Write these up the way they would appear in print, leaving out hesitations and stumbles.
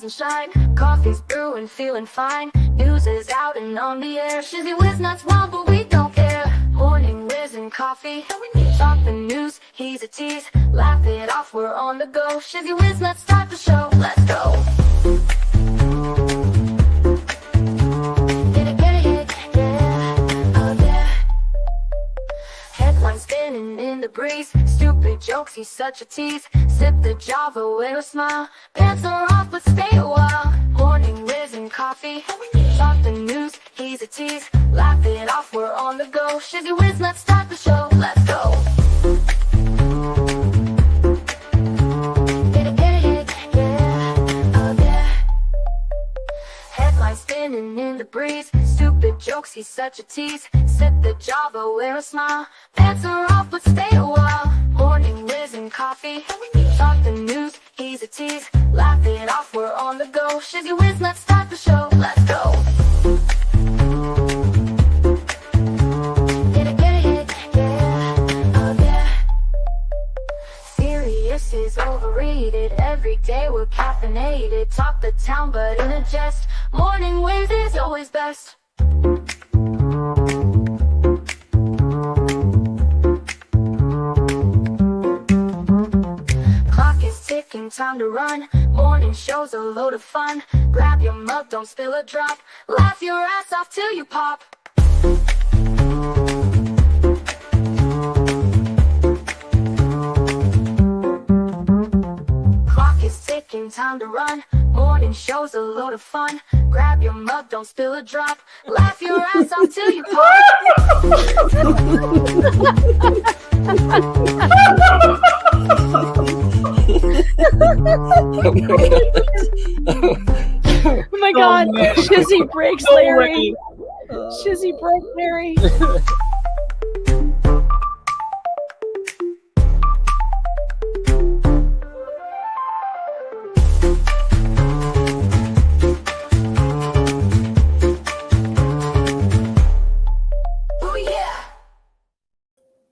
and shine. Coffee's brewing, feeling fine. News is out and on the air. Shizzy Whiz nuts wild, but we don't care. Morning Whiz and Coffee. Talk the news, he's a tease. Laugh it off, we're on the go. Shizzy Whiz nuts, start the show. Let's go. Spinning in the breeze, stupid jokes, he's such a tease. Sip the Java with a smile, pants are off but stay a while. Morning Whiz and Coffee, talk the news, he's a tease. Laugh it off, we're on the go. Shizzy Whiz, let's start the show, let's go. Headlines spinning in the breeze, stupid jokes, he's such a tease. Sip the Java, wear a smile, pants are off but stay a while. Morning Whiz and Coffee, talk the news, he's a tease. Laugh it off, we're on the go. Shizzy Whiz, let's start the show, let's go. Serious is overrated, every day we're caffeinated. Talk the town but in a jest, Morning Whiz is always best. Clock is ticking, time to run. Morning show's a load of fun. Grab your mug, don't spill a drop. Laugh your ass off till you pop. Clock is ticking, time to run. Morning show's a load of fun. Grab your mug, don't spill a drop. Laugh your ass off till you pop. Oh my God! Shizzy breaks Larry. Shizzy broke Larry.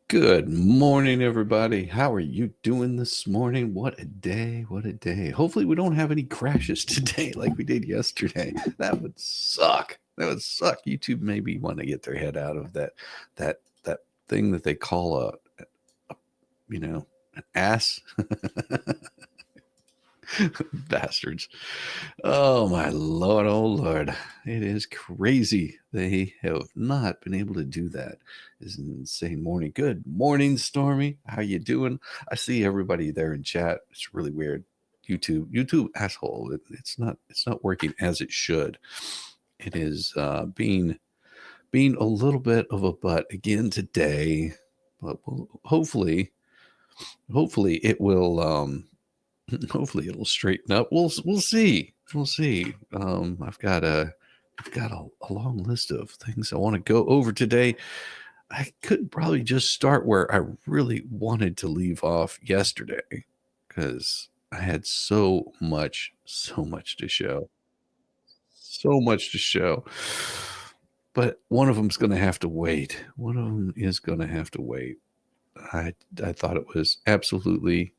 Good morning, everybody. How are you doing this morning? What a day. What a day. Hopefully we don't have any crashes today like we did yesterday. That would suck. That would suck. YouTube maybe want to get their head out of that thing that they call an ass. Bastards. Oh my Lord, oh Lord. It is crazy. They have not been able to do that. It's an insane morning. Good morning, Stormy. How you doing? I see everybody there in chat. It's really weird. YouTube asshole. It's not working as it should. It is being a little bit of a butt again today. But hopefully it will hopefully it'll straighten up. We'll see. We'll see. I've got a long list of things I want to go over today. I could probably just start where I really wanted to leave off yesterday because I had so much to show. So much to show. But one of them's going to have to wait. One of them is going to have to wait. I thought it was absolutely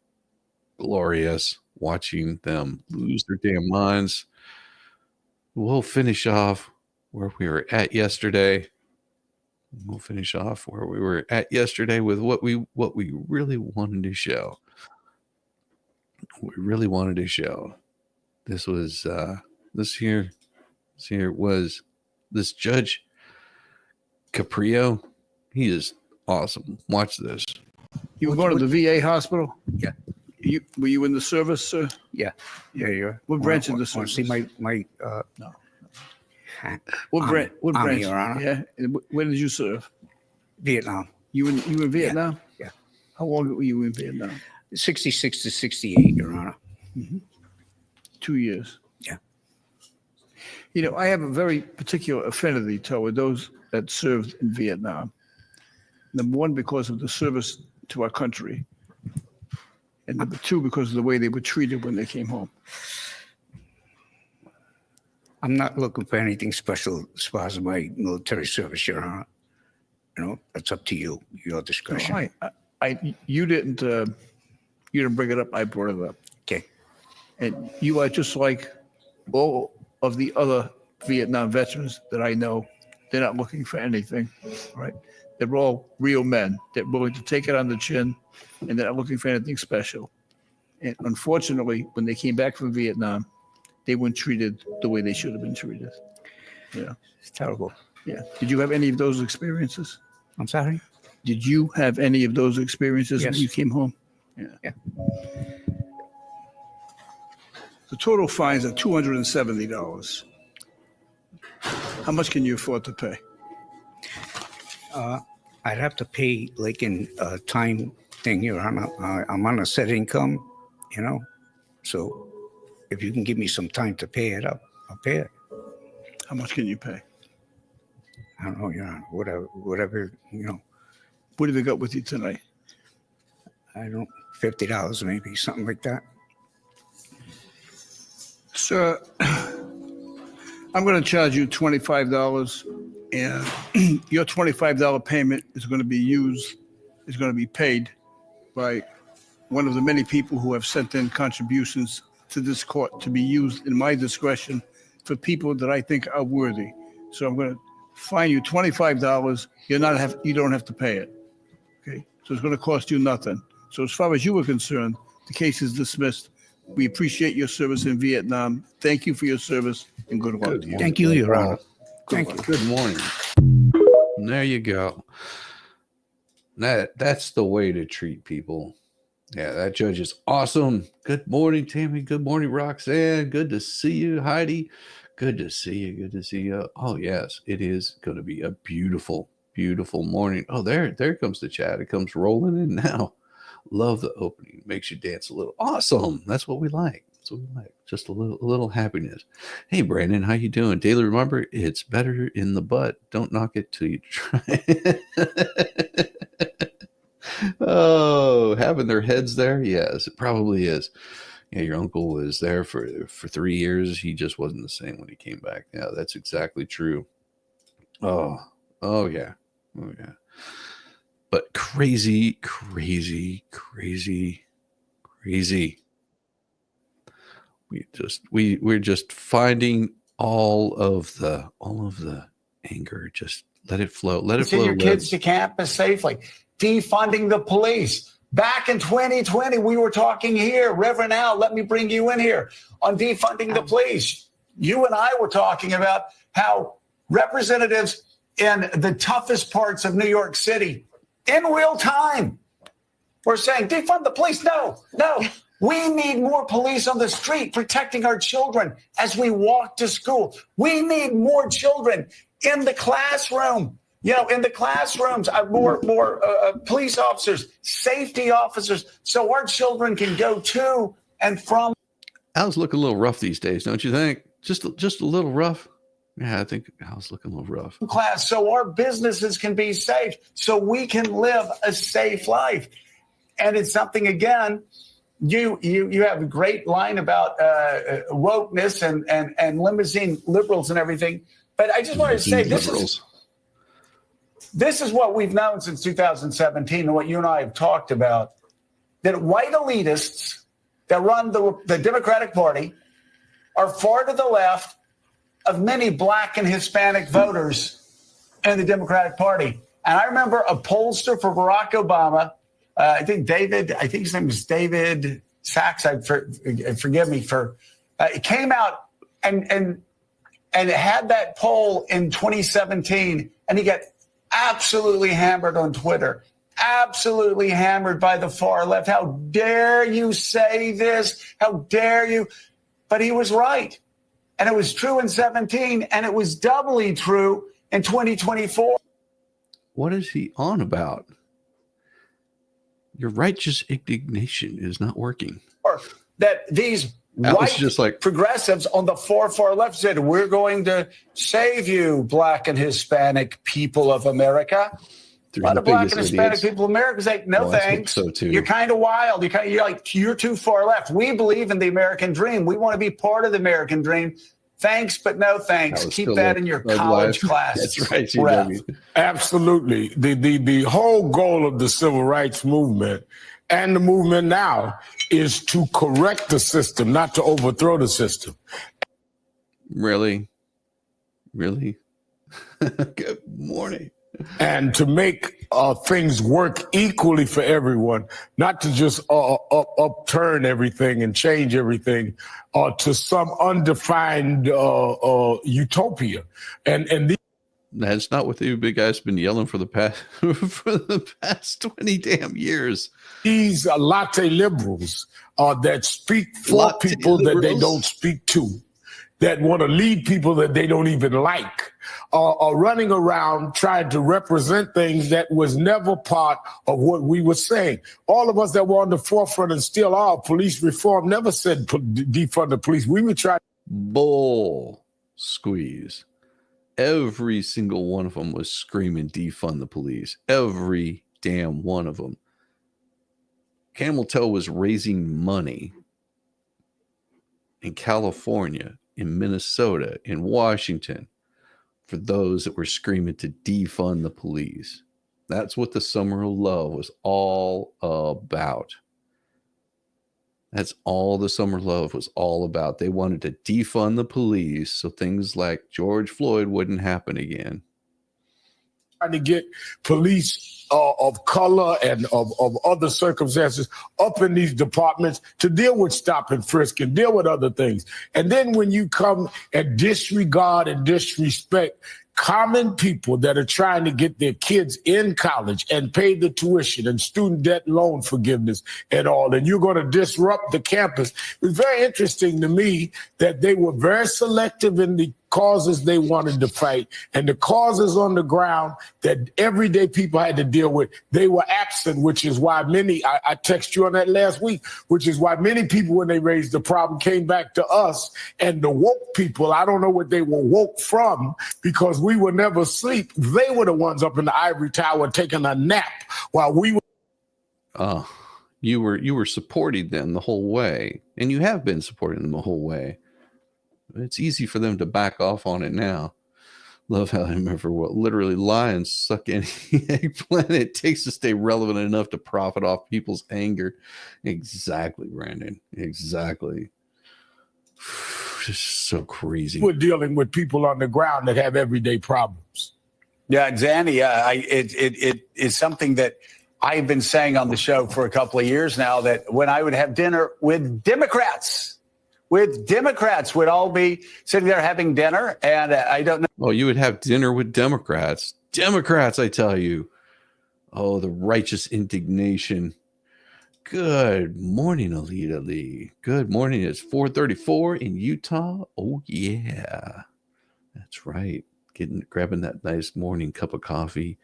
glorious watching them lose their damn minds. We'll finish off where we were at yesterday. We'll finish off where we were at yesterday with what we really wanted to show. We really wanted to show. This was this here was this Judge Caprio. He is awesome. Watch this. You were going to the VA hospital? Yeah. Were you in the service, sir? Yeah. What branch of the service? See my No. What branch? Your Honor. Yeah. And where did you serve? Vietnam. You in Vietnam? Yeah. How long were you in Vietnam? 66 to 68, Your Honor. Mm-hmm. 2 years. Yeah. I have a very particular affinity toward those that served in Vietnam. Number one, because of the service to our country. And number two, because of the way they were treated when they came home. I'm not looking for anything special as far as my military service, Your Honor. That's up to you, your discretion. No, you didn't bring it up. I brought it up. Okay. And you are just like all of the other Vietnam veterans that I know, they're not looking for anything, right? They're all real men. They're willing to take it on the chin, and they're not looking for anything special. And unfortunately, when they came back from Vietnam, they weren't treated the way they should have been treated. Yeah. It's terrible. Yeah. Did you have any of those experiences? I'm sorry? Did you have any of those experiences when Yes. you came home? Yeah. The total fines are $270. How much can you afford to pay? I'd have to pay like in a time thing here. I'm on a set income, you know. So if you can give me some time to pay it up, I'll pay it. How much can you pay? I don't know, Your Honor, whatever, you know. What have you got with you tonight? I don't, $50 maybe, something like that. Sir, I'm going to charge you $25, and your $25 payment is going to be paid by one of the many people who have sent in contributions to this court to be used in my discretion for people that I think are worthy. So I'm going to fine you $25. You don't have to pay it. Okay, so it's going to cost you nothing. So as far as you were concerned, the case is dismissed. We appreciate your service in Vietnam. Thank you for your service, and good luck to you. Thank you, Your Honor. Thank you. Good morning. There you go. That's the way to treat people. Yeah, that judge is awesome. Good morning, Tammy. Good morning, Roxanne. Good to see you, Heidi. Good to see you. Good to see you. Oh, yes, it is going to be a beautiful, beautiful morning. Oh, there comes the chat. It comes rolling in now. Love the opening. Makes you dance a little. Awesome. That's what we like. That's what we like. Just a little happiness. Hey, Brandon, how you doing? Daily, remember, it's better in the butt. Don't knock it till you try. Oh, having their heads there? Yes, it probably is. Yeah, your uncle was there for 3 years. He just wasn't the same when he came back. Yeah, that's exactly true. Oh yeah. But crazy. We're just finding all of the anger. Just let it flow. Let it flow. Send your kids to campus safely. Defunding the police. Back in 2020, we were talking here. Reverend Al, let me bring you in here on defunding the police. You and I were talking about how representatives in the toughest parts of New York City in real time were saying, defund the police. No. We need more police on the street protecting our children as we walk to school. We need more children in the classroom. In the classrooms, more police officers, safety officers, so our children can go to and from. Al's looking a little rough these days, don't you think? Just a little rough. Yeah, I think Al's looking a little rough. Class, so our businesses can be safe, so we can live a safe life. And it's something, again, you have a great line about wokeness and limousine liberals and everything. But I just wanted to say this is what we've known since 2017 and what you and I have talked about, that white elitists that run the Democratic Party are far to the left of many black and Hispanic voters in the Democratic Party. And I remember a pollster for Barack Obama, I think his name was David Sachs, forgive me for, it came out and had that poll in 2017, and he got absolutely hammered on Twitter, absolutely hammered by the far left. How dare you say this? How dare you? But he was right. And it was true in 17, and it was doubly true in 2024. What is he on about? Your righteous indignation is not working. That these white progressives on the far left said, we're going to save you, black and Hispanic people of America. A lot of black and Hispanic people in America say, no, thanks. So too. You're kind of wild. You're too far left. We believe in the American dream. We want to be part of the American dream. Thanks, but no thanks. Keep that in your college class. That's right. Absolutely. The whole goal of the civil rights movement and the movement now is to correct the system, not to overthrow the system. Really? Good morning. And to make things work equally for everyone, not to just upturn everything and change everything to some undefined utopia. And That's not what the big guy's been yelling for the past 20 damn years. these latte liberals that speak for Latte people that they liberals? don't speak to, that want to lead people that they don't even like, are running around trying to represent things that was never part of what we were saying. All of us that were on the forefront and still are police reform never said defund the police. We were trying. Bull squeeze. Every single one of them was screaming defund the police. Every damn one of them. Camel Toe was raising money in California, in Minnesota, in Washington for those that were screaming to defund the police. That's what the Summer of Love was all about. That's all the Summer of Love was all about. They wanted to defund the police so things like George Floyd wouldn't happen again. Trying to get police of color and of other circumstances up in these departments to deal with stop and frisk and deal with other things. And then when you come and disregard and disrespect common people that are trying to get their kids in college and pay the tuition and student debt loan forgiveness and all, and you're going to disrupt the campus. It was very interesting to me that they were very selective in the causes they wanted to fight, and the causes on the ground that everyday people had to deal with, they were absent, which is why many, I texted you on that last week, which is why many people, when they raised the problem, came back to us. And the woke people, I don't know what they were woke from, because we were never asleep. They were the ones up in the ivory tower taking a nap while we were. You were supporting them the whole way, and you have been supporting them the whole way. It's easy for them to back off on it now. Love how I remember what literally lions suck any eggplant it takes to stay relevant enough to profit off people's anger. Exactly, Brandon. Exactly. Just so crazy. We're dealing with people on the ground that have everyday problems. Yeah, Zanny, it is something that I've been saying on the show for a couple of years now, that when I would have dinner with Democrats, we'd all be sitting there having dinner, and I don't know. Oh, you would have dinner with Democrats. Democrats, I tell you. Oh, the righteous indignation. Good morning, Alita Lee. Good morning. It's 4:34 in Utah. Oh, yeah. That's right. Grabbing that nice morning cup of coffee,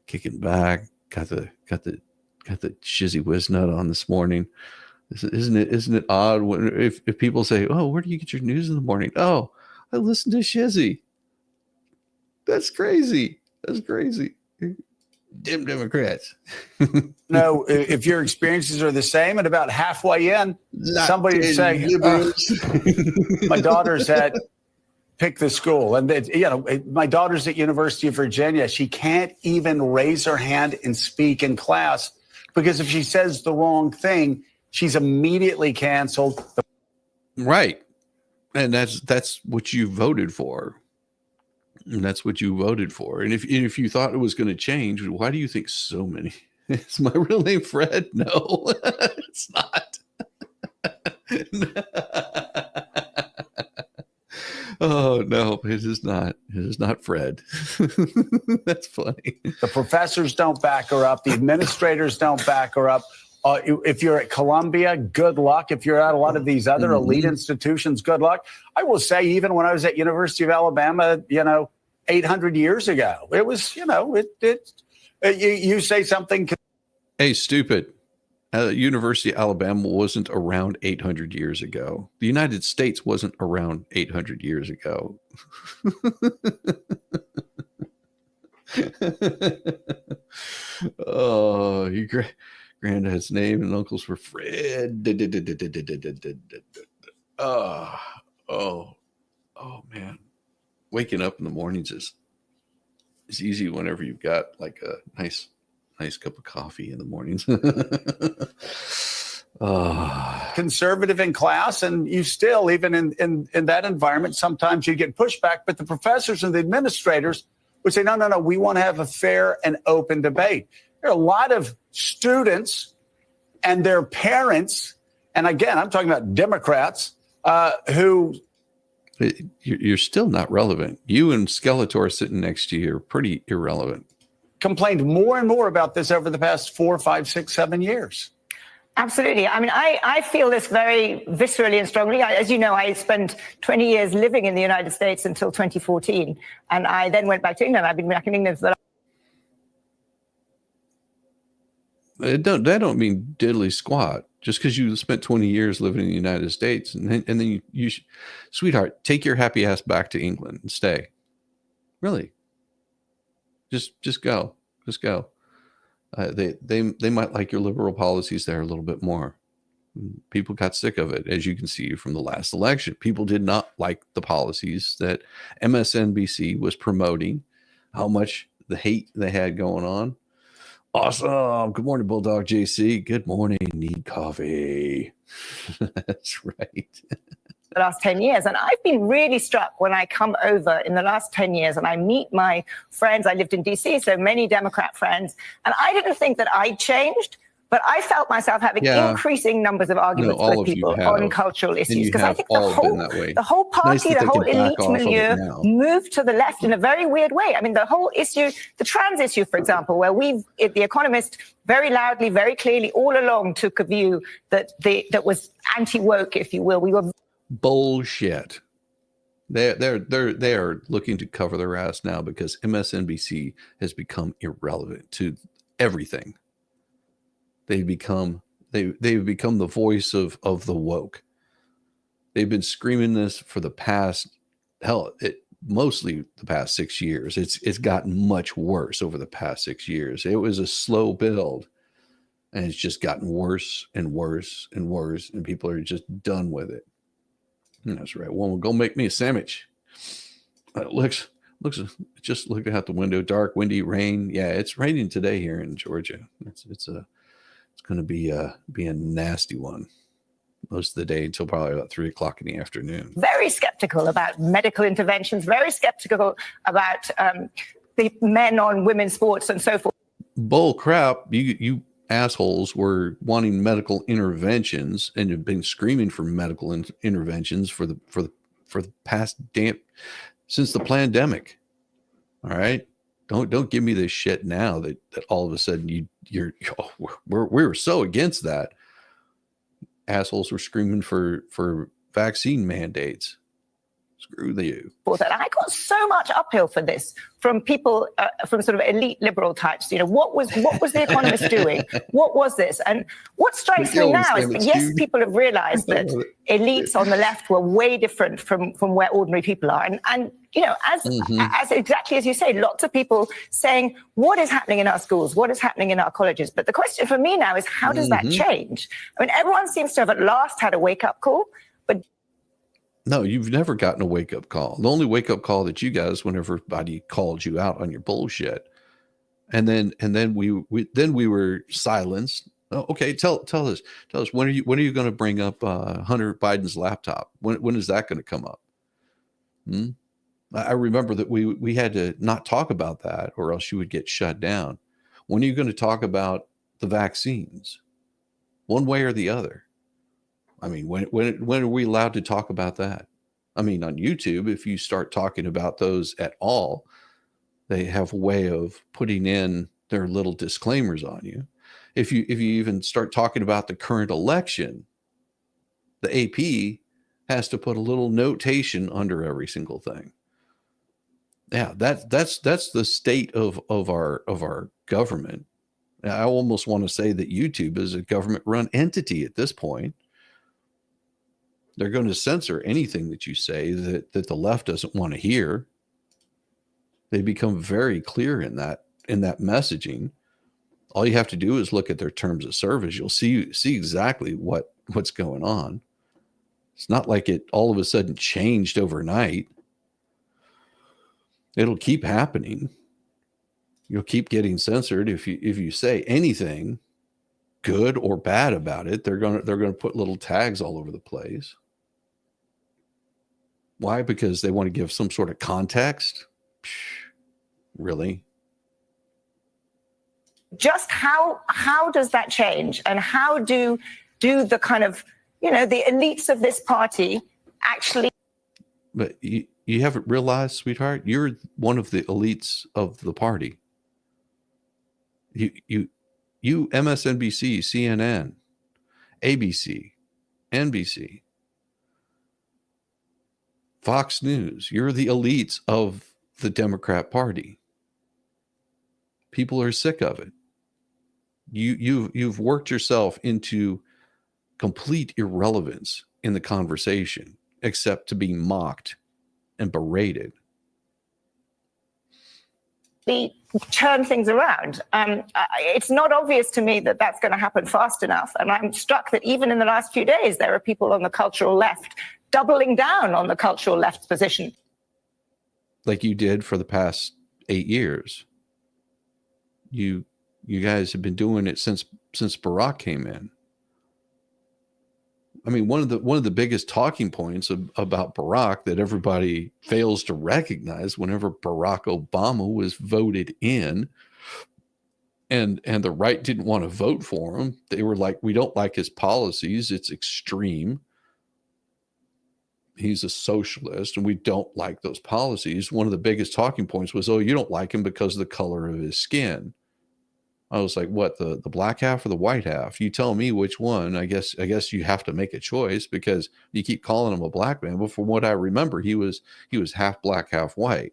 kicking back. Got the shizzy whiz nut on this morning. Isn't it odd when if people say, "Oh, where do you get your news in the morning?" "Oh, I listen to Shizzy." That's crazy. Damn Democrats. No, if your experiences are the same, and about halfway in, somebody would say, "My daughter's at pick the school," and my daughter's at University of Virginia. She can't even raise her hand and speak in class because if she says the wrong thing, she's immediately canceled. Right. And that's what you voted for. And that's what you voted for. And if you thought it was going to change, why do you think so many? Is my real name Fred? No, it's not. Oh, no, it is not. It is not Fred. That's funny. The professors don't back her up. The administrators don't back her up. If you're at Columbia, good luck. If you're at a lot of these other elite institutions, good luck. I will say, even when I was at University of Alabama, 800 years ago, it was, you say something. Hey, stupid. University of Alabama wasn't around 800 years ago. The United States wasn't around 800 years ago. Oh, Granddad's name and uncles were Fred. Oh, man. Waking up in the mornings is easy whenever you've got like a nice cup of coffee in the mornings. conservative in class, and you still, even in that environment, sometimes you get pushback. But the professors and the administrators would say, no, we want to have a fair and open debate. There are a lot of students and their parents, and again, I'm talking about Democrats, who... You're still not relevant. You and Skeletor sitting next to you are pretty irrelevant. Complained more and more about this over the past 4, 5, 6, 7 years. Absolutely. I mean, I feel this very viscerally and strongly. As you know, I spent 20 years living in the United States until 2014, and I then went back to England. I've been back in England for the That don't mean diddly squat. Just because you spent 20 years living in the United States, and then you sweetheart, take your happy ass back to England and stay. Really, just go. They might like your liberal policies there a little bit more. People got sick of it, as you can see from the last election. People did not like the policies that MSNBC was promoting. How much the hate they had going on. Awesome. Good morning, Bulldog JC. Good morning. Need coffee. That's right. the last 10 years. And I've been really struck when I come over in the last 10 years and I meet my friends. I lived in DC, so many Democrat friends. And I didn't think that I'd changed, but I felt myself having increasing numbers of arguments with people on cultural issues. Because I think the whole party, the whole elite milieu moved to the left in a very weird way. I mean, the whole issue, the trans issue, for example, where The Economist very loudly, very clearly all along took a view that was anti-woke, if you will. We were bullshit. They're looking to cover their ass now because MSNBC has become irrelevant to everything. They've become the voice of the woke. They've been screaming this for the past mostly the past 6 years. It's gotten much worse over the past 6 years. It was a slow build, and it's just gotten worse and worse and worse, and people are just done with it. And that's right. Well, go make me a sandwich. Just looking out the window, dark, windy, rain. Yeah, it's raining today here in Georgia. It's going to be a nasty one most of the day until probably about 3 o'clock in the afternoon. Very skeptical about medical interventions, very skeptical about the men on women's sports and so forth. Bull crap. You assholes were wanting medical interventions and have been screaming for medical interventions for the past since the pandemic. All right. Don't give me this shit now that all of a sudden we were so against that. Assholes were screaming for vaccine mandates. Screw you. And I got so much uphill for this from people, from sort of elite liberal types. You know, what was The Economist doing? What was this? And what strikes me now is, yes, people have realized that elites on the left were way different from where ordinary people are. And you know, as exactly as you say, lots of people saying, what is happening in our schools? What is happening in our colleges? But the question for me now is, how does that change? I mean, everyone seems to have at last had a wake-up call, but no, you've never gotten a wake-up call. The only wake-up call that you guys, whenever everybody called you out on your bullshit, and then we were silenced. Oh, okay, tell us when are you going to bring up Hunter Biden's laptop? When is that going to come up? I remember that we had to not talk about that, or else you would get shut down. When are you going to talk about the vaccines? One way or the other. I mean, when are we allowed to talk about that? I mean, on YouTube, if you start talking about those at all, they have a way of putting in their little disclaimers on you. If you even start talking about the current election, the AP has to put a little notation under every single thing. Yeah, that's the state of our government. I almost want to say that YouTube is a government-run entity at this point. They're going to censor anything that you say that the left doesn't want to hear. They become very clear in that messaging. All you have to do is look at their terms of service. You'll see exactly what's going on. It's not like it all of a sudden changed overnight. It'll keep happening. You'll keep getting censored if you say anything good or bad about it. They're gonna put little tags all over the place. Why? Because they want to give some sort of context. Really? Just how does that change, and how do the kind of, you know, the elites of this party actually? But you haven't realized, sweetheart, you're one of the elites of the party. You MSNBC, CNN, ABC, NBC, Fox News, you're the elites of the Democrat Party. People are sick of it. You've worked yourself into complete irrelevance in the conversation, except to be mocked and berated. We turn things around. It's not obvious to me that that's going to happen fast enough. And I'm struck that even in the last few days, there are people on the cultural left doubling down on the cultural left's position. Like you did for the past 8 years. You guys have been doing it since Barack came in. I mean, one of the biggest talking points about Barack that everybody fails to recognize whenever Barack Obama was voted in and the right didn't want to vote for him, they were like, we don't like his policies. It's extreme. He's a socialist and we don't like those policies. One of the biggest talking points was, oh, you don't like him because of the color of his skin. I was like, what, the black half or the white half? You tell me which one. I guess you have to make a choice because you keep calling him a black man. But from what I remember, he was half black, half white.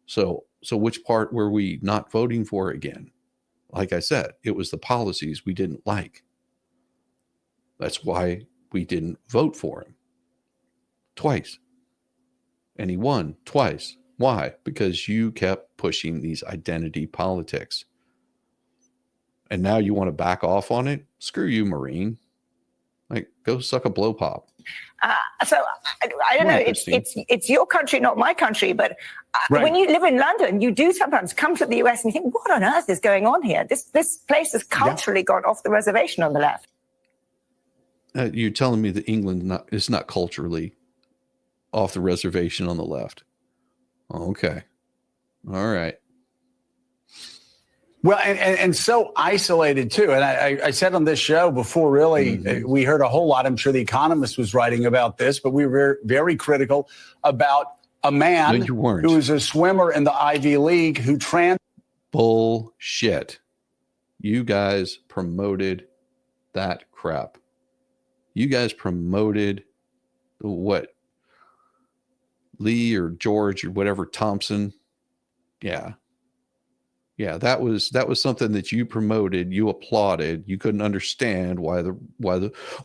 So which part were we not voting for again? Like I said, it was the policies we didn't like. That's why we didn't vote for him twice. And he won twice. Why? Because you kept pushing these identity politics. And now you want to back off on it? Screw you, Marine. Like, go suck a blow pop. So I don't know. It's your country, not my country. But when you live in London, you do sometimes come to the US and you think, what on earth is going on here? This place has culturally gone off the reservation on the left. You're telling me that England is not culturally off the reservation on the left? Okay. All right. Well, and so isolated too. And I said on this show before, really, we heard a whole lot. I'm sure The Economist was writing about this, but we were very critical about a man who is a swimmer in the Ivy League who Bullshit. You guys promoted that crap. You guys promoted what? Lee or George or whatever, Thompson. Yeah. Yeah, that was something that you promoted, you applauded. You couldn't understand why the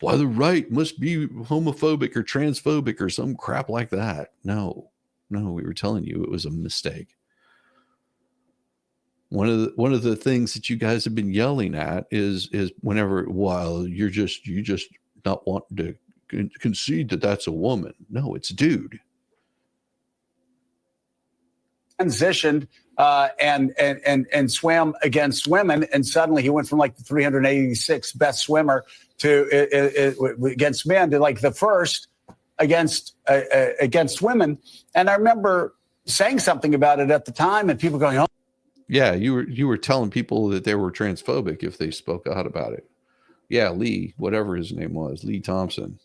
right must be homophobic or transphobic or some crap like that. No, we were telling you it was a mistake. One of the things that you guys have been yelling at is whenever, well, you just not wanting to concede that that's a woman. No, it's dude. transitioned and swam against women, and suddenly he went from like the 386th best swimmer to against men to like the first against women. And I remember saying something about it at the time, and people going, "Oh, yeah, you were telling people that they were transphobic if they spoke out about it." Yeah, Lee, whatever his name was, Lee Thompson.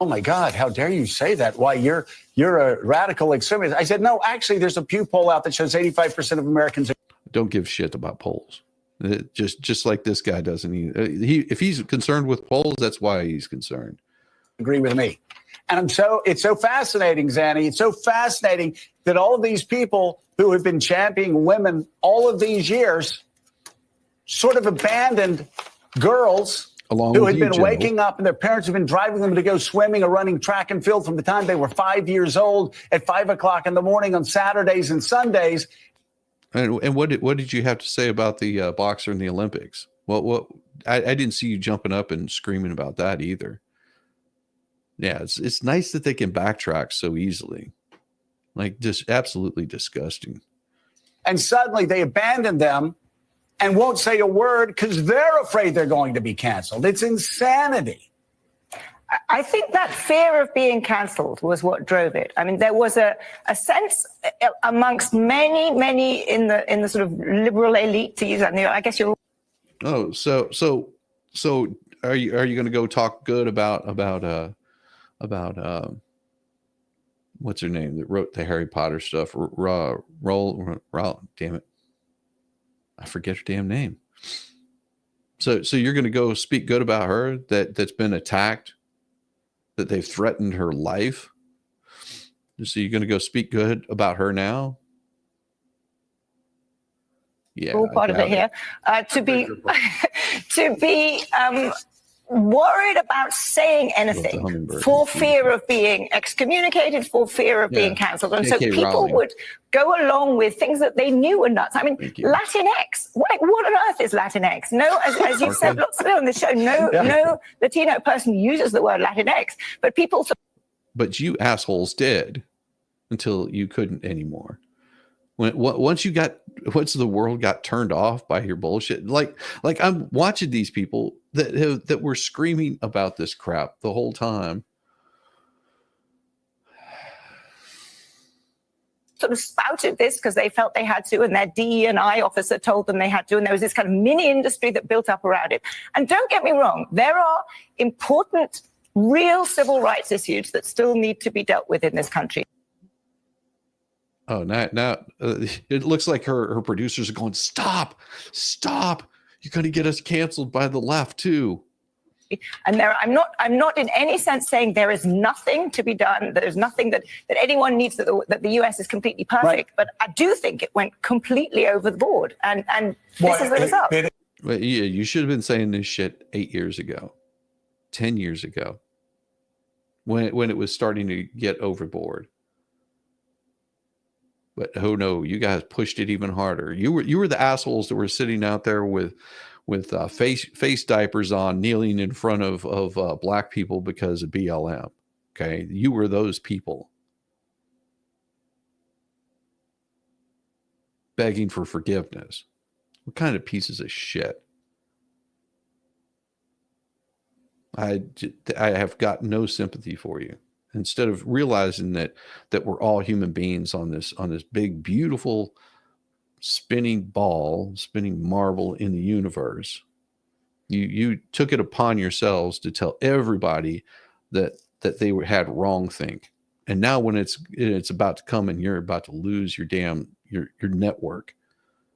Oh my God, how dare you say that? Why, you're a radical extremist. I said, no, actually, there's a Pew poll out that shows 85% of Americans don't give shit about polls. Just like this guy doesn't. If he's concerned with polls, that's why he's concerned. Agree with me. And it's so fascinating, Zanny. It's so fascinating that all of these people who have been championing women all of these years sort of abandoned girls who had been waking up and their parents have been driving them to go swimming or running track and field from the time they were 5 years old at 5 o'clock in the morning on Saturdays and Sundays. And what did you have to say about the boxer in the Olympics? What I didn't see you jumping up and screaming about that either. Yeah, it's nice that they can backtrack so easily. Like, just absolutely disgusting. And suddenly they abandoned them and won't say a word because they're afraid they're going to be canceled. It's insanity. I think that fear of being cancelled was what drove it. I mean, there was a sense amongst many in the sort of liberal elite, to use that. I guess you're. Oh, so are you going to go talk good about what's her name that wrote the Harry Potter stuff? Damn it, I forget her damn name. So you're going to go speak good about her that's been attacked, that they've threatened her life. So you're going to go speak good about her now? Yeah, all part of it here. To be worried about saying anything for fear of being excommunicated, for fear of being cancelled. And so people would go along with things that they knew were nuts. I mean, Latinx, what on earth is Latinx? No, as you've said lots of it on the show, no Latino person uses the word Latinx, but people. But you assholes did until you couldn't anymore. Once the world got turned off by your bullshit, like I'm watching these people that were screaming about this crap the whole time. Sort of spouted this because they felt they had to, and their DE&I officer told them they had to, and there was this kind of mini industry that built up around it. And don't get me wrong, there are important, real civil rights issues that still need to be dealt with in this country. Oh, now it looks like her producers are going, stop. You're going to get us canceled by the left too. And I'm not in any sense saying there is nothing to be done. There's nothing that anyone needs, that the US is completely perfect. Right. But I do think it went completely over the board. And this is the result. Well, you should have been saying this shit 8 years ago, 10 years ago, when it was starting to get overboard. But oh no, you guys pushed it even harder. You were the assholes that were sitting out there with face diapers on, kneeling in front of black people because of BLM. Okay, you were those people begging for forgiveness. What kind of pieces of shit? I have got no sympathy for you. Instead of realizing that we're all human beings on this big, beautiful spinning marble in the universe, you took it upon yourselves to tell everybody that they had wrong think. And now when it's about to come and you're about to lose your network,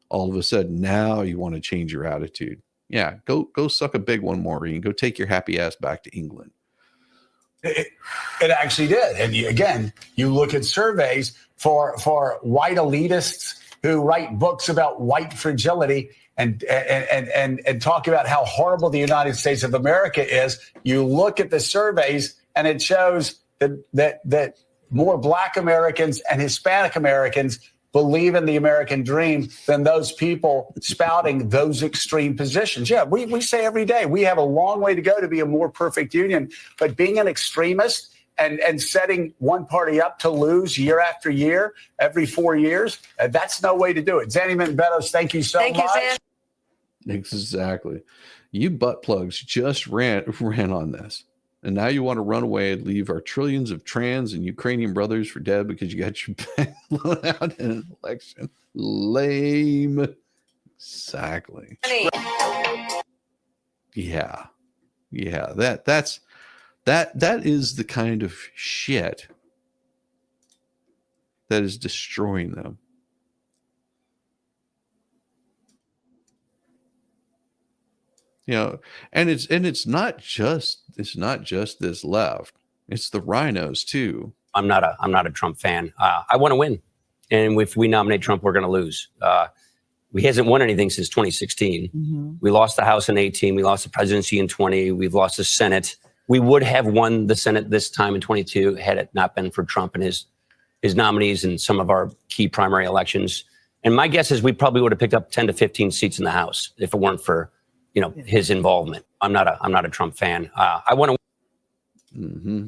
all of a sudden now you want to change your attitude. Yeah, go suck a big one, Maureen. Go take your happy ass back to England. It actually did. And you look at surveys for white elitists who write books about white fragility and talk about how horrible the United States of America is. You look at the surveys and it shows that more Black Americans and Hispanic Americans believe in the American dream than those people spouting those extreme positions. Yeah, we say every day we have a long way to go to be a more perfect union, but being an extremist and setting one party up to lose year after year, every 4 years, that's no way to do it. Zanny Betos, thank you so much. Zan. Exactly. You butt plugs just ran on this. And now you want to run away and leave our trillions of trans and Ukrainian brothers for dead because you got your back blown out in an election. Lame. Exactly. Yeah. That is the kind of shit that is destroying them. You know, and it's not just this left. It's the rhinos too. I'm not a Trump fan. I want to win, and if we nominate Trump, we're going to lose. He hasn't won anything since 2016. Mm-hmm. We lost the House in 18. We lost the presidency in 20. We've lost the Senate. We would have won the Senate this time in 22 had it not been for Trump and his nominees in some of our key primary elections. And my guess is we probably would have picked up 10 to 15 seats in the House if it weren't for his involvement. I'm not a Trump fan. I want to. Mm-hmm.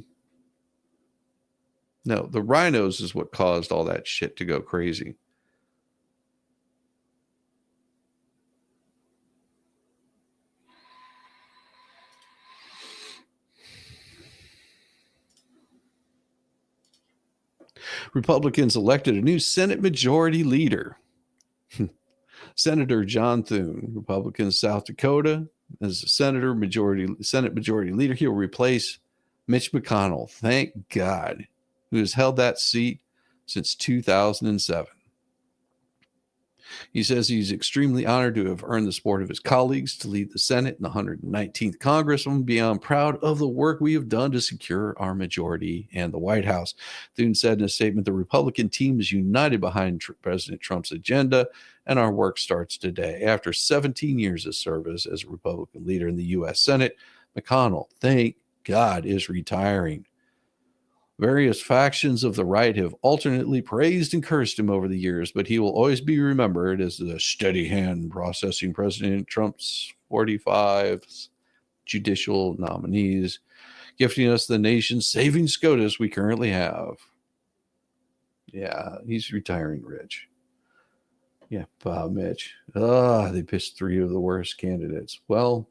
No, the rhinos is what caused all that shit to go crazy. Republicans elected a new Senate Majority Leader. Senator John Thune, Republican South Dakota, as Senate Majority Leader. He'll replace Mitch McConnell, thank God, who has held that seat since 2007. He says he's extremely honored to have earned the support of his colleagues to lead the Senate in the 119th Congress. I'm beyond proud of the work we have done to secure our majority and the White House. Thune said in a statement, the Republican team is united behind President Trump's agenda, and our work starts today. After 17 years of service as a Republican leader in the U.S. Senate, McConnell, thank God, is retiring. Various factions of the right have alternately praised and cursed him over the years, but he will always be remembered as the steady hand processing President Trump's 45 judicial nominees, gifting us the nation's saving SCOTUS we currently have. Yeah, he's retiring rich. Yeah, Mitch. They pitched 3 of the worst candidates. Well,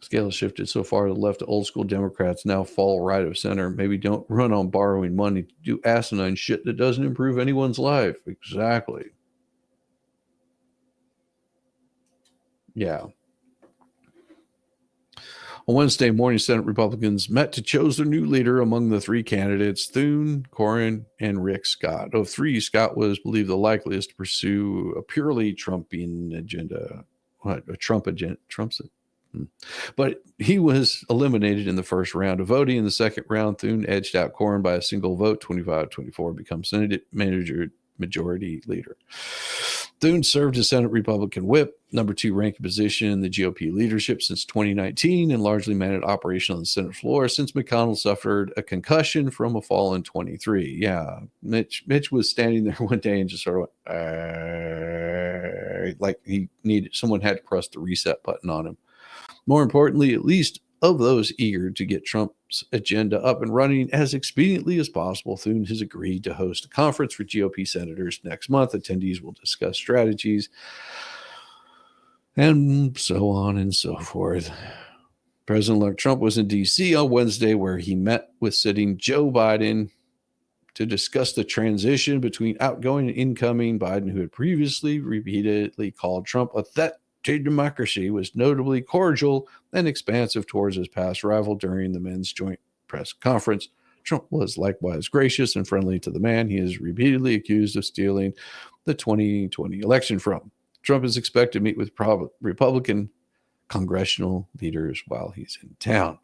scale shifted so far to the left, old school Democrats now fall right of center. Maybe don't run on borrowing money to do asinine shit that doesn't improve anyone's life. Exactly. Yeah. On Wednesday morning, Senate Republicans met to choose their new leader among the 3 candidates, Thune, Cornyn, and Rick Scott. Of 3, Scott was believed the likeliest to pursue a purely Trumpian agenda. What? A Trump agenda? Trump's it. But he was eliminated in the first round of voting. In the second round, Thune edged out Cornyn by a single vote, 25-24, becomes Senate Majority Leader. Thune served as Senate Republican whip, number 2 ranking position in the GOP leadership since 2019, and largely managed operation on the Senate floor since McConnell suffered a concussion from a fall in 23. Yeah, Mitch was standing there one day and just sort of like he needed, someone had to press the reset button on him. More importantly, at least of those eager to get Trump's agenda up and running as expediently as possible, Thune has agreed to host a conference for GOP senators next month. Attendees will discuss strategies and so on and so forth. President-elect Trump was in D.C. on Wednesday, where he met with sitting Joe Biden to discuss the transition between outgoing and incoming. Biden, who had previously repeatedly called Trump a threat to democracy, was notably cordial and expansive towards his past rival during the men's joint press conference. Trump was likewise gracious and friendly to the man he is repeatedly accused of stealing the 2020 election from. Trump is expected to meet with Republican congressional leaders while he's in town.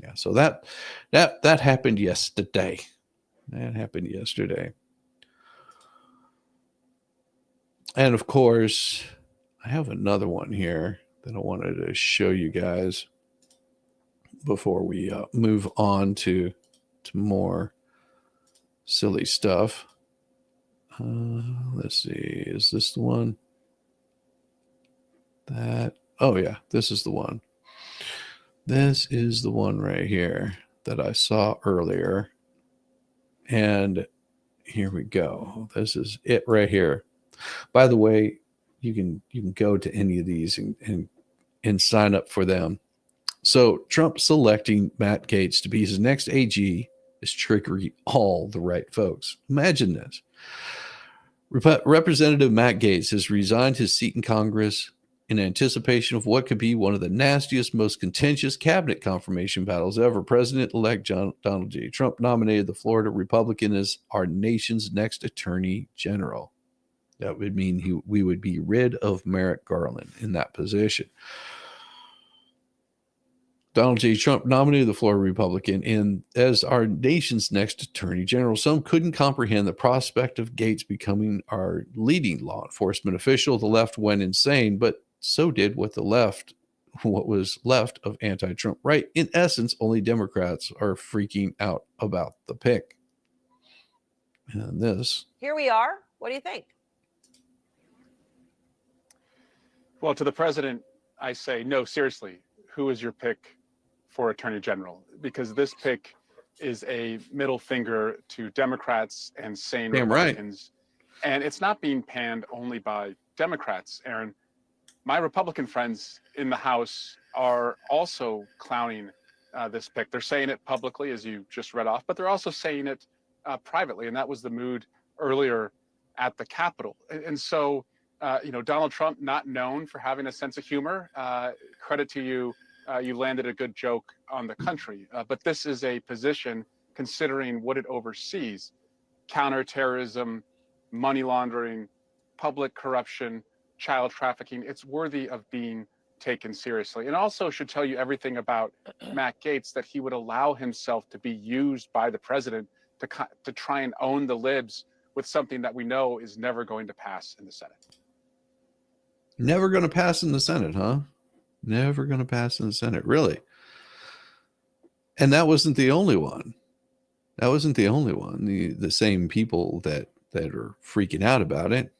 Yeah, so that happened yesterday. That happened yesterday. And of course, I have another one here that I wanted to show you guys before we move on to more silly stuff. Let's see. Is this the one? Oh yeah, this is the one. This is the one right here that I saw earlier. And here we go. This is it right here. By the way, you can go to any of these and sign up for them. So Trump selecting Matt Gaetz to be his next AG is triggering all the right folks. Imagine this. Representative Matt Gaetz has resigned his seat in Congress in anticipation of what could be one of the nastiest, most contentious cabinet confirmation battles ever. President-elect Donald J. Trump nominated the Florida Republican as our nation's next attorney general. That would mean we would be rid of Merrick Garland in that position. Donald J. Trump nominated the Florida Republican as our nation's next attorney general. Some couldn't comprehend the prospect of Gaetz becoming our leading law enforcement official. The left went insane, but so did what was left of anti-Trump right. In essence, only Democrats are freaking out about the pick. And this. Here we are. What do you think? Well, to the president, I say, no, seriously, who is your pick for attorney general? Because this pick is a middle finger to Democrats and sane Republicans. Right. And it's not being panned only by Democrats, Aaron. My Republican friends in the House are also clowning this pick. They're saying it publicly, as you just read off, but they're also saying it privately, and that was the mood earlier at the Capitol. And so, Donald Trump, not known for having a sense of humor, credit to you, you landed a good joke on the country. But this is a position, considering what it oversees: counterterrorism, money laundering, public corruption, child trafficking. It's worthy of being taken seriously, and also should tell you everything about Matt Gaetz, that he would allow himself to be used by the president to try and own the libs with something that we know is never going to pass in the Senate. Never going to pass in the Senate, huh? Never going to pass in the Senate, really. And that wasn't the only one. That wasn't the only one. The same people that are freaking out about it.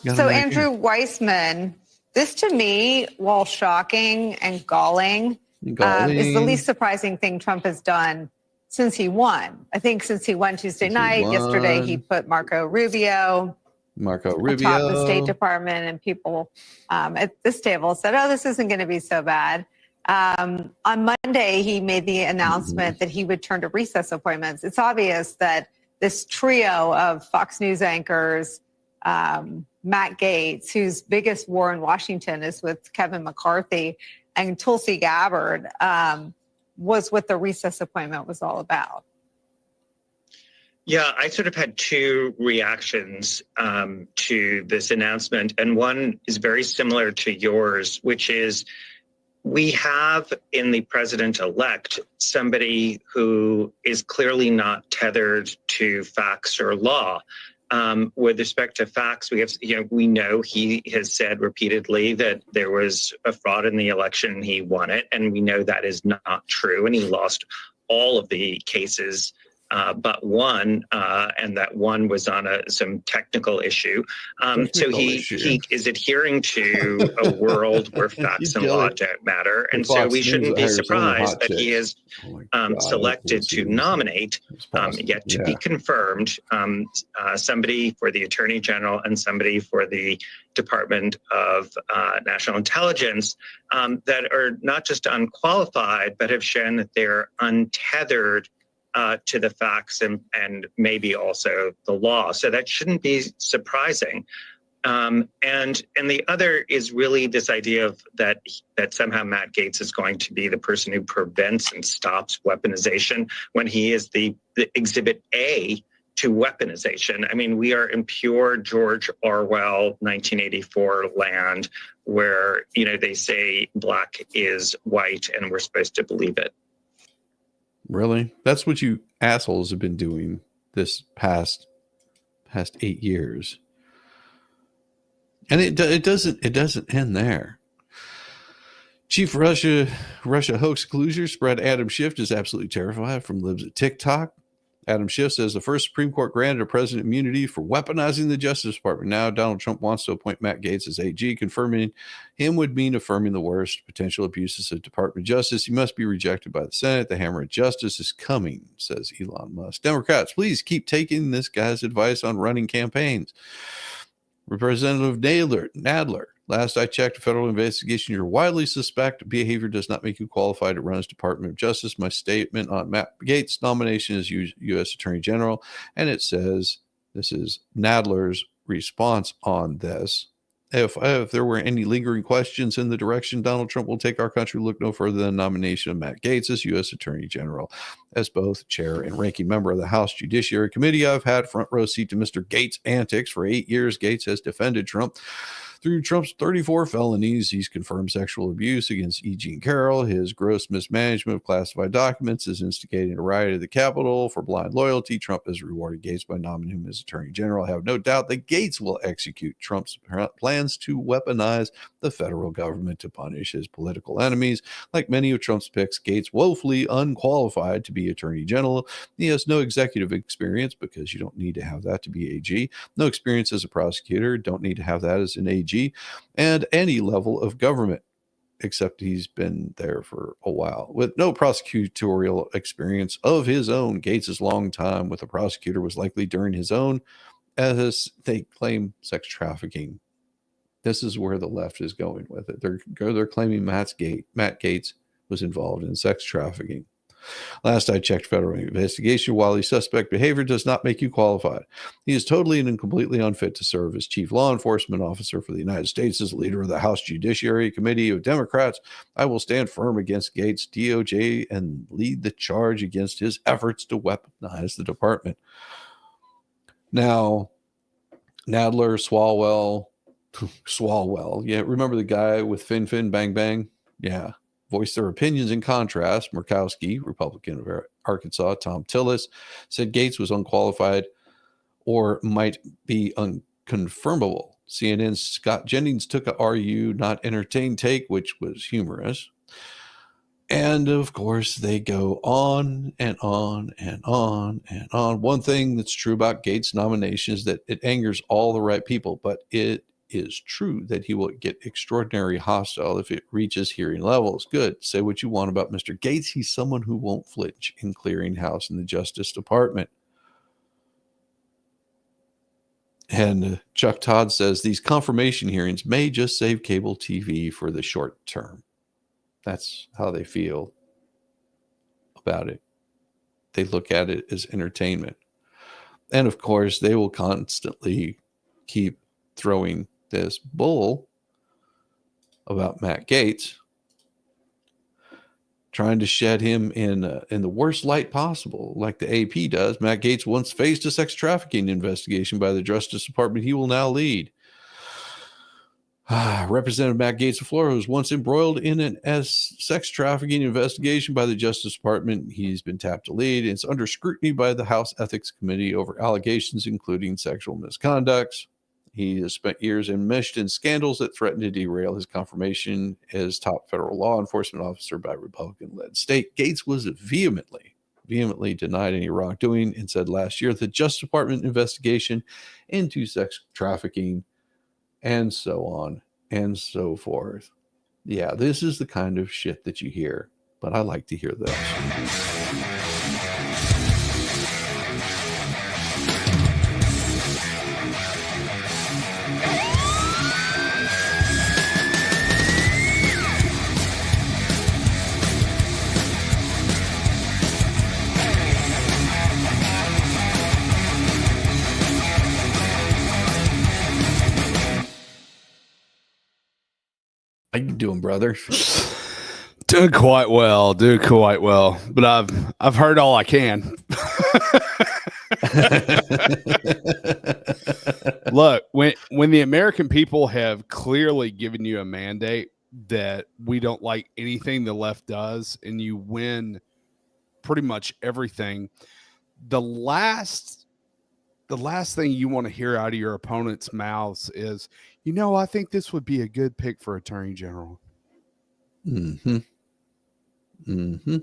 So Andrew Weissman, this to me, while shocking and galling, is the least surprising thing Trump has done since he won. I think since he won Tuesday night, yesterday he put Marco Rubio atop the State Department, and people at this table said, oh, this isn't going to be so bad. On Monday, he made the announcement that he would turn to recess appointments. It's obvious that this trio of Fox News anchors, Matt Gaetz, whose biggest war in Washington is with Kevin McCarthy, and Tulsi Gabbard, was what the recess appointment was all about. Yeah, I sort of had two reactions to this announcement, and one is very similar to yours, which is we have in the president-elect somebody who is clearly not tethered to facts or law. With respect to facts, we know he has said repeatedly that there was a fraud in the election, he won it, and we know that is not true, and he lost all of the cases but one, and that one was on some technical issue. So he is adhering to a world where facts and law don't matter. And so we shouldn't be surprised that he is selected to nominate, yet to be confirmed, somebody for the Attorney General and somebody for the Department of National Intelligence that are not just unqualified, but have shown that they're untethered to the facts and maybe also the law. So that shouldn't be surprising. And the other is really this idea of that somehow Matt Gaetz is going to be the person who prevents and stops weaponization when he is the exhibit A to weaponization. I mean, we are in pure George Orwell 1984 land where, they say black is white and we're supposed to believe it. Really? That's what you assholes have been doing this past 8 years. And it doesn't end there. Chief Russia hoax colluder spread Adam Schiff is absolutely terrified from libs at TikTok. Adam Schiff says the first Supreme Court granted a president immunity for weaponizing the Justice Department. Now Donald Trump wants to appoint Matt Gaetz as AG. Confirming him would mean affirming the worst potential abuses of Department of Justice. He must be rejected by the Senate. The hammer of justice is coming, says Elon Musk. Democrats, please keep taking this guy's advice on running campaigns. Representative Nadler, last I checked, a federal investigation your widely suspect behavior does not make you qualified to run as Department of Justice. My statement on Matt Gaetz' nomination as U.S. Attorney General, and it says this is Nadler's response on this. If there were any lingering questions in the direction Donald Trump will take our country, look no further than the nomination of Matt Gaetz as U.S. Attorney General. As both chair and ranking member of the House Judiciary Committee, I've had front row seat to Mr. Gaetz' antics. For 8 years, Gaetz has defended Trump. Through Trump's 34 felonies, he's confirmed sexual abuse against E. Jean Carroll. His gross mismanagement of classified documents is instigating a riot at the Capitol. For blind loyalty, Trump has rewarded Gaetz by nominating him as Attorney General. I have no doubt that Gaetz will execute Trump's plans to weaponize the federal government to punish his political enemies. Like many of Trump's picks, Gaetz woefully unqualified to be Attorney General. He has no executive experience because you don't need to have that to be AG. No experience as a prosecutor, don't need to have that as an AG. And any level of government, except he's been there for a while. With no prosecutorial experience of his own, Gaetz' long time with a prosecutor was likely during his own, as they claim, sex trafficking. This is where the left is going with it. They're claiming Matt Gaetz was involved in sex trafficking. Last I checked federal investigation, while his suspect behavior does not make you qualified. He is totally and completely unfit to serve as chief law enforcement officer for the United States. As leader of the House Judiciary Committee of Democrats, I will stand firm against Gates' DOJ and lead the charge against his efforts to weaponize the department. Now, Nadler, Swalwell, yeah, remember the guy with Fin Fin Bang Bang? Yeah, voiced their opinions in contrast. Murkowski, Republican of Arkansas, Tom Tillis, said Gates was unqualified or might be unconfirmable. CNN's Scott Jennings took a RU not entertained take, which was humorous. And of course, they go on and on and on and on. One thing that's true about Gates' nomination is that it angers all the right people, but it is true that he will get extraordinarily hostile if it reaches hearing levels. Good. Say what you want about Mr. Gates. He's someone who won't flinch in clearing house in the Justice Department. And Chuck Todd says these confirmation hearings may just save cable TV for the short term. That's how they feel about it. They look at it as entertainment. And of course, they will constantly keep throwing this bull about Matt Gaetz, trying to shed him in the worst light possible, like the AP does. Matt Gaetz once faced a sex trafficking investigation by the Justice Department he will now lead. Representative Matt Gaetz of Florida was once embroiled in an sex trafficking investigation by the Justice Department. He's been tapped to lead. It's under scrutiny by the House Ethics Committee over allegations including sexual misconduct. He has spent years enmeshed in scandals that threatened to derail his confirmation as top federal law enforcement officer by a Republican-led state. Gaetz was vehemently denied any wrongdoing and said last year the Justice Department investigation into sex trafficking and so on and so forth. Yeah, this is the kind of shit that you hear, but I like to hear this. How you doing, brother? Doing quite well. But I've heard all I can. Look, when the American people have clearly given you a mandate that we don't like anything the left does, and you win pretty much everything, the last thing you want to hear out of your opponent's mouths is, I think this would be a good pick for Attorney General. Mm-hmm. Mm-hmm.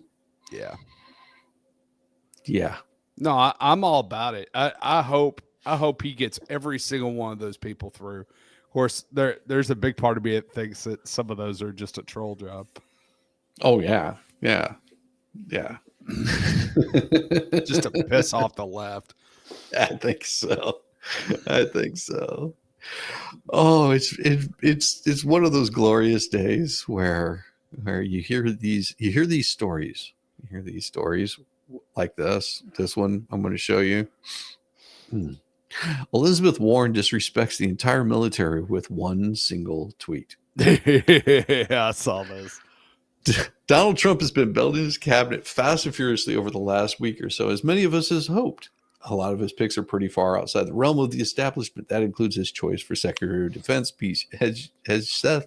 Yeah. Yeah. No, I'm all about it. I hope he gets every single one of those people through. Of course, there's a big part of me that thinks that some of those are just a troll job. Oh yeah. Yeah. Yeah. Just to piss off the left. I think so. Oh, it's one of those glorious days where you hear these stories. You hear these stories like this one I'm going to show you. Elizabeth Warren disrespects the entire military with one single tweet. Yeah, I saw this. Donald Trump has been building his cabinet fast and furiously over the last week or so, as many of us has hoped. A lot of his picks are pretty far outside the realm of the establishment. That includes his choice for Secretary of Defense, Pete Hegseth.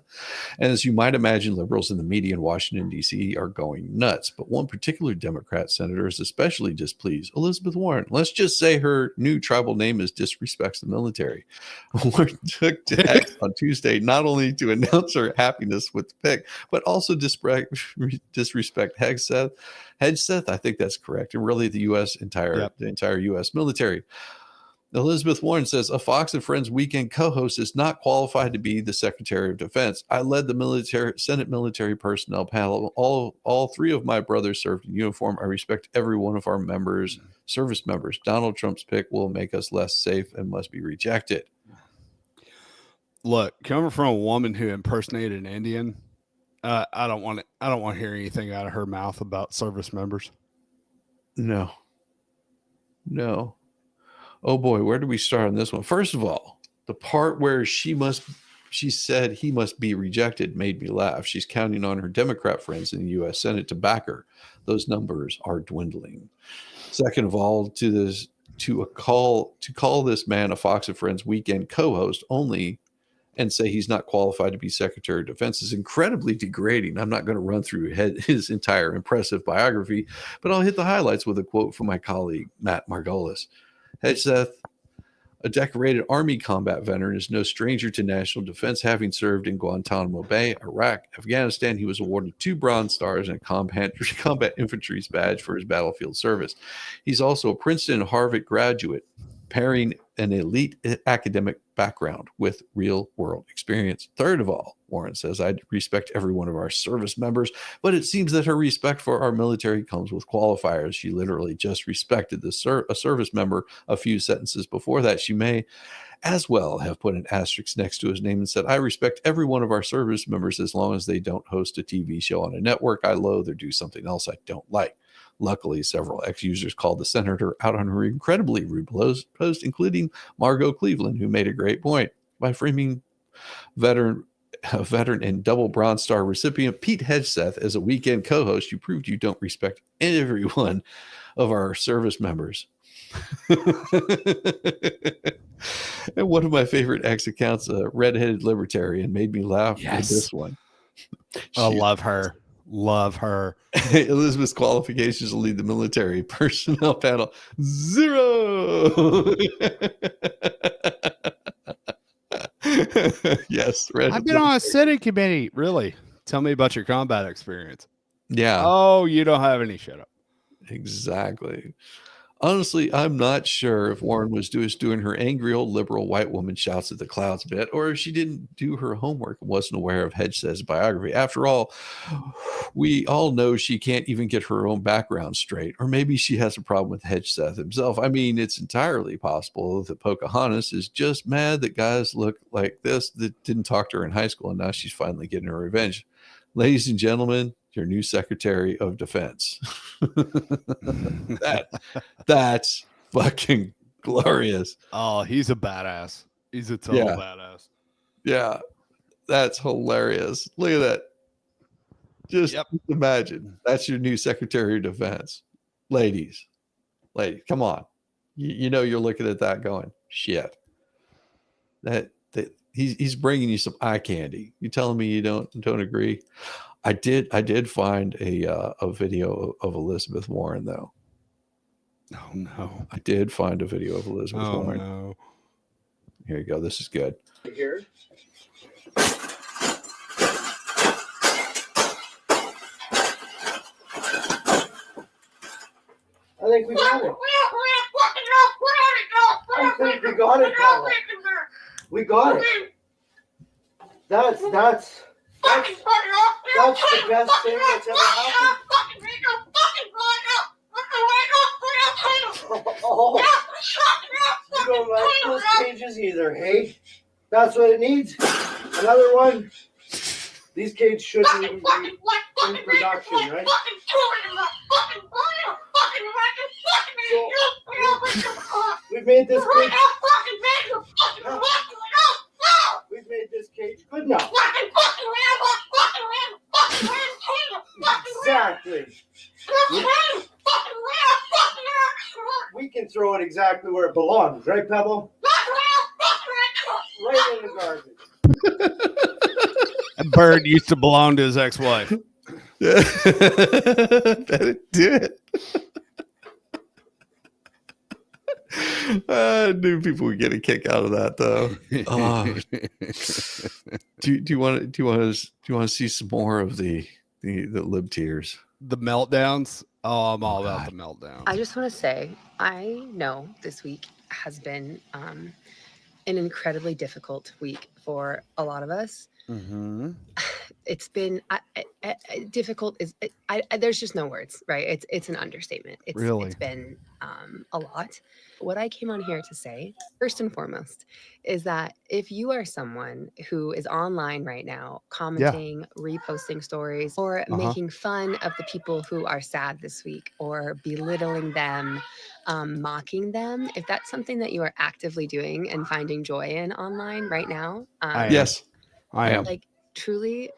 And as you might imagine, liberals in the media in Washington, D.C. are going nuts. But one particular Democrat senator is especially displeased, Elizabeth Warren. Let's just say her new tribal name is disrespects the military. Warren took to X on Tuesday not only to announce her happiness with the pick, but also disrespect Hegseth. Hegseth, I think that's correct, and really the entire U.S. military. Elizabeth Warren says a Fox and Friends weekend co-host is not qualified to be the Secretary of Defense. I led the Senate military personnel panel. All three of my brothers served in uniform. I respect every one of our service members. Donald Trump's pick will make us less safe and must be rejected. Look, coming from a woman who impersonated an Indian, I don't want to hear anything out of her mouth about service members. No. Oh boy, where do we start on this one? First of all, the part where she said he must be rejected made me laugh. She's counting on her Democrat friends in the U.S. Senate to back her. Those numbers are dwindling. Second of all, to call this man a Fox and Friends weekend co-host only and say he's not qualified to be Secretary of Defense is incredibly degrading. I'm not going to run through his entire impressive biography, but I'll hit the highlights with a quote from my colleague, Matt Margolis. Hedgeseth, a decorated Army combat veteran, is no stranger to national defense, having served in Guantanamo Bay, Iraq, Afghanistan. He was awarded 2 Bronze Stars and a combat infantry's badge for his battlefield service. He's also a Princeton and Harvard graduate, pairing an elite academic background with real-world experience. Third of all, Warren says, I respect every one of our service members, but it seems that her respect for our military comes with qualifiers. She literally just respected a service member a few sentences before that. She may as well have put an asterisk next to his name and said, I respect every one of our service members as long as they don't host a TV show on a network I loathe or do something else I don't like. Luckily, several ex-users called the senator out on her incredibly rude post, including Margot Cleveland, who made a great point. By framing veteran and double Bronze Star recipient Pete Hedgeseth as a weekend co-host, you proved you don't respect every one of our service members. And one of my favorite ex accounts, a redheaded libertarian, made me laugh with this one. I love her. Love her. Elizabeth's qualifications to lead the military personnel panel 0. Yes, I've been on a Senate committee. Really? Tell me about your combat experience. Yeah. Oh, you don't have any. Shut up. Exactly. Honestly, I'm not sure if Warren was just doing her angry old liberal white woman shouts at the clouds bit, or if she didn't do her homework and wasn't aware of Hedgeseth's biography. After all, we all know she can't even get her own background straight, or maybe she has a problem with Hedgeseth himself. I mean, it's entirely possible that Pocahontas is just mad that guys look like this that didn't talk to her in high school, and now she's finally getting her revenge. Ladies and gentlemen, your new Secretary of Defense. That's fucking glorious. Oh, he's a badass. He's a total badass. Yeah, that's hilarious. Look at that. Just imagine that's your new Secretary of Defense. Ladies, come on. You know you're looking at that going, shit. That he's bringing you some eye candy. You telling me you don't agree? I did find a video of Elizabeth Warren though. Oh no! I did find a video of Elizabeth Warren. No. Here you go. This is good. Here. I think we got it. I think we got it, Paula. We got it. That's the best thing that's ever happened. Oh, you don't like those cages either, hey? That's what it needs. Another one. These cages shouldn't even be in production, right? So, we've made this cage. We've made this cage good now. Exactly. We can throw it exactly where it belongs, right, Pebble? Right in the garbage. That bird used to belong to his ex-wife. Bet it did. I knew people would get a kick out of that, though. Oh. Do you want to see some more of the lib tears? The meltdowns. Oh, I'm all about the meltdown. I just want to say, I know this week has been an incredibly difficult week for a lot of us. It's been difficult. There's just no words, right? It's an understatement. Really? It's been a lot. What I came on here to say, first and foremost, is that if you are someone who is online right now, commenting, reposting stories, or making fun of the people who are sad this week, or belittling them, mocking them, if that's something that you are actively doing and finding joy in online right now, Yes, I am. like truly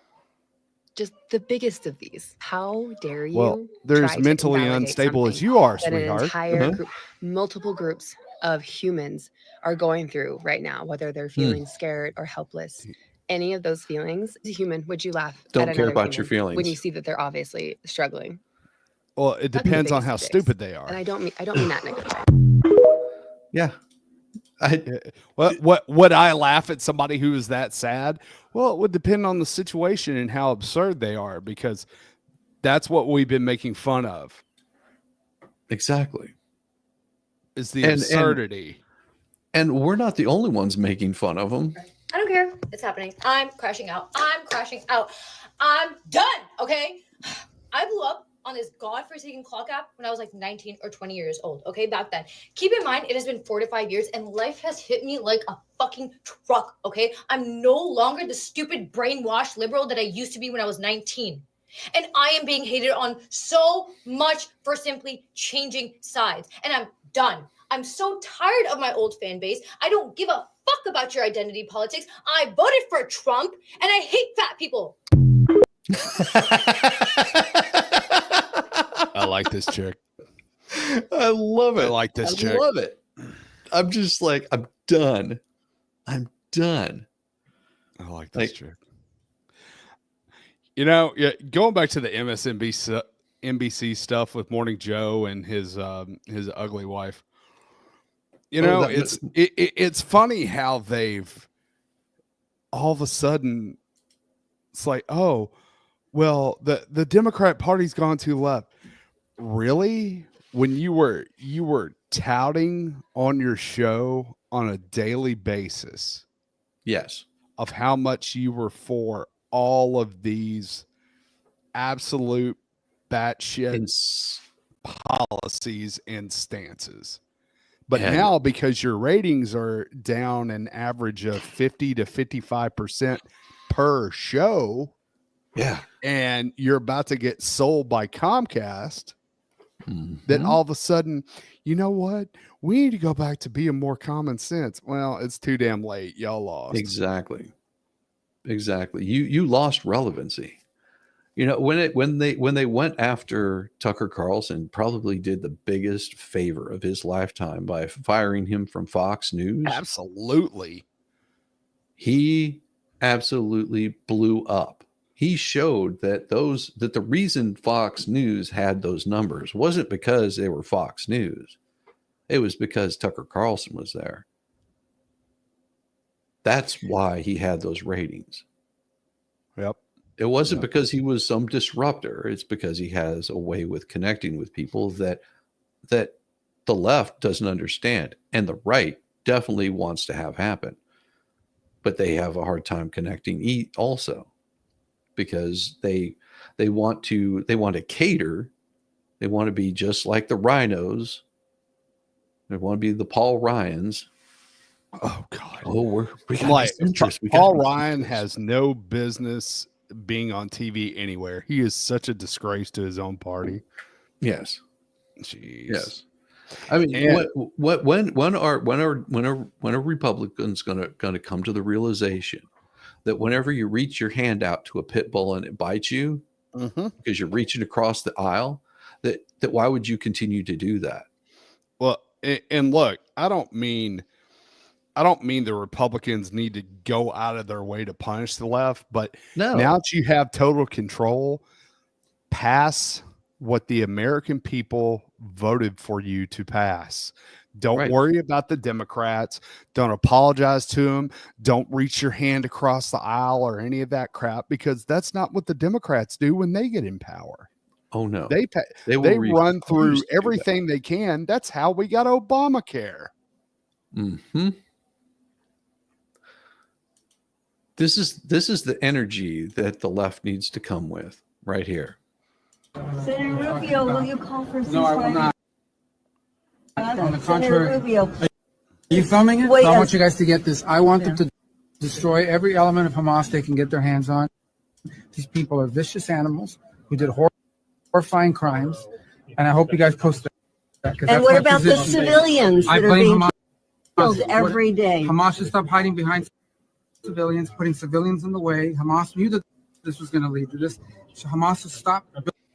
just the biggest of these. How dare you Well, they're try as mentally to invalidate unstable as something you are, that an sweetheart. entire group, multiple groups of humans are going through right now, whether they're feeling scared or helpless. Any of those feelings, as a human, would you laugh Don't at care another about your human when you feelings. see that they're obviously struggling? Well, it That's the depends on biggest how of dicks. stupid they are. And I don't mean that in a good way. Yeah. Would I laugh at somebody who is that sad? Well, it would depend on the situation and how absurd they are, because that's what we've been making fun of. Exactly. Is the absurdity. And we're not the only ones making fun of them. I don't care. It's happening. I'm crashing out. I'm done. Okay. I blew up on this godforsaken clock app when I was like 19 or 20 years old. Okay. Back then. Keep in mind, it has been 4 to 5 years and life has hit me like a fucking truck. Okay. I'm no longer the stupid brainwashed liberal that I used to be when I was 19. And I am being hated on so much for simply changing sides. And I'm done. I'm so tired of my old fan base. I don't give a fuck about your identity politics. I voted for Trump and I hate fat people. I like this chick. I love it. I like this chick. I love it. I'm just like, I'm done. I'm done. I like this chick. You know, going back to the NBC stuff with Morning Joe and his ugly wife. You know, it's funny how they've all of a sudden it's like, oh, well, the Democrat Party's gone too left. Really? When you were touting on your show on a daily basis, yes, of how much you were for all of these absolute batshit policies and stances. But now, because your ratings are down an average of 50 to 55% per show, and you're about to get sold by Comcast, then all of a sudden, you know what? We need to go back to being more common sense. Well, it's too damn late. Y'all lost. Exactly. You lost relevancy. You know, when they went after Tucker Carlson, probably did the biggest favor of his lifetime by firing him from Fox News. Absolutely. He absolutely blew up. He showed that the reason Fox News had those numbers wasn't because they were Fox News. It was because Tucker Carlson was there. That's why he had those ratings. Yep. It wasn't because he was some disruptor. It's because he has a way with connecting with people that the left doesn't understand, and the right definitely wants to have happen. But they have a hard time connecting also, because they want to cater. They want to be just like the rhinos. They want to be the Paul Ryans. Oh God! Oh, we got like interest. Paul Ryan has no business being on TV anywhere. He is such a disgrace to his own party. Yes. Jeez. Yes. I mean, when are Republicans going to come to the realization that whenever you reach your hand out to a pit bull and it bites you because you're reaching across the aisle, that why would you continue to do that? Well, and look, I don't mean the Republicans need to go out of their way to punish the left, but now that you have total control, pass what the American people voted for you to pass. Don't worry about the Democrats. Don't apologize to them. Don't reach your hand across the aisle or any of that crap, because that's not what the Democrats do when they get in power. Oh no, they run through everything they can. That's how we got Obamacare. This is the energy that the left needs to come with right here. Senator Rubio, will you call for ceasefire? No, I will not. On the contrary. Senator Rubio. Are you filming it? Wait, So I want you guys to get this. I want them to destroy every element of Hamas they can get their hands on. These people are vicious animals who did horrifying crimes, and I hope you guys post that. And what about the civilians I that are blame being Hamas. killed every day? Hamas should stop hiding behind civilians, putting civilians in the way. Hamas knew that this was going to lead to this. So Hamas should stop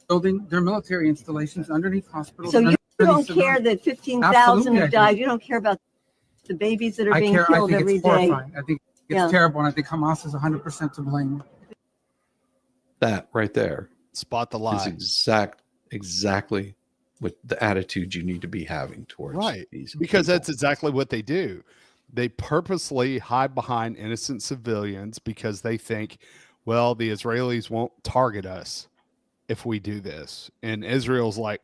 building their military installations underneath hospitals. So you don't care that 15,000 Absolutely, I have do. died. You don't care about the babies that are being I killed think every it's day. horrifying. I think it's Yeah. terrible, and I think Hamas is 100% to blame. That right there. Spot the Is lie. exactly what the attitude you need to be having towards these because people. that's exactly what they do. They purposely hide behind innocent civilians because they think, well, the Israelis won't target us if we do this. And Israel's like,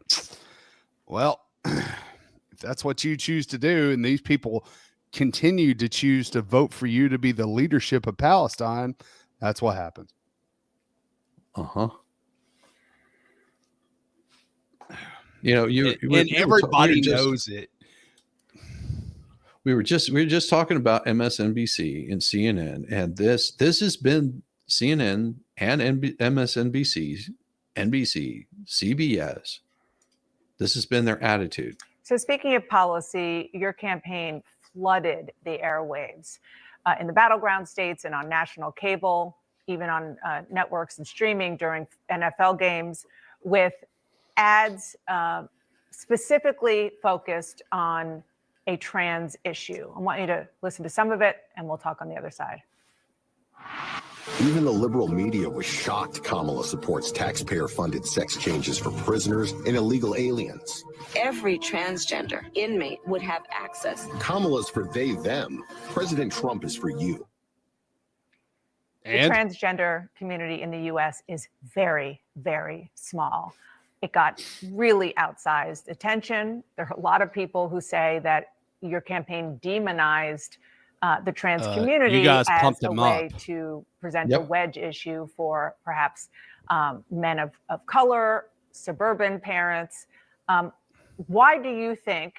well, if that's what you choose to do, and these people continue to choose to vote for you to be the leadership of Palestine, that's what happens. You know, everybody knows it. We were just talking about MSNBC and CNN, and this has been CNN and MSNBC, NBC, CBS. This has been their attitude. So speaking of policy, your campaign flooded the airwaves in the battleground states and on national cable, even on networks and streaming during NFL games, with ads specifically focused on a trans issue. I want you to listen to some of it, and we'll talk on the other side. Even the liberal media was shocked Kamala supports taxpayer-funded sex changes for prisoners and illegal aliens. Every transgender inmate would have access. Kamala's for they, them. President Trump is for you. The transgender community in the U.S. is very, very small. It got really outsized attention. There are a lot of people who say that your campaign demonized the trans community as a way to present a wedge issue for perhaps men of color, suburban parents. Why do you think,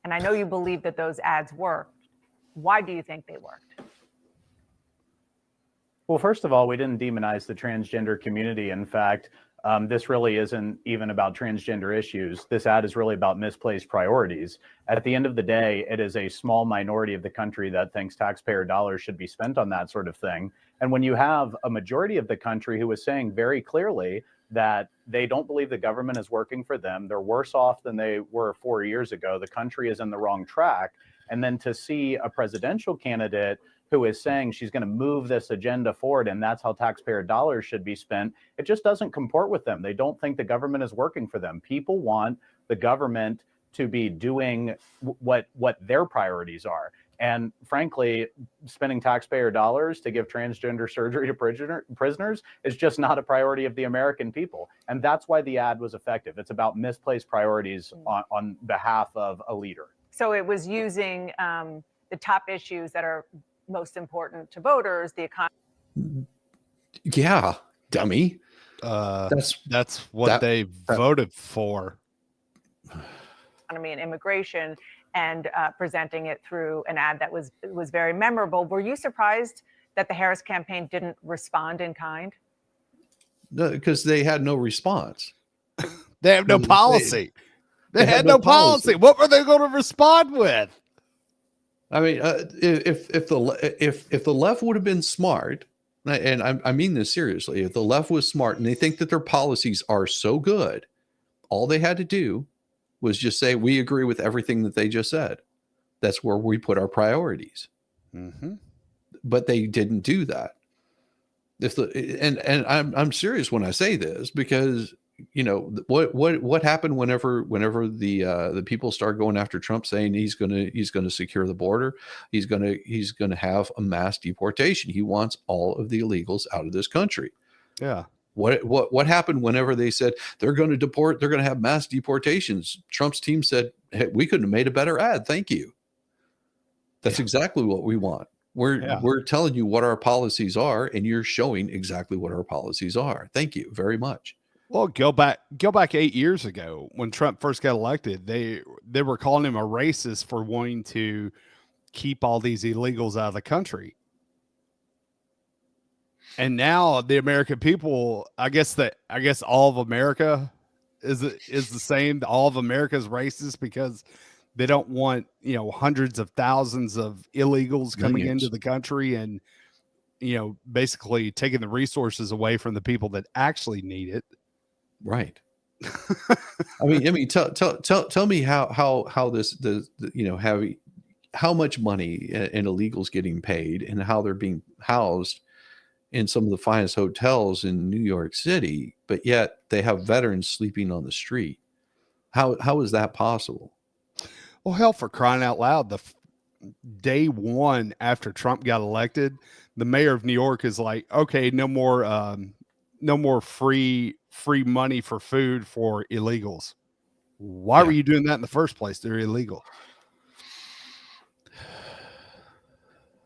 and I know you believe that those ads worked, why do you think they worked? Well, first of all, we didn't demonize the transgender community. In fact, this really isn't even about transgender issues. This ad is really about misplaced priorities. At the end of the day, it is a small minority of the country that thinks taxpayer dollars should be spent on that sort of thing. And when you have a majority of the country who is saying very clearly that they don't believe the government is working for them, they're worse off than they were 4 years ago, the country is in the wrong track. And then to see a presidential candidate who is saying she's going to move this agenda forward and that's how taxpayer dollars should be spent, it just doesn't comport with them. They don't think the government is working for them. People want the government to be doing what their priorities are. And frankly, spending taxpayer dollars to give transgender surgery to prisoners is just not a priority of the American people. And that's why the ad was effective. It's about misplaced priorities on behalf of a leader. So it was using the top issues that are most important to voters, the economy. Yeah, dummy. That's what they voted for. Economy and immigration, and presenting it through an ad that was very memorable. Were you surprised that the Harris campaign didn't respond in kind? No, because they had no response. They have no policy. They had no policy. What were they going to respond with? I mean, if the left would have been smart, and I mean this seriously, if the left was smart and they think that their policies are so good, all they had to do was just say, we agree with everything that they just said. That's where we put our priorities. Mm-hmm. But they didn't do that. And I'm serious when I say this, because you know what happened whenever the people start going after Trump, saying he's gonna secure the border, he's gonna have a mass deportation. He wants all of the illegals out of this country. Yeah. What happened whenever they said they're going to deport, they're going to have mass deportations? Trump's team said, hey, we couldn't have made a better ad. Thank you. That's exactly what we want. We're telling you what our policies are, and you're showing exactly what our policies are. Thank you very much. Well, go back 8 years ago when Trump first got elected. They were calling him a racist for wanting to keep all these illegals out of the country. And now the American people, I guess all of America is the same. All of America is racist because they don't want, hundreds of thousands of illegals coming into the country and, basically taking the resources away from the people that actually need it. Right. I mean, tell me how this, how much money an illegals getting paid and how they're being housed in some of the finest hotels in New York City, but yet they have veterans sleeping on the street. How is that possible? Well, hell, for crying out loud, day one after Trump got elected, the mayor of New York is like, okay, no more free money for food for illegals. Why were you doing that in the first place? They're illegal.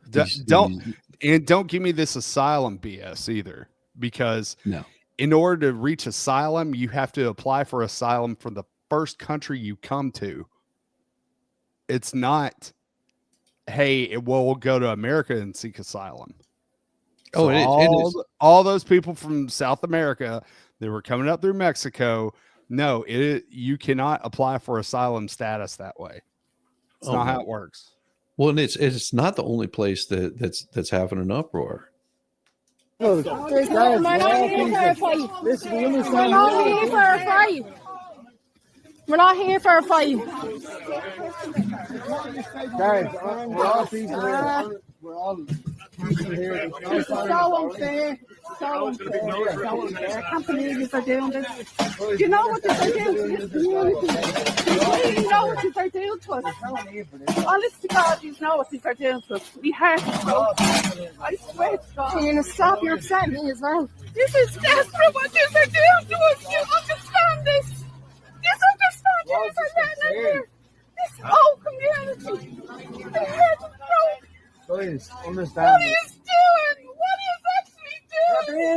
Don't give me this asylum BS either, because in order to reach asylum, you have to apply for asylum from the first country you come to. It's not, hey, we'll go to America and seek asylum. So it is. All those people from South America that were coming up through Mexico, no, you cannot apply for asylum status that way. It's not how it works. Well, and it's not the only place that's having an uproar. We're not here for a fight. We're not here for a fight. We're not here for a fight. Guys, we're all people here. We're all people here. This is so unfair. So unfair. So unfair. I can't believe you are doing this. Do you know what this are doing to this community? Do you really know what these are doing to us? Honest to God, you know what these are doing to us. We have to. I swear to God. Can you stop? You're upsetting me as well. This is desperate what these are doing to us. You understand this? This understand this are letting here. This whole community. The head is broke. Please, understand. What he is doing? What he is actually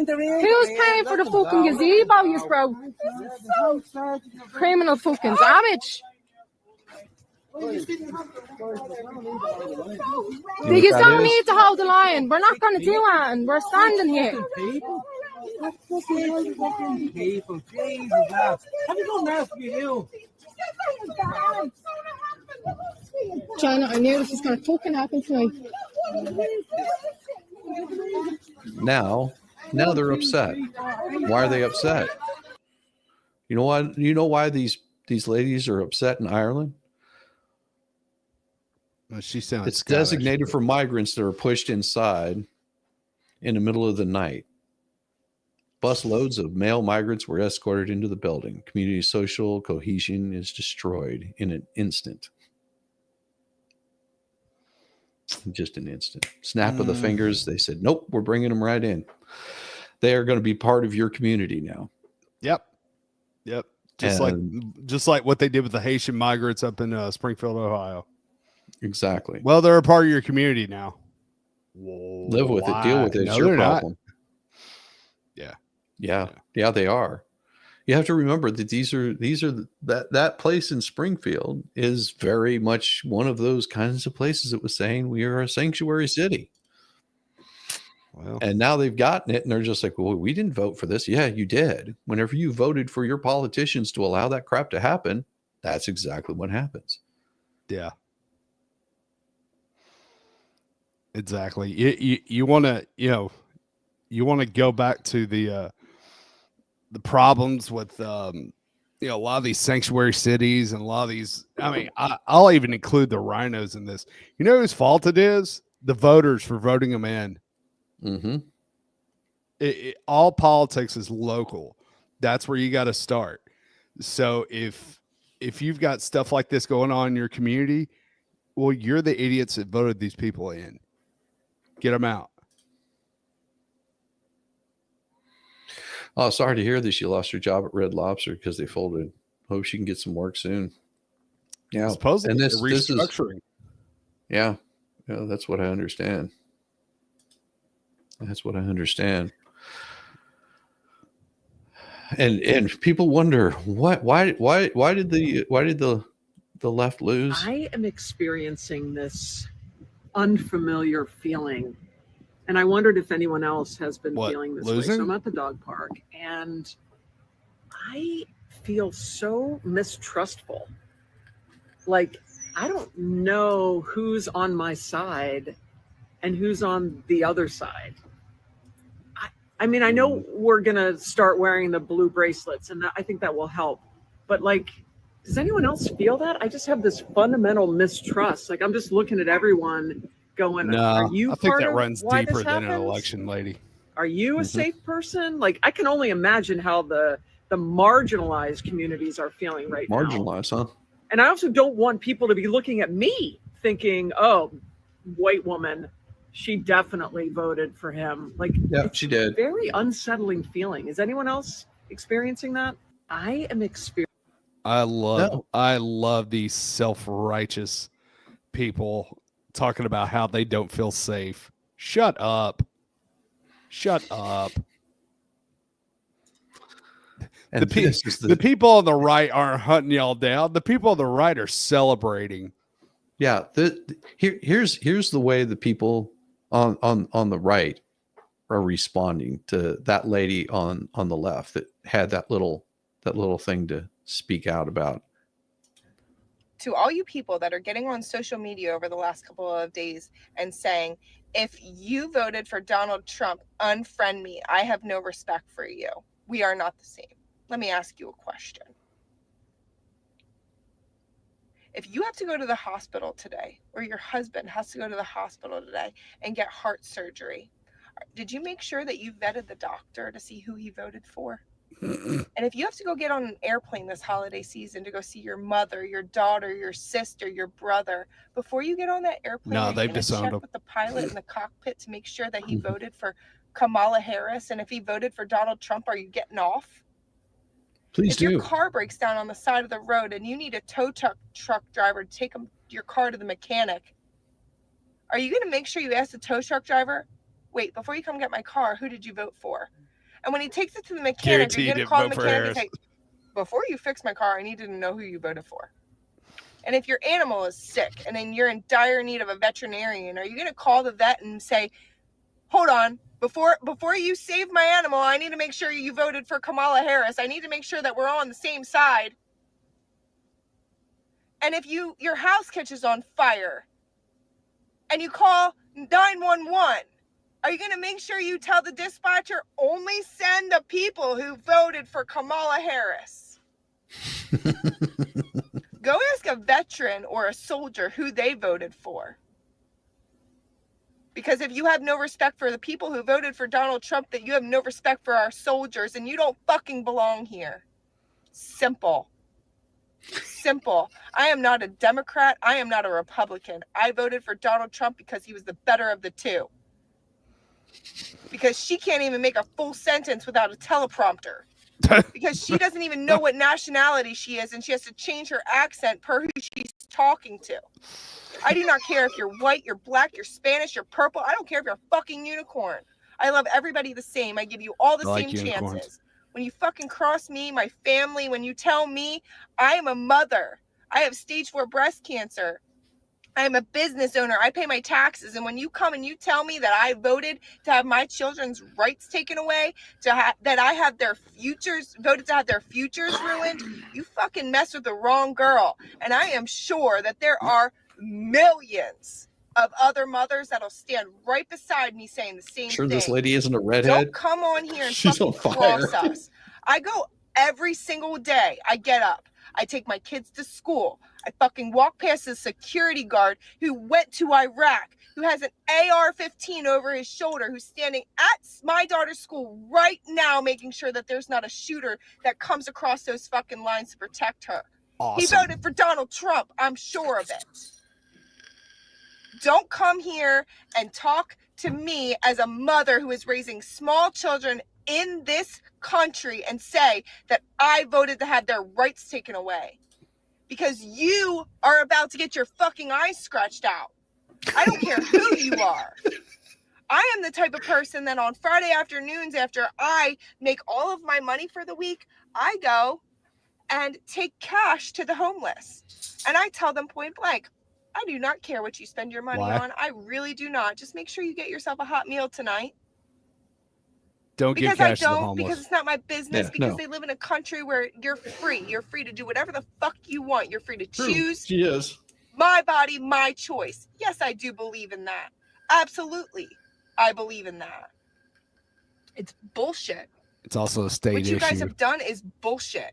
doing? Who's paying for the fucking gazebo, you bro? This is so criminal fucking damage. You don't need to hold the line. We're not going to do it, and we're standing here. People, Jesus, lads. Have you done that for you? China, I knew this was going to fucking happen tonight. Now they're upset. Why are they upset? You know what? You know why these ladies are upset in Ireland? Well, she sounds. It's designated for migrants that are pushed inside in the middle of the night. Bus loads of male migrants were escorted into the building. Community social cohesion is destroyed in an instant. Just an instant. Snap of the fingers. They said, nope, we're bringing them right in. They are going to be part of your community now. Yep. Just like what they did with the Haitian migrants up in Springfield, Ohio. Exactly. Well, they're a part of your community now. Live with it. Deal with it. It's your problem. Yeah, they are. You have to remember that these are that place in Springfield is very much one of those kinds of places that was saying we are a sanctuary city. Well, and now they've gotten it and they're just like, well, we didn't vote for this. Yeah, you did. Whenever you voted for your politicians to allow that crap to happen, that's exactly what happens. Yeah. Exactly. You want to, you want to go back to the problems with a lot of these sanctuary cities and a lot of these. I mean, I'll even include the rhinos in this. You know whose fault it is? The voters for voting them in. Mm-hmm. All politics is local. That's where you got to start. So if you've got stuff like this going on in your community, well, you're the idiots that voted these people in. Get them out. Oh, sorry to hear this. You lost your job at Red Lobster because they folded. Hope she can get some work soon. Yeah, supposedly and this restructuring. Yeah, that's what I understand. That's what I understand. And people wonder why did the left lose? I am experiencing this unfamiliar feeling, and I wondered if anyone else has been feeling this way. So I'm at the dog park, and I feel so mistrustful. Like, I don't know who's on my side and who's on the other side. I mean, I know we're going to start wearing the blue bracelets, and I think that will help. But, like, does anyone else feel that? I just have this fundamental mistrust. Like, I'm just looking at everyone going, are you I think part that of runs why deeper this than an happens? election, lady. Are you a safe person? Like, I can only imagine how the marginalized communities are feeling right now. Marginalized, huh? And I also don't want people to be looking at me thinking, oh, white woman, she definitely voted for him. Like, yeah, she did. Very unsettling feeling. Is anyone else experiencing that? I am experiencing. I love these self-righteous people talking about how they don't feel safe. Shut up. Shut up. And the people on the right aren't hunting y'all down. The people on the right are celebrating. Yeah, here's the way the people on the right are responding to that lady on the left that had that little thing to speak out about. To all you people that are getting on social media over the last couple of days and saying, if you voted for Donald Trump, unfriend me. I have no respect for you. We are not the same. Let me ask you a question. If you have to go to the hospital today, or your husband has to go to the hospital today and get heart surgery, did you make sure that you vetted the doctor to see who he voted for? And if you have to go get on an airplane this holiday season to go see your mother, your daughter, your sister, your brother, before you get on that airplane, No, are you they've gonna disowned check him. with the pilot in the cockpit to make sure that he voted for Kamala Harris? And if he voted for Donald Trump, are you getting off? Please If your car breaks down on the side of the road and you need a tow truck driver to take your car to the mechanic, are you going to make sure you ask the tow truck driver, wait, before you come get my car, who did you vote for? And when he takes it to the mechanic, you're going to call the mechanic and say, before you fix my car, I need to know who you voted for. And if your animal is sick and then you're in dire need of a veterinarian, are you going to call the vet and say, hold on, before you save my animal, I need to make sure you voted for Kamala Harris. I need to make sure that we're all on the same side. And if your house catches on fire and you call 911, are you going to make sure you tell the dispatcher, only send the people who voted for Kamala Harris? Go ask a veteran or a soldier who they voted for. Because if you have no respect for the people who voted for Donald Trump, that you have no respect for our soldiers, and you don't fucking belong here. Simple. Simple. I am not a Democrat. I am not a Republican. I voted for Donald Trump because he was the better of the two. Because she can't even make a full sentence without a teleprompter. Because she doesn't even know what nationality she is, and she has to change her accent per who she's talking to. I do not care if you're white, you're black, you're Spanish, you're purple. I don't care if you're a fucking unicorn. I love everybody the same. I give you all the same chances. When you fucking cross me, my family, when you tell me I am a mother, I have stage 4 breast cancer, I am a business owner, I pay my taxes, and when you come and you tell me that I voted to have my children's rights taken away, that I have their futures, voted to have their futures ruined, you fucking mess with the wrong girl. And I am sure that there are millions of other mothers that'll stand right beside me saying the same Sure, thing. this lady isn't a redhead. Don't come on here and She's fucking on fire. cross us. I go every single day. I get up. I take my kids to school. I fucking walk past a security guard who went to Iraq, who has an AR-15 over his shoulder, who's standing at my daughter's school right now, making sure that there's not a shooter that comes across those fucking lines to protect her. Awesome. He voted for Donald Trump. I'm sure of it. Don't come here and talk to me as a mother who is raising small children in this country and say that I voted to have their rights taken away. Because you are about to get your fucking eyes scratched out. I don't care who you are. I am the type of person that on Friday afternoons, after I make all of my money for the week, I go and take cash to the homeless. And I tell them point blank, I do not care what you spend your money on. I really do not. Just make sure you get yourself a hot meal tonight. Don't give cash to the homeless. Because it's not my business. They live in a country where you're free. You're free to do whatever the fuck you want. You're free to choose. She is. My body, my choice. Yes, I do believe in that. Absolutely. I believe in that. It's bullshit. It's also a state issue. What you guys have done is bullshit.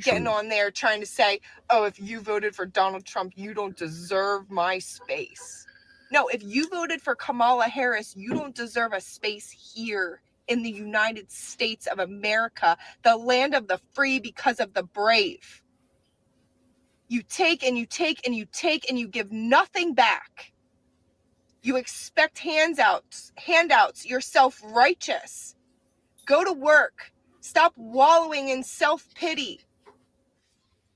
Getting on there trying to say, oh, if you voted for Donald Trump, you don't deserve my space. No, if you voted for Kamala Harris, you don't deserve a space here in the United States of America, the land of the free because of the brave. You take and you take and you take and you give nothing back. You expect handouts. You're self-righteous. Go to work. Stop wallowing in self-pity.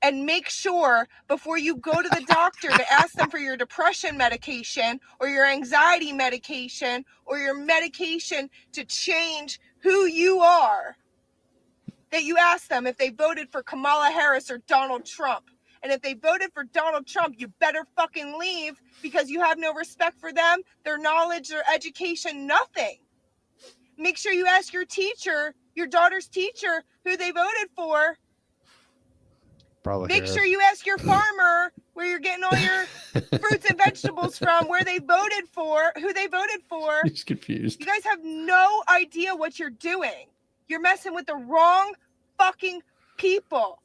And make sure before you go to the doctor to ask them for your depression medication or your anxiety medication or your medication to change who you are, that you ask them if they voted for Kamala Harris or Donald Trump. And if they voted for Donald Trump, you better fucking leave because you have no respect for them, their knowledge, their education, nothing. Make sure you ask your teacher, your daughter's teacher, who they voted for. Probably Make sure you ask your farmer where you're getting all your fruits and vegetables from, where they voted for, who they voted for. He's confused. You guys have no idea what you're doing. You're messing with the wrong fucking people.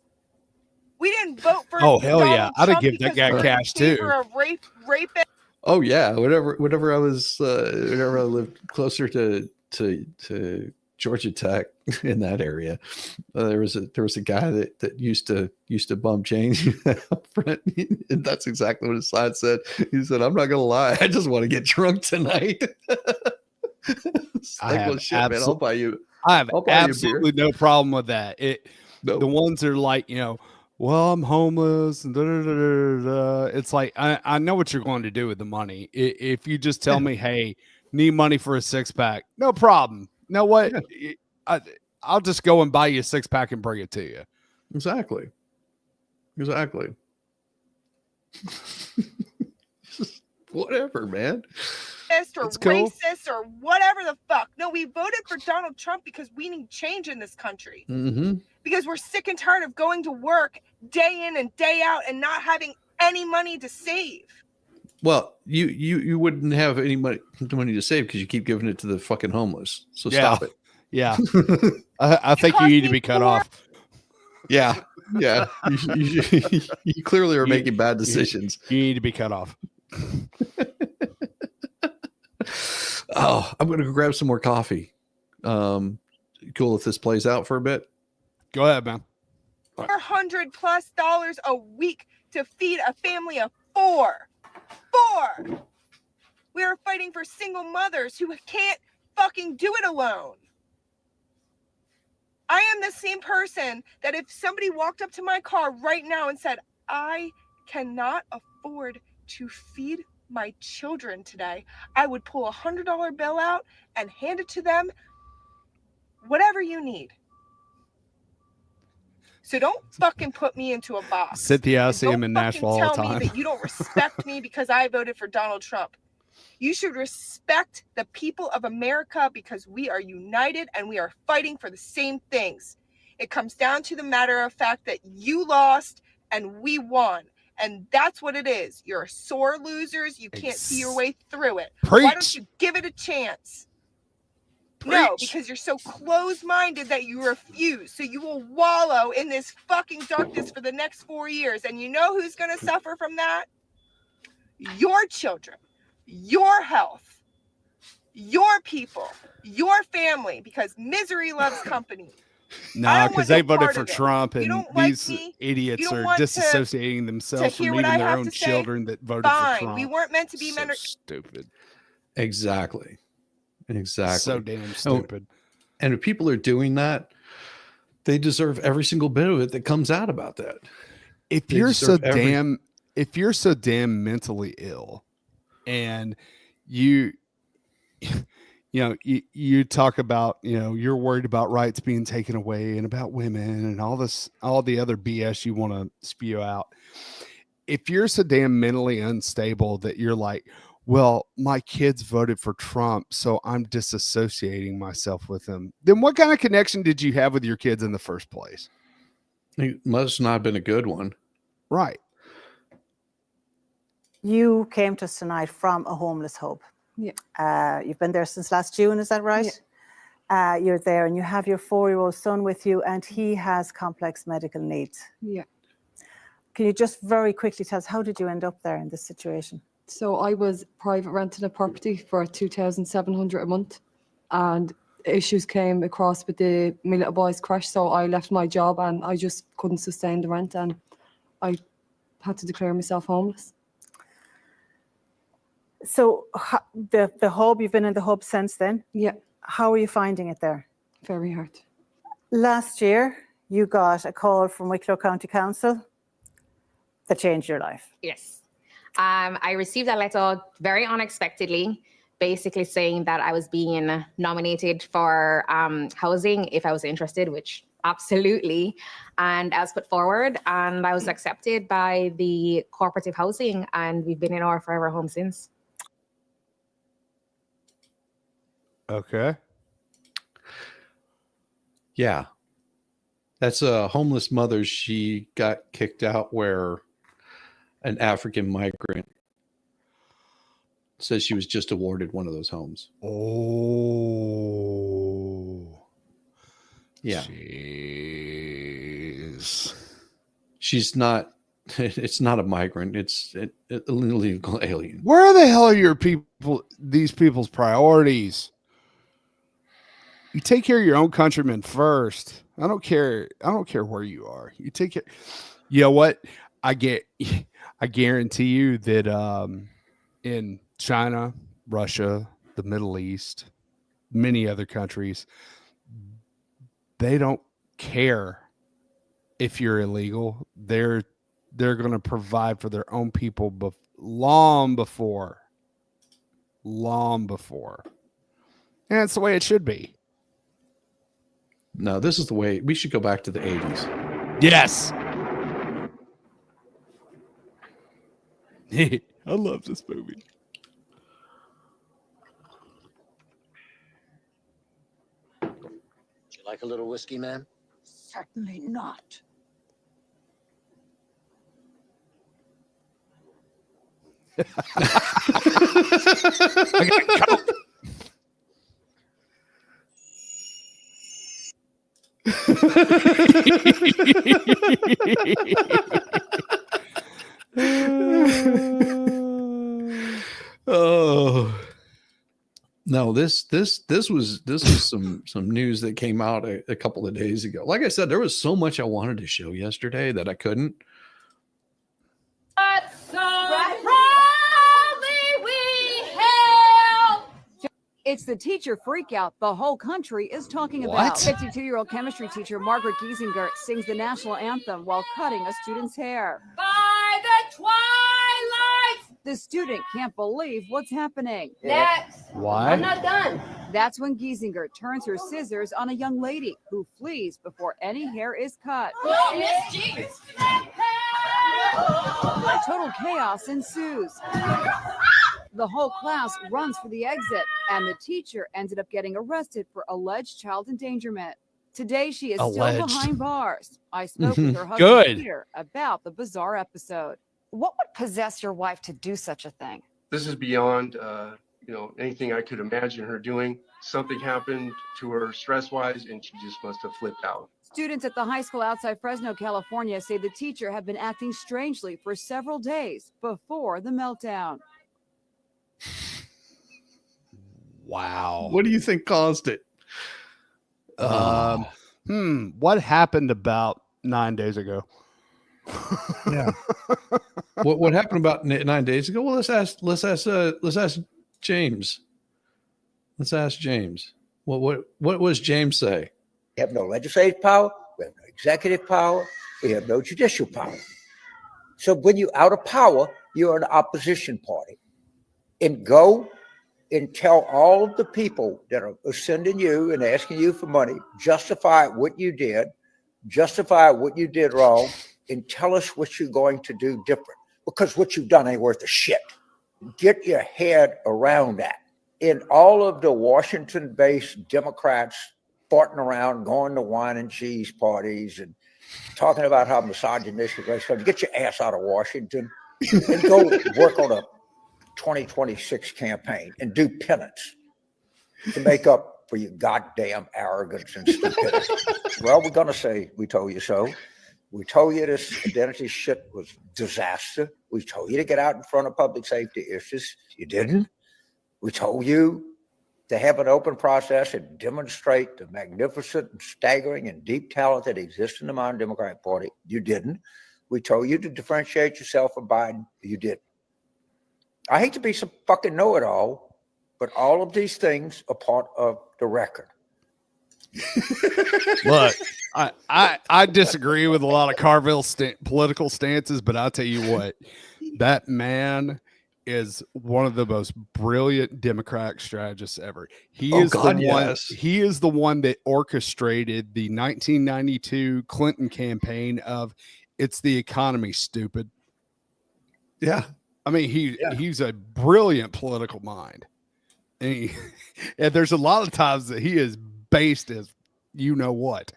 We didn't vote for. Oh hell yeah! I'd have given because that guy we're cash in favor too. Of rapist. Oh yeah, whenever I was whenever I lived closer to Georgia Tech in that area, there was a guy that used to bum change up front, and that's exactly what his sign said. He said, "I'm not gonna lie, I just want to get drunk tonight." I have shit, man, I'll buy you. I have I'll buy absolutely you a beer. no problem with that. The ones that are like, well, I'm homeless and it's like I know what you're going to do with the money. If you just tell me, hey, need money for a 6-pack, no problem. You know what? I'll just go and buy you a 6-pack and bring it to you. Exactly. Whatever, man. Or racist or whatever the fuck. No, we voted for Donald Trump because we need change in this country. Mm-hmm. Because we're sick and tired of going to work day in and day out and not having any money to save. Well, you wouldn't have any money to save because you keep giving it to the fucking homeless. So stop it. Yeah. I think you need to be cut off. Yeah. Yeah. You clearly are making bad decisions. You need to be cut off. Oh, I'm going to go grab some more coffee. Cool if this plays out for a bit. Go ahead, man. $400+ a week to feed a family of 4. We are fighting for single mothers who can't fucking do it alone. I am the same person that if somebody walked up to my car right now and said, I cannot afford to feed my children today, I would pull $100 bill out and hand it to them. Whatever you need. So don't fucking put me into a box. Cynthia, I see him in Nashville all the tell time. me that you don't respect me because I voted for Donald Trump. You should respect the people of America because we are united and we are fighting for the same things. It comes down to the matter of fact that you lost and we won. And that's what it is. You're sore losers. You can't see your way through it. Preach. Why don't you give it a chance? No, because you're so close-minded that you refuse. So you will wallow in this fucking darkness for the next 4 years. And you know who's going to suffer from that? Your children, your health, your people, your family, because misery loves company. No, because they voted for Trump, and like these me, idiots are disassociating themselves from even their own children that voted for Trump. We weren't meant to be so stupid. Exactly. So damn stupid. And if people are doing that, they deserve every single bit of it that comes out about that. If you're so damn mentally ill, and you talk about, you're worried about rights being taken away and about women and all the other BS you want to spew out. If you're so damn mentally unstable that you're like, well, my kids voted for Trump, so I'm disassociating myself with them, then what kind of connection did you have with your kids in the first place? It must not have been a good one. Right. You came to us tonight from a homeless hub. Yeah. You've been there since last June, is that right? Yeah. You're there and you have your 4-year-old son with you and he has complex medical needs. Yeah. Can you just very quickly tell us, how did you end up there in this situation? So I was private renting a property for $2,700 a month, and issues came across with my little boy's crash. So I left my job and I just couldn't sustain the rent, and I had to declare myself homeless. So the hub, you've been in the hub since then? Yeah. How are you finding it there? Very hard. Last year, you got a call from Wicklow County Council that changed your life. Yes. I received a letter very unexpectedly, basically saying that I was being nominated for housing if I was interested, which absolutely. And I was put forward and I was accepted by the cooperative housing, and we've been in our forever home since. Okay. Yeah. That's a homeless mother. She got kicked out where an African migrant says she was just awarded one of those homes. Oh. Yeah. Jeez. She's not, it's not a migrant. It's an illegal alien. Where the hell are these people's priorities? You take care of your own countrymen first. I don't care where you are. You take care. You know what? I guarantee you that in China, Russia, the Middle East, many other countries, they don't care if you're illegal. They're going to provide for their own people long before. And that's the way it should be. No, this is the way we should go back to the 80s. Yes. I love this movie. Would you like a little whiskey, man? Certainly not. I got Coke. Oh no, this was some news that came out a couple of days ago. Like I said, there was so much I wanted to show yesterday that I couldn't. It's the teacher freakout the whole country is talking about. 52-year-old chemistry teacher Margaret Giesinger sings the national anthem while cutting a student's hair. By the twilight! The student can't believe what's happening. Next. Why? I'm not done. That's when Giesinger turns her scissors on a young lady who flees before any hair is cut. Oh, Miss Jeans. Total chaos ensues. The whole class runs for the exit, and the teacher ended up getting arrested for alleged child endangerment. Today, she is still behind bars. I spoke with her husband, Peter, about the bizarre episode. What would possess your wife to do such a thing? This is beyond, anything I could imagine her doing. Something happened to her stress-wise, and she just must have flipped out. Students at the high school outside Fresno, California, say the teacher had been acting strangely for several days before the meltdown. Wow. What do you think caused it? What happened about 9 days ago? Yeah. What happened about 9 days ago? Well, let's ask James. Let's ask James. What was James say? We have no legislative power. We have no executive power. We have no judicial power. So when you're out of power, you're an opposition party. And go and tell all of the people that are sending you and asking you for money, justify what you did, justify what you did wrong, and tell us what you're going to do different. Because what you've done ain't worth a shit. Get your head around that. In all of the Washington-based Democrats farting around, going to wine and cheese parties and talking about how misogynistic race, get your ass out of Washington and go work on a 2026 campaign and do penance to make up for your goddamn arrogance and stupidity. Well, we're going to say we told you so. We told you this identity shit was disaster. We told you to get out in front of public safety issues. You didn't. We told you to have an open process and demonstrate the magnificent and staggering and deep talent that exists in the modern Democratic Party. You didn't. We told you to differentiate yourself from Biden. You didn't. I hate to be some fucking know-it-all, but all of these things are part of the record. Look, I disagree with a lot of Carville political stances, but I'll tell you what, that man is one of the most brilliant Democratic strategists ever. He is the one that orchestrated the 1992 Clinton campaign of "It's the economy, stupid." Yeah. I mean, he's a brilliant political mind. And there's a lot of times that he is based as you know what.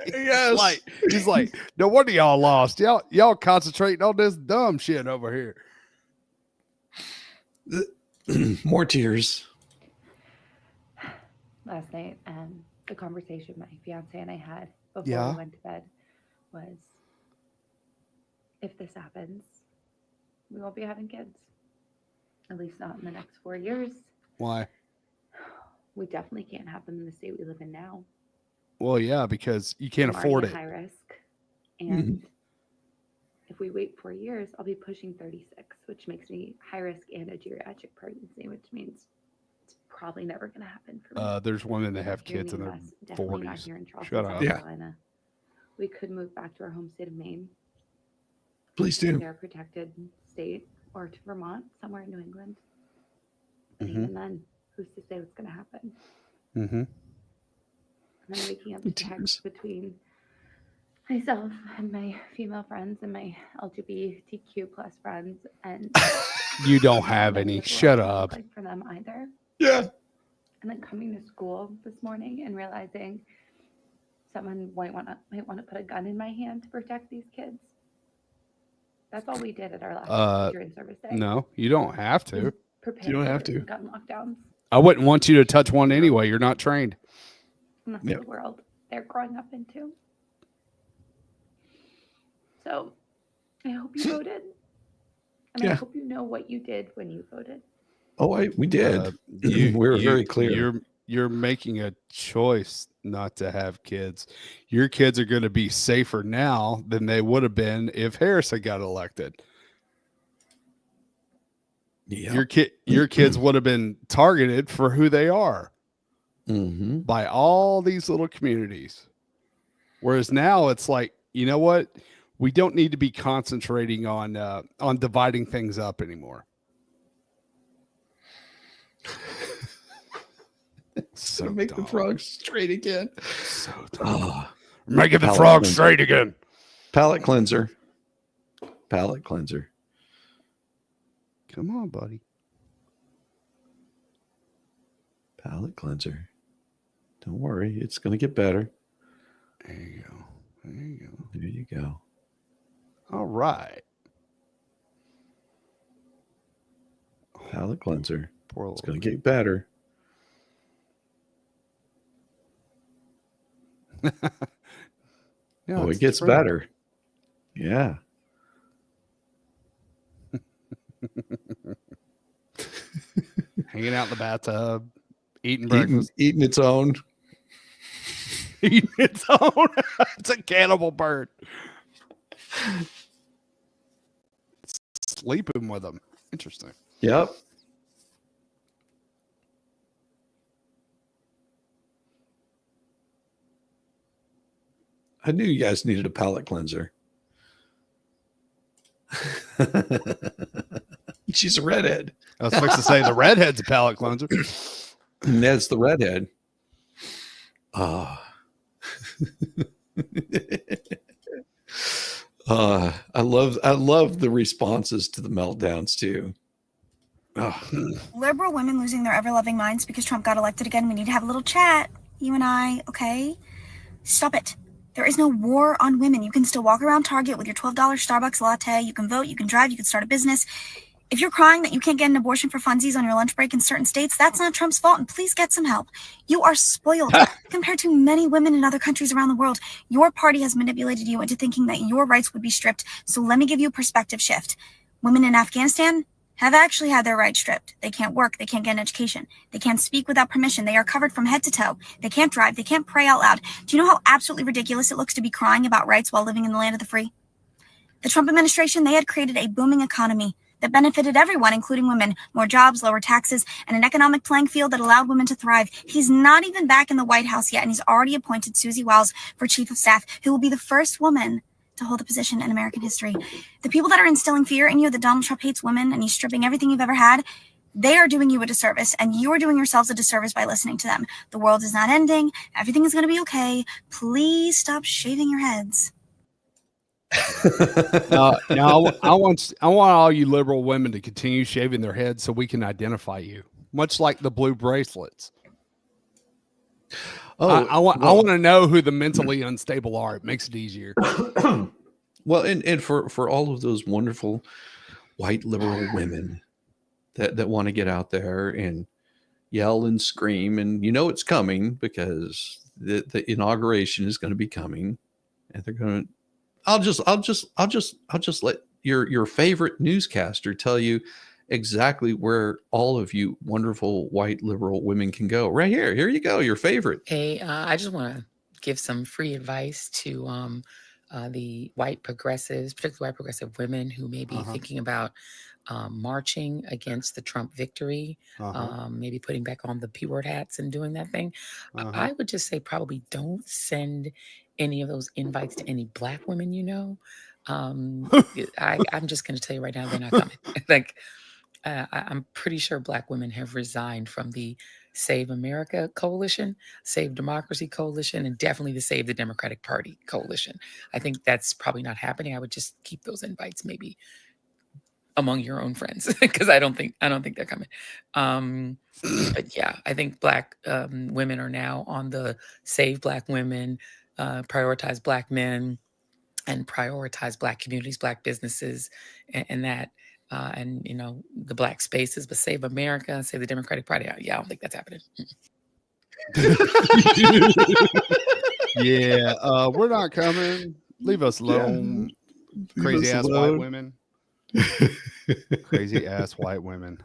Yes. He's like, no wonder y'all lost. Y'all concentrating on this dumb shit over here. More tears. Last night, the conversation my fiance and I had before we went to bed was, if this happens, we won't be having kids. At least not in the next 4 years. Why? We definitely can't have them in the state we live in now. Well, yeah, because you can't afford it. High risk. And if we wait 4 years, I'll be pushing 36, which makes me high risk and a geriatric pregnancy, which means it's probably never going to happen for me. There's women that have Here kids in their US, definitely not 40s. here in Charleston, Shut South up. Carolina. We could move back to our home state of Maine. Please do. They're a protected state, or to Vermont, somewhere in New England. And even then, who's to say what's going to happen? Mm-hmm. And I'm waking up to text between myself and my female friends and my LGBTQ plus friends, and You don't have any. Shut up. like for them either. Yeah. And then coming to school this morning and realizing someone might want to put a gun in my hand to protect these kids. That's all we did at our last teacher in service day. No, you don't have to. You don't have to. Gun lockdowns. I wouldn't want you to touch one anyway. You're not trained. And that's the world they're growing up into. So I hope you voted. And I hope you know what you did when you voted. Oh, we did. We were very clear. You're making a choice not to have kids. Your kids are going to be safer now than they would have been if Harris had got elected. Yep. Your kids would have been targeted for who they are by all these little communities. Whereas now it's like, you know what? We don't need to be concentrating on dividing things up anymore. So make the frog straight again. So dumb. Making the frog straight again. Palate cleanser. Palate cleanser. Come on, buddy. Palate cleanser. Don't worry, it's going to get better. There you go. There you go. There you go. All right. Palate cleanser. It's going to get better. Yeah, it gets better. Yeah. Hanging out in the bathtub, eating breakfast. Eating its own. Eating its own. It's a cannibal bird. Sleeping with them. Interesting. Yep. I knew you guys needed a palate cleanser. She's a redhead. I was supposed to say the redhead's a palate cleanser. That's the redhead. I love the responses to the meltdowns too. Liberal women losing their ever-loving minds because Trump got elected again. We need to have a little chat, you and I, okay? Stop it. There is no war on women. You can still walk around Target with your $12 Starbucks latte. You can vote, you can drive, you can start a business. If you're crying that you can't get an abortion for funsies on your lunch break in certain states, that's not Trump's fault, and please get some help. You are spoiled compared to many women in other countries around the world. Your party has manipulated you into thinking that your rights would be stripped, so let me give you a perspective shift. Women in Afghanistan have actually had their rights stripped. They can't work, they can't get an education, they can't speak without permission, they are covered from head to toe, they can't drive, they can't pray out loud. Do you know how absolutely ridiculous it looks to be crying about rights while living in the land of the free? The Trump administration, they had created a booming economy that benefited everyone, including women, more jobs, lower taxes, and an economic playing field that allowed women to thrive. He's not even back in the White House yet, and he's already appointed Susie Wiles for chief of staff, who will be the first woman to hold a position in American history. The people that are instilling fear in you that Donald Trump hates women and he's stripping everything you've ever had, they are doing you a disservice, and you are doing yourselves a disservice by listening to them. The world is not ending. Everything is going to be okay. Please stop shaving your heads. Now, I want all you liberal women to continue shaving their heads so we can identify you, much like the blue bracelets. I want to know who the mentally unstable are. It makes it easier. Well, and for all of those wonderful white liberal women that want to get out there and yell and scream, and it's coming because the inauguration is going to be coming, and they're going to. I'll just let your favorite newscaster tell you exactly where all of you wonderful white liberal women can go. Right here. Here you go. Your favorite. Hey, I just want to give some free advice to the white progressives, particularly white progressive women who may be thinking about marching against the Trump victory, maybe putting back on the P-word hats and doing that thing. I would just say probably don't send any of those invites to any Black women I'm just going to tell you right now, they're not coming. I'm pretty sure Black women have resigned from the Save America Coalition, Save Democracy Coalition, and definitely the Save the Democratic Party Coalition. I think that's probably not happening. I would just keep those invites maybe among your own friends, because I don't think they're coming. But yeah, I think Black women are now on the Save Black Women, prioritize Black men, and prioritize Black communities, Black businesses, and that. And the Black spaces, but Save America, Save the Democratic Party. Yeah, I don't think that's happening. Yeah, we're not coming. Leave us alone. Yeah. Crazy ass white women. Crazy ass white women.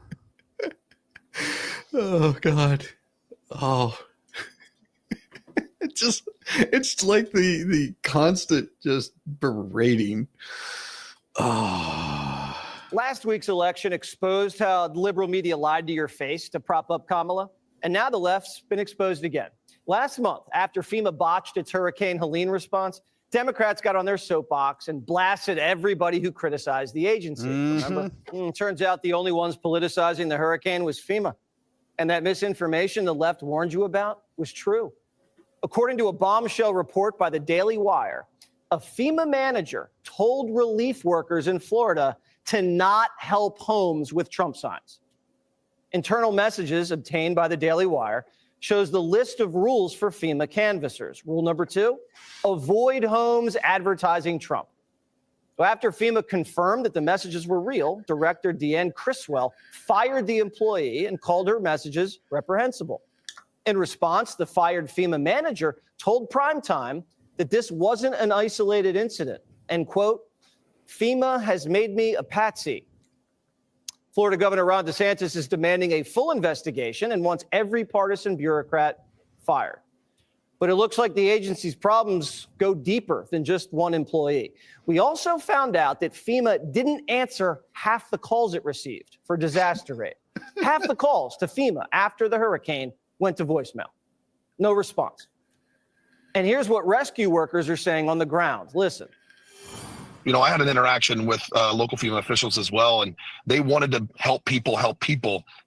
Oh God. Oh. It's like the constant just berating. Oh. Last week's election exposed how liberal media lied to your face to prop up Kamala, and now the left's been exposed again. Last month, after FEMA botched its Hurricane Helene response, Democrats got on their soapbox and blasted everybody who criticized the agency. Remember? Turns out the only ones politicizing the hurricane was FEMA. And that misinformation the left warned you about was true. According to a bombshell report by the Daily Wire, a FEMA manager told relief workers in Florida to not help homes with Trump signs. Internal messages obtained by the Daily Wire shows the list of rules for FEMA canvassers. Rule number 2, avoid homes advertising Trump. So after FEMA confirmed that the messages were real, Director Deanne Criswell fired the employee and called her messages reprehensible. In response, the fired FEMA manager told Primetime that this wasn't an isolated incident, and quote, FEMA has made me a patsy. Florida Governor Ron DeSantis is demanding a full investigation and wants every partisan bureaucrat fired. But it looks like the agency's problems go deeper than just one employee. We also found out that FEMA didn't answer half the calls it received for disaster aid. Half the calls to FEMA after the hurricane went to voicemail. No response. And here's what rescue workers are saying on the ground. Listen. you know, I had an interaction with local FEMA officials as well, and they wanted to help people.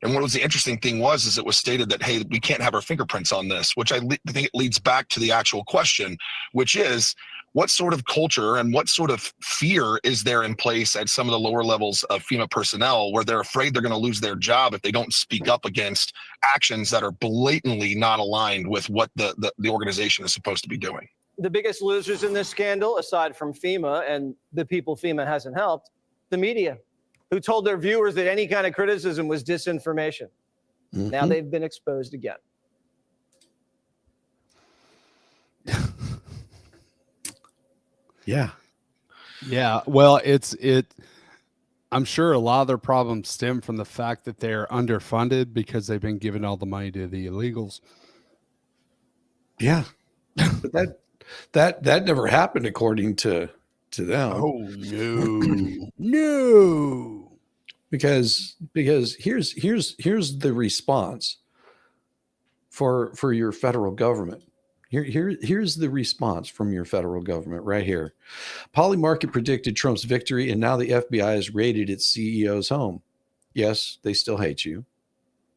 And what was the interesting thing is it was stated that, hey, we can't have our fingerprints on this, which I think it leads back to the actual question, which is, what sort of culture and what sort of fear is there in place at some of the lower levels of FEMA personnel where they're afraid they're going to lose their job if they don't speak up against actions that are blatantly not aligned with what the organization is supposed to be doing? The biggest losers in this scandal, aside from FEMA and the people FEMA hasn't helped, the media, who told their viewers that any kind of criticism was disinformation. Now they've been exposed again. Yeah. Yeah. Well, I'm sure a lot of their problems stem from the fact that they're underfunded because they've been giving all the money to the illegals. Yeah. But that never happened according to them. Oh no. No. Because here's the response for your federal government. Here's the response from your federal government right here. Polymarket predicted Trump's victory, and now the FBI has raided its CEO's home. Yes, they still hate you.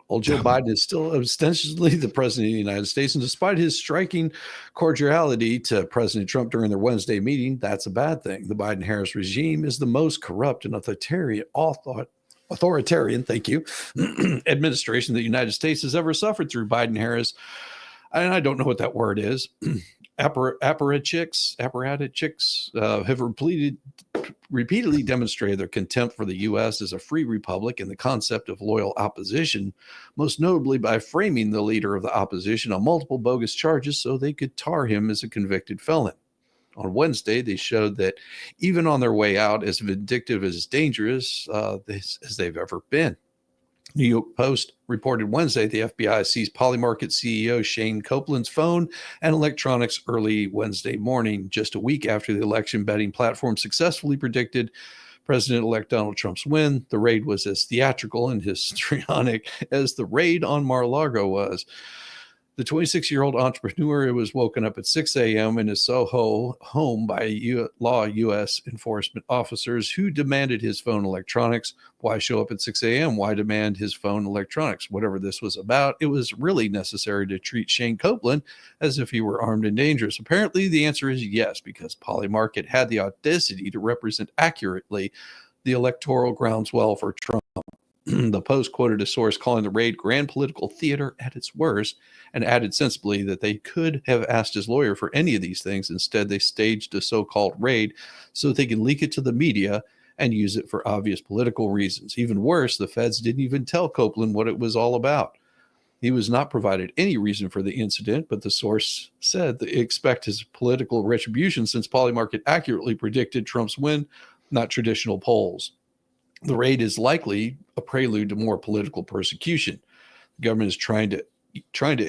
Old Joe Biden is still ostensibly the president of the United States, and despite his striking cordiality to President Trump during their Wednesday meeting, that's a bad thing. The Biden-Harris regime is the most corrupt and authoritarian, thank you, administration the United States has ever suffered through. Biden-Harris, and I don't know what that word is, apparatchiks have repeatedly demonstrated their contempt for the U.S. as a free republic and the concept of loyal opposition, most notably by framing the leader of the opposition on multiple bogus charges so they could tar him as a convicted felon. On Wednesday, they showed that even on their way out, as vindictive as dangerous as they've ever been. New York Post reported Wednesday the FBI seized Polymarket CEO Shane Copeland's phone and electronics early Wednesday morning, just a week after the election betting platform successfully predicted President-elect Donald Trump's win. The raid was as theatrical and histrionic as the raid on Mar-a-Lago was. The 26-year-old entrepreneur was woken up at 6 a.m. in his Soho home by U.S. enforcement officers who demanded his phone electronics. Why show up at 6 a.m.? Why demand his phone electronics? Whatever this was about, it was really necessary to treat Shane Copeland as if he were armed and dangerous. Apparently, the answer is yes, because Polymarket had the audacity to represent accurately the electoral groundswell for Trump. The Post quoted a source calling the raid grand political theater at its worst and added sensibly that they could have asked his lawyer for any of these things. Instead, they staged a so-called raid so they can leak it to the media and use it for obvious political reasons. Even worse, the feds didn't even tell Copeland what it was all about. He was not provided any reason for the incident, but the source said they expect his political retribution since Polymarket accurately predicted Trump's win, not traditional polls. The raid is likely a prelude to more political persecution. The government is trying to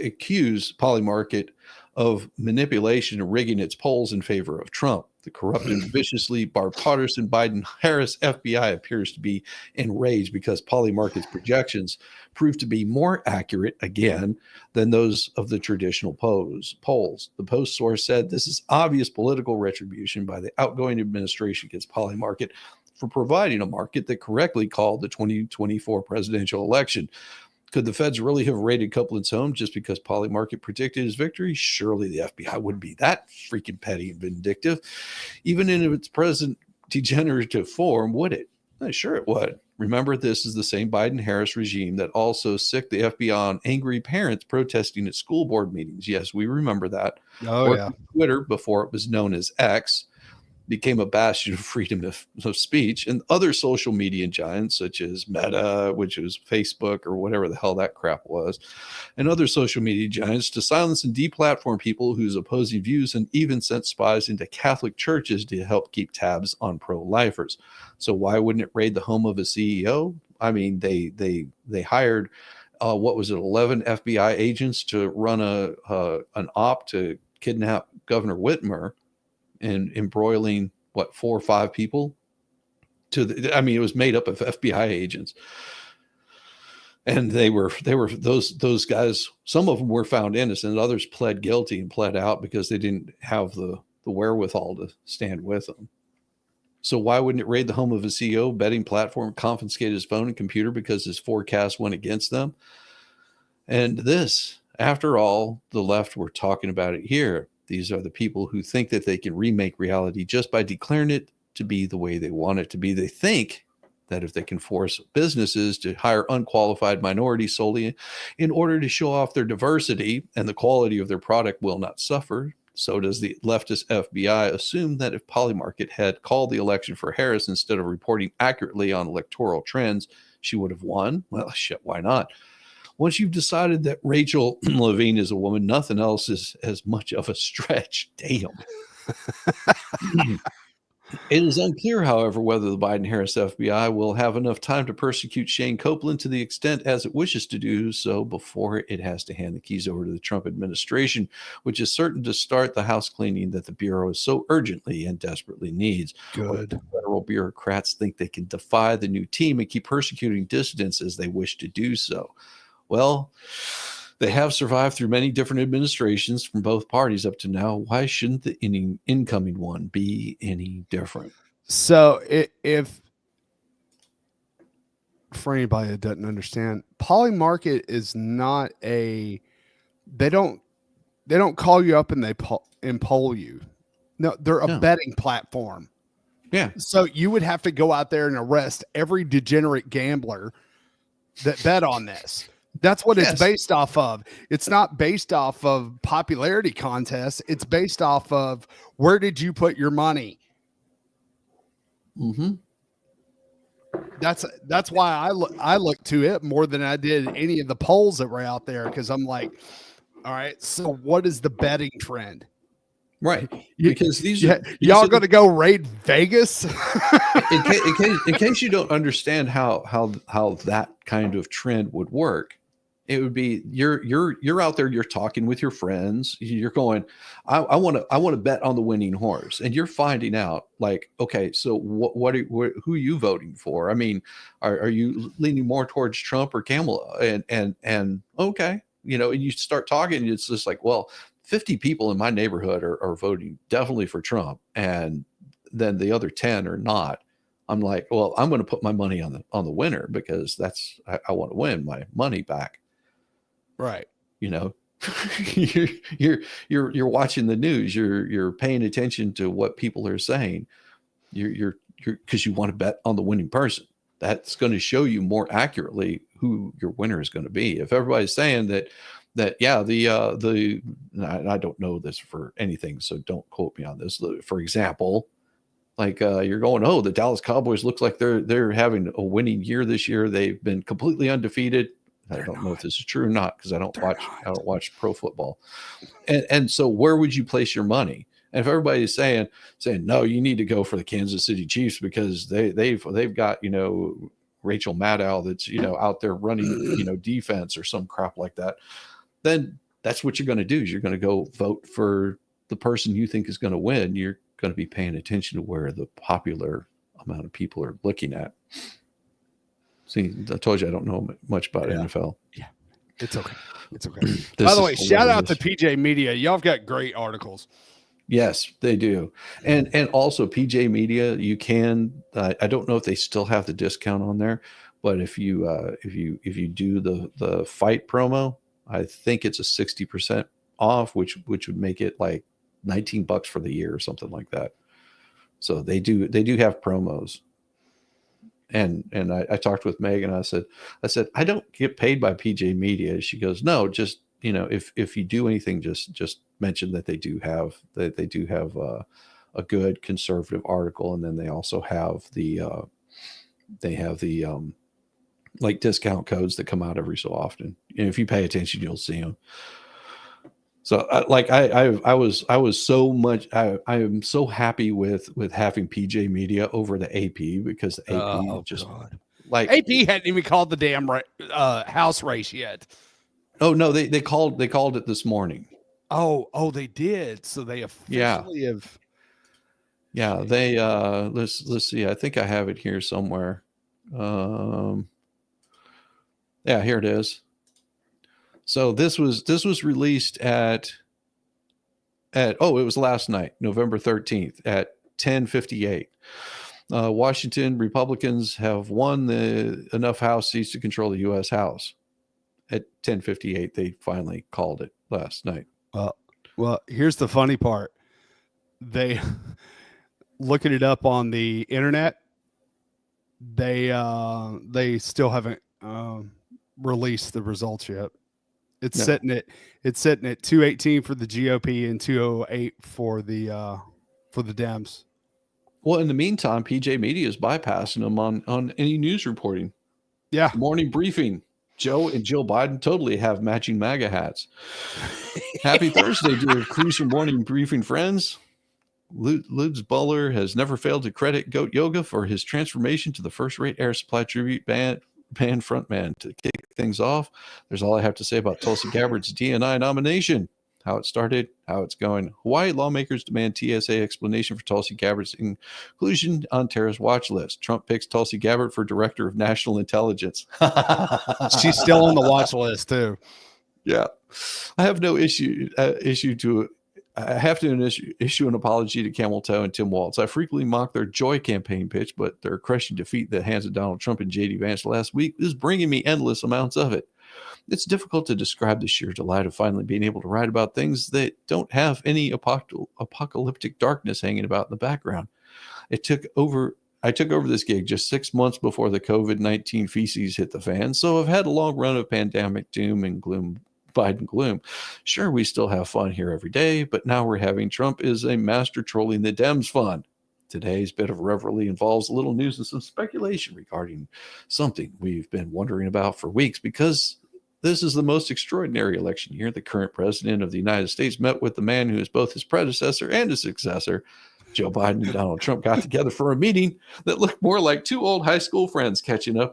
accuse Polymarket of manipulation and rigging its polls in favor of Trump. The corrupt and viciously bipartisan Biden-Harris FBI appears to be enraged because Polymarket's projections prove to be more accurate, again, than those of the traditional polls. The Post source said this is obvious political retribution by the outgoing administration against Polymarket for providing a market that correctly called the 2024 presidential election. Could the feds really have raided Copeland's home just because Polymarket predicted his victory? Surely the FBI wouldn't be that freaking petty and vindictive. Even in its present degenerative form, would it? Sure it would. Remember, this is the same Biden-Harris regime that also sicked the FBI on angry parents protesting at school board meetings. Yes, we remember that. Oh, yeah. Twitter, before it was known as X, became a bastion of freedom of speech, and other social media giants such as Meta, which was Facebook or whatever the hell that crap was, and other social media giants to silence and deplatform people whose opposing views, and even sent spies into Catholic churches to help keep tabs on pro-lifers. So why wouldn't it raid the home of a CEO? I mean, they hired 11 FBI agents to run an op to kidnap Governor Whitmer, and embroiling 4 or 5 people it was made up of FBI agents, and they were those guys. Some of them were found innocent, others pled guilty and pled out because they didn't have the wherewithal to stand with them. So why wouldn't it raid the home of a CEO, betting platform, confiscate his phone and computer because his forecast went against them? And this, after all, the left were talking about it here. These are the people who think that they can remake reality just by declaring it to be the way they want it to be. They think that if they can force businesses to hire unqualified minorities solely in order to show off their diversity and the quality of their product will not suffer, so does the leftist FBI assume that if Polymarket had called the election for Harris instead of reporting accurately on electoral trends, she would have won? Well, shit, why not? Once you've decided that Rachel Levine is a woman, nothing else is as much of a stretch. Damn. It is unclear, however, whether the Biden-Harris FBI will have enough time to persecute Shane Copeland to the extent as it wishes to do so before it has to hand the keys over to the Trump administration, which is certain to start the house cleaning that the Bureau so urgently and desperately needs. Good. Federal bureaucrats think they can defy the new team and keep persecuting dissidents as they wish to do so. Well, they have survived through many different administrations from both parties up to now. Why shouldn't the incoming one be any different? So if for anybody that doesn't understand, Polymarket is not they don't call you up and they poll you. No, they're a betting platform. Yeah. So you would have to go out there and arrest every degenerate gambler that bet on this. That's what it's based off of. It's not based off of popularity contests. It's based off of where did you put your money? Mm-hmm. That's why I look to it more than I did any of the polls that were out there, because I'm like, all right, so what is the betting trend? Right, because these y'all going to go raid Vegas? in case you don't understand how that kind of trend would work, it would be you're out there, you're talking with your friends, you're going, I want to bet on the winning horse, and you're finding out like, okay, so who are you voting for? I mean, are you leaning more towards Trump or Kamala? And okay, and you start talking, and it's just like, well, 50 people in my neighborhood are voting definitely for Trump, and then the other 10 are not. I'm like, well, I'm going to put my money on the winner because I want to win my money back. Right. You're watching the news. You're paying attention to what people are saying. You're because you want to bet on the winning person. That's going to show you more accurately who your winner is going to be. If everybody's saying that yeah, I don't know this for anything, so don't quote me on this. For example, like you're going, oh, the Dallas Cowboys looks like they're having a winning year this year. They've been completely undefeated. I don't know if this is true or not because I don't watch pro football. And so where would you place your money? And if everybody's saying no, you need to go for the Kansas City Chiefs because they've got Rachel Maddow that's out there running defense or some crap like that, then that's what you're going to do. Is you're going to go vote for the person you think is going to win. You're going to be paying attention to where the popular amount of people are looking at. See, I told you I don't know much about NFL. Yeah, it's okay. It's okay. By the way, shout out to PJ Media. Y'all have got great articles. Yes, they do. And also PJ Media, you can, I don't know if they still have the discount on there, but if you do the fight promo, I think it's a 60% off, which would make it like $19 for the year or something like that. So they do have promos. And I talked with Meg and I said, I don't get paid by PJ Media. She goes, no, just, if you do anything, just mention that they do have a good conservative article. And then they also have the like discount codes that come out every so often. And if you pay attention, you'll see them. So I am so happy with having PJ Media over the AP because the AP AP hadn't even called the damn house race yet. Oh no, they called it this morning. Oh, they did. So they officially have. Yeah, they let's see. I think I have it here somewhere. Yeah, here it is. So this was released at it was last night, November 13th at 10:58. Washington Republicans have won enough House seats to control the U.S. House. At 10:58, they finally called it last night. Well, here's the funny part. They looking it up on the internet. They still haven't released the results yet. It's sitting at 218 for the GOP and 208 for the Dems. Well, in the meantime, PJ Media is bypassing them on any news reporting. Yeah. Morning briefing. Joe and Jill Biden totally have matching MAGA hats. Happy Thursday, dear Cruiser Morning Briefing friends. Lutz Buller has never failed to credit Goat Yoga for his transformation to the first-rate Air Supply tribute band frontman. To kick things off, there's all I have to say about Tulsi Gabbard's DNI nomination. How it started, how it's going. Hawaii lawmakers demand TSA explanation for Tulsi Gabbard's inclusion on terrorist watch list. Trump picks Tulsi Gabbard for Director of National Intelligence. She's still on the watch list too. Yeah, I have no issue to. I have to issue an apology to Camel Toe and Tim Walz. I frequently mock their joy campaign pitch, but their crushing defeat at the hands of Donald Trump and J.D. Vance last week is bringing me endless amounts of it. It's difficult to describe the sheer delight of finally being able to write about things that don't have any apocalyptic darkness hanging about in the background. I took over this gig just 6 months before the COVID-19 feces hit the fan, so I've had a long run of pandemic doom and gloom. Biden gloom. Sure, we still have fun here every day, but now we're having Trump is a master trolling the Dems fun. Today's bit of revelry involves a little news and some speculation regarding something we've been wondering about for weeks, because this is the most extraordinary election year. The current president of the United States met with the man who is both his predecessor and his successor. Joe Biden and Donald Trump got together for a meeting that looked more like two old high school friends catching up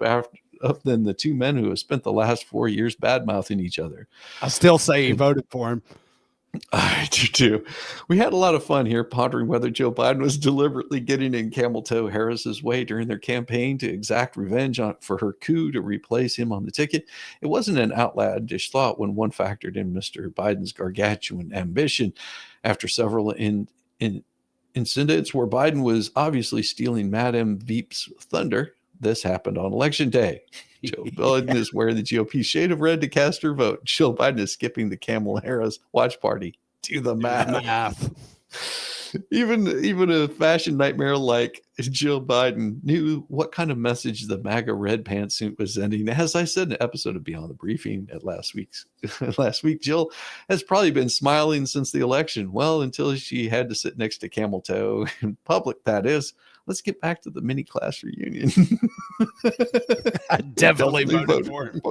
than the two men who have spent the last 4 years bad-mouthing each other. I still say he voted for him. I do too. We had a lot of fun here pondering whether Joe Biden was deliberately getting in Camel Toe Harris's way during their campaign to exact revenge for her coup to replace him on the ticket. It wasn't an outlandish thought when one factored in Mr. Biden's gargantuan ambition. After several incidents where Biden was obviously stealing Madame Veep's thunder, this happened on election day. Joe Biden is wearing the GOP shade of red to cast her vote. Joe Biden is skipping the Kamala Harris watch party. Do the math. Even a fashion nightmare like Jill Biden knew what kind of message the MAGA red pantsuit was sending. As I said in an episode of Beyond the Briefing last week, Jill has probably been smiling since the election. Well, until she had to sit next to Camel Toe in public, that is. Let's get back to the mini class reunion. I definitely voted for him.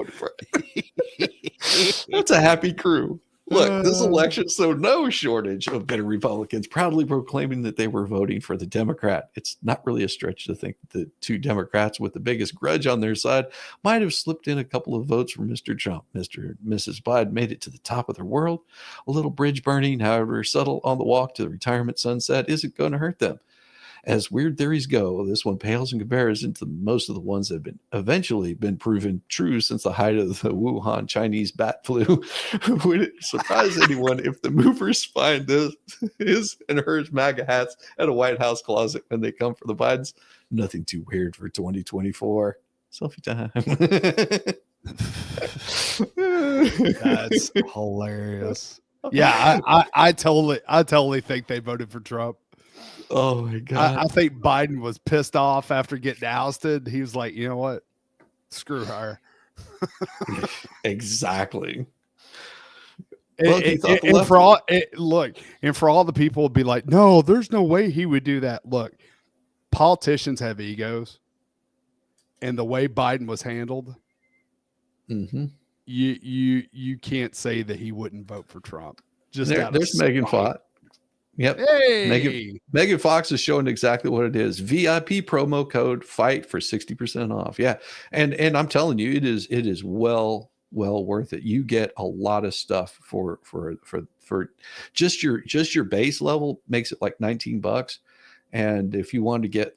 That's a happy crew. Look, this election saw no shortage of bitter Republicans proudly proclaiming that they were voting for the Democrat. It's not really a stretch to think that the two Democrats with the biggest grudge on their side might have slipped in a couple of votes for Mr. Trump. Mr. and Mrs. Biden made it to the top of their world. A little bridge burning, however subtle, on the walk to the retirement sunset isn't going to hurt them. As weird theories go, this one pales in comparison to most of the ones that have eventually been proven true since the height of the Wuhan Chinese bat flu. Would it surprise anyone if the movers find his and hers MAGA hats at a White House closet when they come for the Bidens? Nothing too weird for 2024. Selfie time. That's hilarious. Yeah, I totally think they voted for Trump. Oh my God. I think Biden was pissed off after getting ousted. He was like, you know what? Screw her. Exactly. And for all the people would be like, no, there's no way he would do that. Look, politicians have egos, and the way Biden was handled, you can't say that he wouldn't vote for Trump. Just there's Megan Fox. Yep. Hey. Megan Fox is showing exactly what it is. VIP promo code FIGHT for 60% off. Yeah. And I'm telling you, it is well worth it. You get a lot of stuff for just your base level makes it like $19. And if you want to get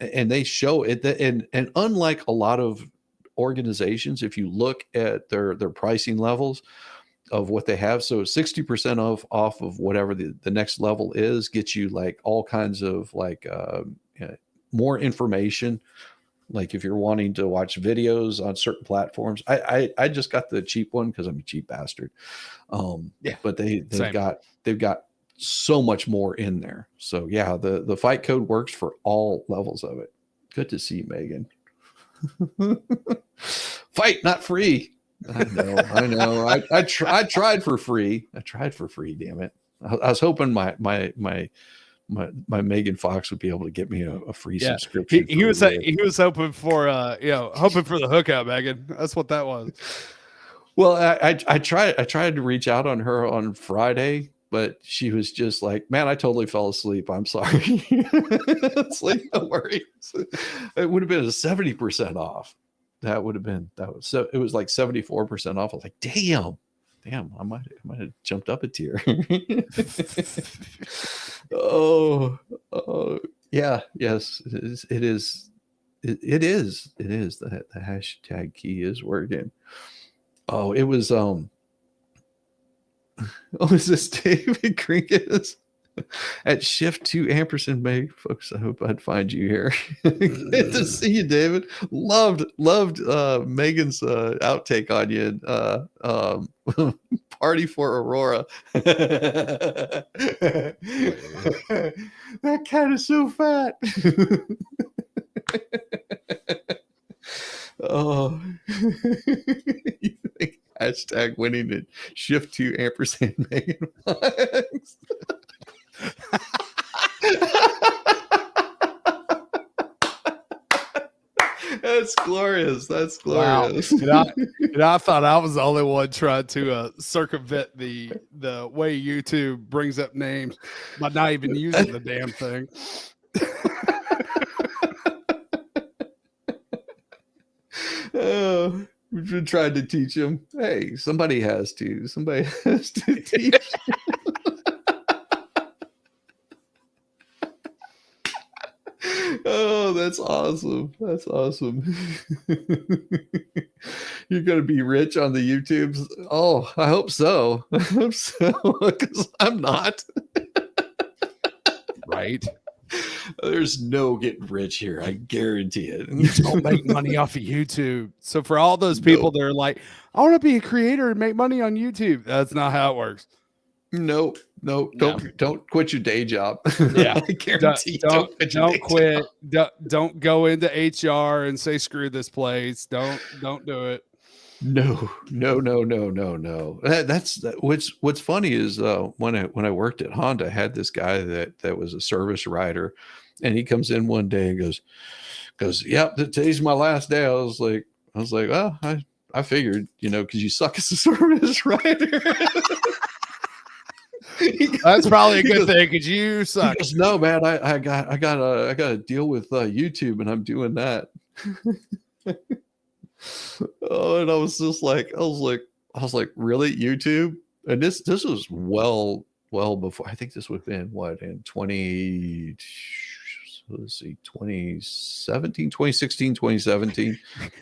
and they show it and unlike a lot of organizations, if you look at their pricing levels of what they have, so 60% off of whatever the next level is, gets you like all kinds of more information. Like if you're wanting to watch videos on certain platforms, I just got the cheap one because I'm a cheap bastard. But they've got so much more in there. So yeah, the fight code works for all levels of it. Good to see you, Megan. Fight, not free. I know. I tried for free. Damn it. I was hoping my Megan Fox would be able to get me a free subscription. He was hoping for the hookup, Megan. That's what that was. Well, I tried to reach out on her on Friday, but she was just like, man, I totally fell asleep. I'm sorry. It's like, no worries. It would have been a 70% off. That was it was like 74% off. I was like, damn, I might have jumped up a tier. Yeah, yes, it is. The hashtag key is working. Oh, it was is this David Krinkus at Shift 2 & Meg? Folks, I hope I'd find you here. Good to see you, David. Loved Megan's outtake on you. Party for Aurora. That cat is so fat. Oh, you think hashtag winning at Shift 2 & Megan Fox. That's glorious. Wow. And I thought I was the only one trying to circumvent the way YouTube brings up names by not even using the damn thing. Oh, we've been trying to teach him. Hey, somebody has to teach. Oh, that's awesome. You're going to be rich on the YouTubes. Oh, I hope so. Because I'm not. Right. There's no getting rich here. I guarantee it. You don't make money off of YouTube. So for all those people that are like, I want to be a creator and make money on YouTube. That's not how it works. Nope. Don't quit your day job. Yeah. I guarantee don't quit. Don't go into HR and say, screw this place. Don't do it. No. What's funny is when I worked at Honda, I had this guy that was a service writer, and he comes in one day and goes, yep, today's my last day. I was like, oh, I figured, because you suck as a service writer. That's probably a good thing because you suck. He goes, no, man, I got to deal with YouTube, and I'm doing that. Oh, and I was like, really, YouTube? And this was well before. I think this would have been in 2017, 2017.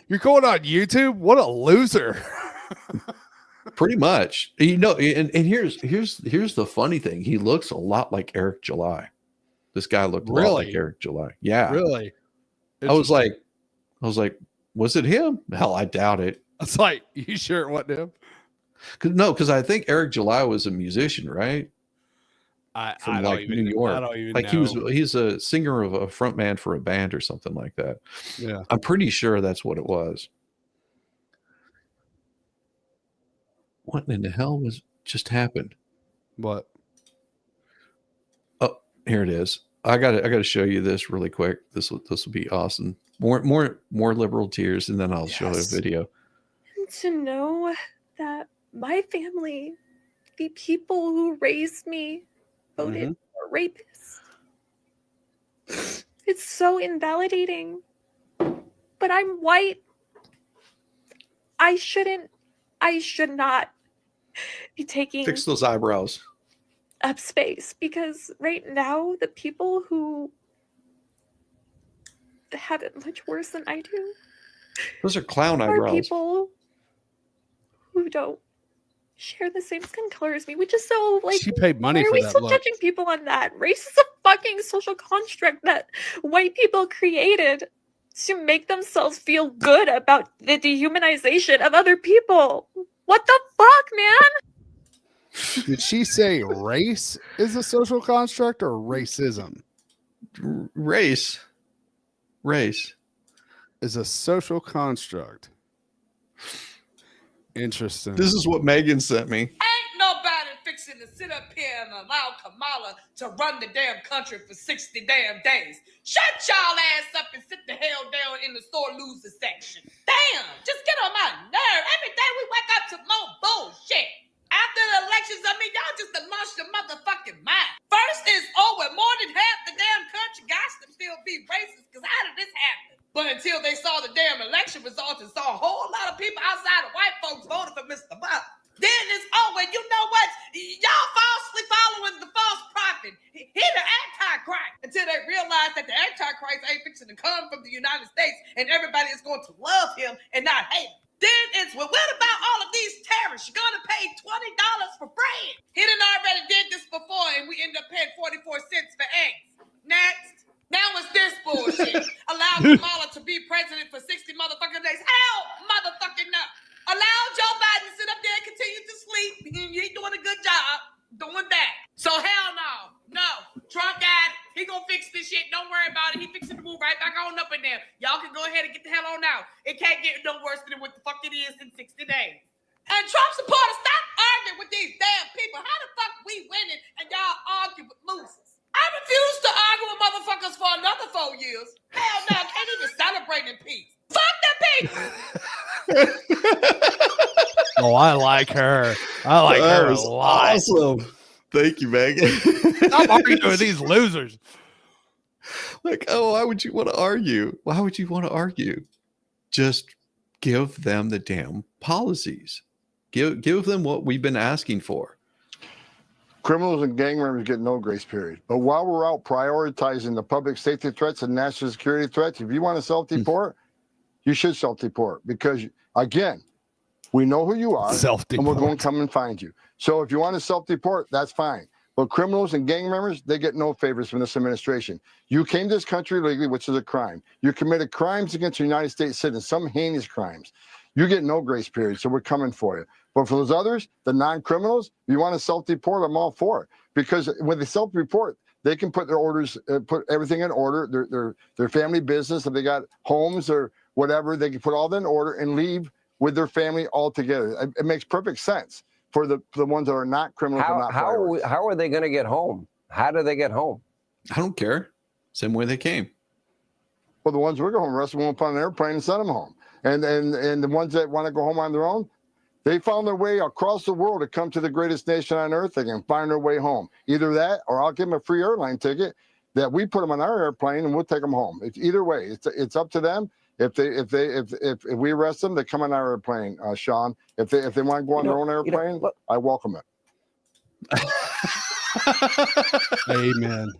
You're going on YouTube? What a loser. Pretty much. And here's the funny thing. He looks a lot like Eric July. This guy looked a lot like Eric July. Yeah. Really? I was like, was it him? Hell, I doubt it. It's like, you sure it wasn't him? Because I think Eric July was a musician, right? From New York. I don't even know. He's a singer of a front man for a band or something like that. Yeah. I'm pretty sure that's what it was. What in the hell just happened? What? Oh, here it is. I gotta show you this really quick. This will be awesome. More liberal tears, and then I'll show a video. And to know that my family, the people who raised me, voted for rapists. It's so invalidating. But I'm white. I should not be taking Fix those eyebrows. Up space, because right now the people who have it much worse than I do, those are clown are eyebrows. people who don't share the same skin color as me, which is so like. She paid money why are for we that still look. judging people on that? Race is a fucking social construct that white people created to make themselves feel good about the dehumanization of other people. What the fuck, man? Did she say race is a social construct or racism? Race is a social construct. Interesting. This is what Megan sent me. Ain't nobody fixing to sit up here and allow Kamala to run the damn country for 60 damn days. Shut y'all ass up and sit the hell down in the sore loser section. Damn, just get on my nerve. Every day we wake up to more bullshit. After the elections, I mean, y'all just done lost your motherfucking mind. First is, more than half the damn country got to still be racist, because how did this happen? But until they saw the damn election results and saw a whole lot of people outside of white folks voting for Mr. Buck, then it's over. You know what? Y'all falsely following the false prophet. He the Antichrist. Until they realize that the Antichrist ain't fixing to come from the United States and everybody is going to love him and not hate him. Then it's, well, what about all of these tariffs? You're going to pay $20 for bread. He done already did this before and we end up paying 44 cents for eggs. Next. Now it's this bullshit. Allow Kamala to be president for 60 motherfucking days. Hell motherfucking no. Allow Joe Biden to sit up there and continue to sleep. He ain't doing a good job doing that. So hell no. No. Trump got it. He gonna fix this shit. Don't worry about it. He fixing to move right back on up in there. Y'all can go ahead and get the hell on out. It can't get no worse than what the fuck it is in 60 days. And Trump supporters, stop arguing with these damn people. How the fuck we winning and y'all argue with losers? I refuse to argue with motherfuckers for another 4 years. Hell no, I can't even celebrate in peace. Fuck the people. Oh, I like her. I like her a lot. Awesome. Thank you, Megan. Stop arguing with these losers. Like, why would you want to argue? Why would you want to argue? Just give them the damn policies. Give them what we've been asking for. Criminals and gang members get no grace period. But while we're out prioritizing the public safety threats and national security threats, if you want to self-deport, you should self-deport because, again, we know who you are, and we're going to come and find you. So if you want to self-deport, that's fine. But criminals and gang members, they get no favors from this administration. You came to this country illegally, which is a crime. You committed crimes against the United States citizens, some heinous crimes. You get no grace period, so we're coming for you. But for those others, the non-criminals, you want to self-deport, I'm all for it. Because when they self-report, they can put their orders, put everything in order, their family business, if they got homes or whatever, they can put all that in order and leave with their family altogether. It makes perfect sense for the ones that are not criminals. How are they going to get home? How do they get home? I don't care. Same way they came. Well, the ones we're going to arrest, we'll put on an airplane and send them home. And the ones that want to go home on their own, they found their way across the world to come to the greatest nation on earth. They can find their way home. Either that, or I'll give them a free airline ticket that we put them on our airplane and we'll take them home. It's either way. It's up to them. If we arrest them, they come on our airplane, Sean. If they want to go on their own airplane, I welcome it. Amen.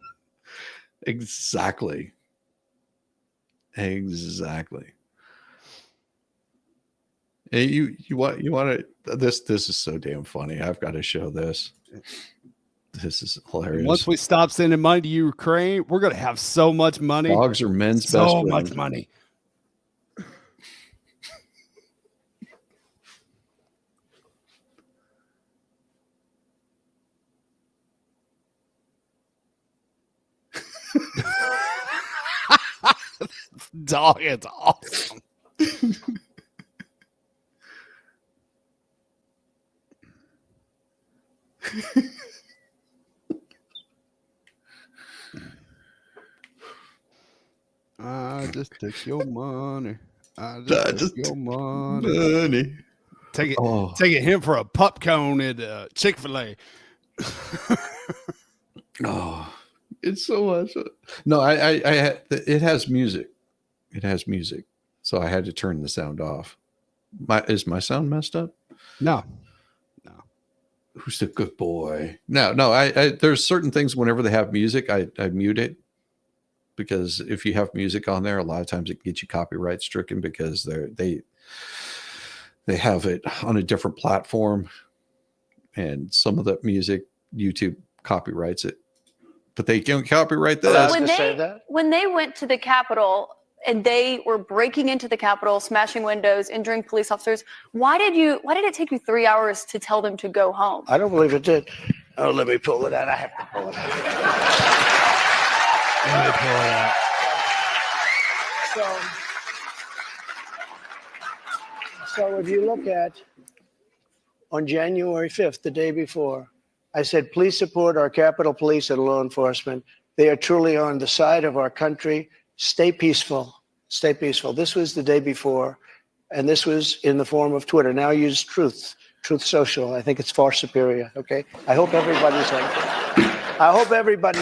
Exactly. Hey, you want to this is so damn funny. I've got to show this. This is hilarious. Once we stop sending money to Ukraine, we're gonna have so much money. Dogs are men's best so friend. much money. Dog, it's awesome. I just took your money. I just took your money. Take it. Take it him for a pup cone at Chick-fil-A. Oh, it's so much. No, I it has music. It has music, so I had to turn the sound off. Is my sound messed up? No. Who's the good boy? No. I there's certain things whenever they have music, I mute it, because if you have music on there, a lot of times it gets you copyright stricken because they have it on a different platform. and some of the music YouTube copyrights it, but they don't copyright this. When they went to the Capitol and they were breaking into the Capitol, smashing windows, injuring police officers, why did it take you 3 hours to tell them to go home? I don't believe it did. Oh, let me pull it out. I have to pull it out. Let me pull it out. So if you look at on January 5th, the day before, I said, please support our Capitol Police and law enforcement. They are truly on the side of our country. Stay peaceful. Stay peaceful. This was the day before, and this was in the form of Twitter. Now use Truth Social. I think it's far superior. Okay. I hope everybody's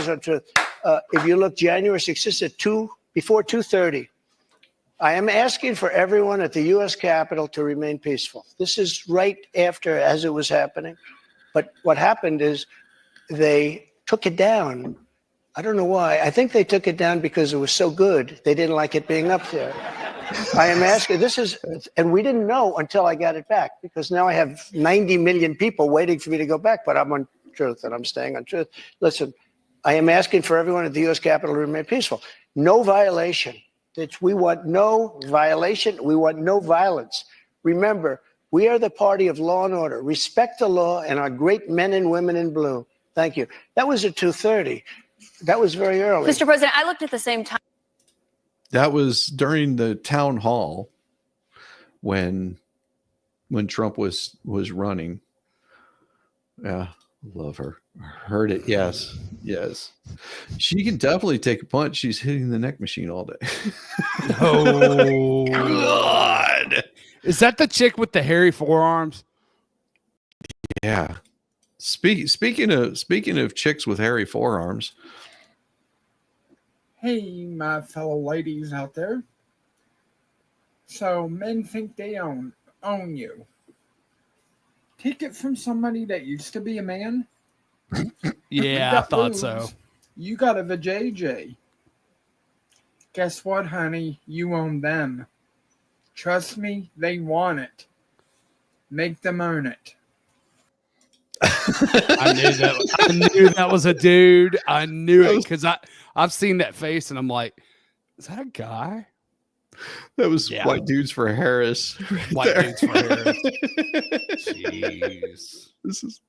on Truth. If you look, January 6th, this is at before 2:30. I am asking for everyone at the U.S. Capitol to remain peaceful. This is right after, as it was happening. But what happened is they took it down. I don't know why. I think they took it down because it was so good. They didn't like it being up there. I am asking, and we didn't know until I got it back, because now I have 90 million people waiting for me to go back, but I'm on Truth and I'm staying on Truth. Listen, I am asking for everyone at the U.S. Capitol to remain peaceful. No violation. We want no violation. We want no violence. Remember, we are the party of law and order. Respect the law and our great men and women in blue. Thank you. That was at 2:30. That was very early. Mr. President, I looked at the same time. That was during the town hall when Trump was running. Yeah, love her. Heard it. Yes. She can definitely take a punch. She's hitting the neck machine all day. Oh God. Is that the chick with the hairy forearms? Yeah. Speaking of chicks with hairy forearms. Hey, my fellow ladies out there. So men think they own you. Take it from somebody that used to be a man. Yeah, I thought so. You got a vajayjay. Guess what, honey? You own them. Trust me, they want it. Make them earn it. I knew that was a dude. I knew it because I've seen that face and I'm like, is that a guy? That was White Dudes for Harris. White Dudes for Harris. Jeez. This is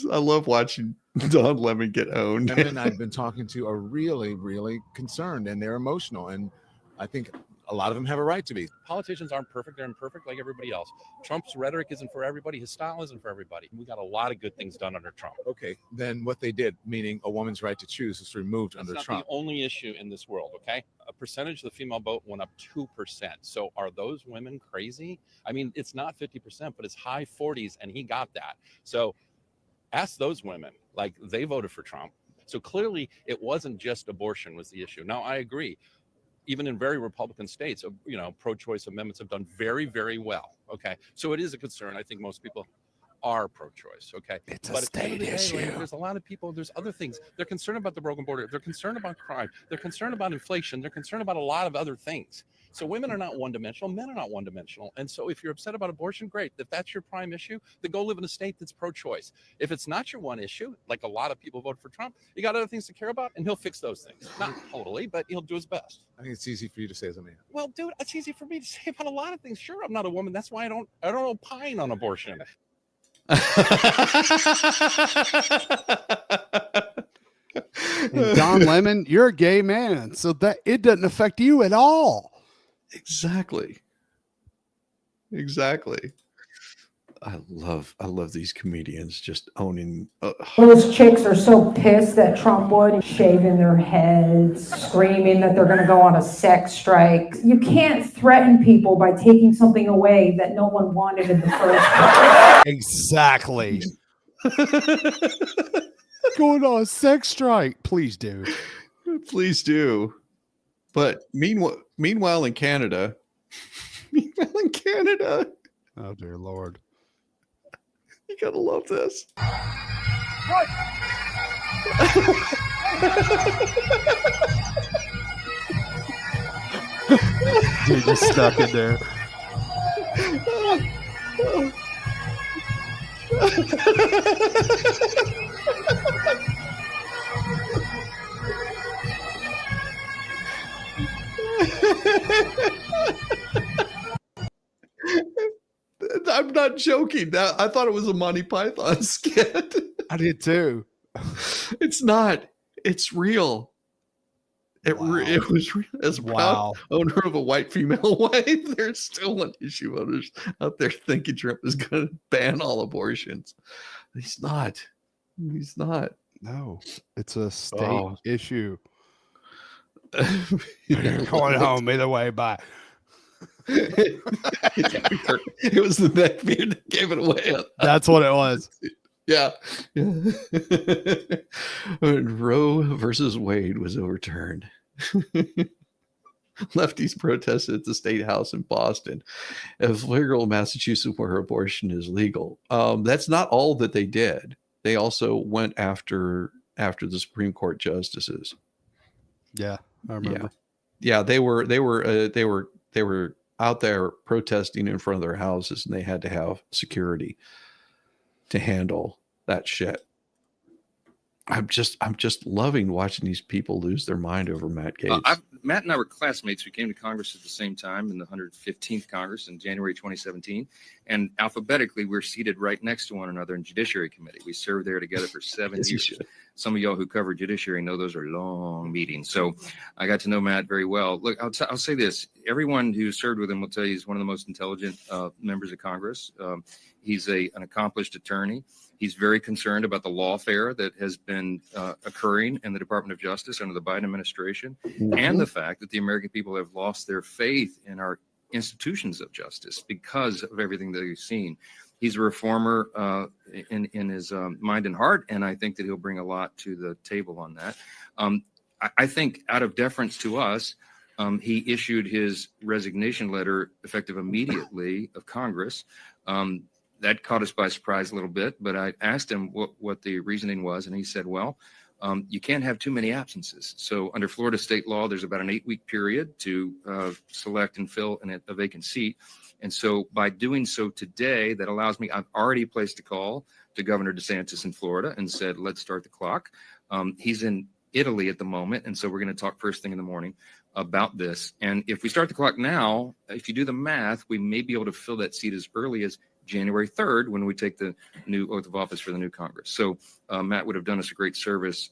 I love watching Don Lemon get owned. Women I've been talking to are really, really concerned, and they're emotional. And I think a lot of them have a right to be. Politicians aren't perfect. They're imperfect like everybody else. Trump's rhetoric isn't for everybody. His style isn't for everybody. We got a lot of good things done under Trump. Okay, then what they did, meaning a woman's right to choose, is removed under That's Trump. not the only issue in this world, okay? A percentage of the female vote went up 2%. So are those women crazy? I mean, it's not 50%, but it's high 40s, and he got that. So ask those women, like they voted for Trump. So clearly it wasn't just abortion was the issue. Now, I agree. Even in very Republican states, pro-choice amendments have done very, very well. Okay, so it is a concern. I think most people are pro-choice. Okay, it's a state issue. There's a lot of people. There's other things. They're concerned about the broken border. They're concerned about crime. They're concerned about inflation. They're concerned about a lot of other things. So women are not one-dimensional. Men are not one-dimensional. And so if you're upset about abortion, great. If that's your prime issue, then go live in a state that's pro-choice. If it's not your one issue, like a lot of people vote for Trump, you got other things to care about, and he'll fix those things. Not totally, but he'll do his best. I think it's easy for you to say as a man. Well, dude, it's easy for me to say about a lot of things. Sure, I'm not a woman. That's why I don't opine on abortion. And Don Lemon, you're a gay man, so that it doesn't affect you at all. Exactly. I love these comedians just owning. Those chicks are so pissed that Trump would, shaving their heads, screaming that they're going to go on a sex strike. You can't threaten people by taking something away that no one wanted in the first place. Exactly. Going on a sex strike. Please do. Please do. But meanwhile in Canada, oh dear Lord. You gotta love this. Dude, just stuck in there. I'm not joking. I thought it was a Monty Python skit. I did too. It's not. It's real. It was real. As a proud owner of a white female wife, there's still an issue owners out there thinking Trump is going to ban all abortions. He's not. He's not. No, it's a state issue. Going home either way. Bye. It was the neck beard that gave it away. That's what it was. Yeah. When Roe versus Wade was overturned, lefties protested at the state house in Boston, a federal Massachusetts where abortion is legal. That's not all that they did. They also went after the Supreme Court justices. Yeah, I remember. Yeah, they were out there protesting in front of their houses, and they had to have security to handle that shit. I'm just loving watching these people lose their mind over Matt Gaetz. Matt and I were classmates. We came to Congress at the same time in the 115th Congress in January 2017. And alphabetically, we're seated right next to one another in Judiciary Committee. We served there together for 7 years. Some of y'all who cover Judiciary know those are long meetings. So I got to know Matt very well. Look, I'll say this. Everyone who served with him will tell you he's one of the most intelligent members of Congress. He's an accomplished attorney. He's very concerned about the lawfare that has been occurring in the Department of Justice under the Biden administration, and the fact that the American people have lost their faith in our institutions of justice because of everything that we've seen. He's a reformer in his mind and heart, and I think that he'll bring a lot to the table on that. I think out of deference to us, he issued his resignation letter effective immediately of Congress. That caught us by surprise a little bit, but I asked him what the reasoning was, and he said, well, you can't have too many absences. So under Florida state law, there's about an 8-week period to select and fill a vacant seat. And so by doing so today, that allows me, I've already placed a call to Governor DeSantis in Florida and said, let's start the clock. He's in Italy at the moment, and so we're going to talk first thing in the morning about this. And if we start the clock now, if you do the math, we may be able to fill that seat as early as January 3rd when we take the new oath of office for the new Congress. So Matt would have done us a great service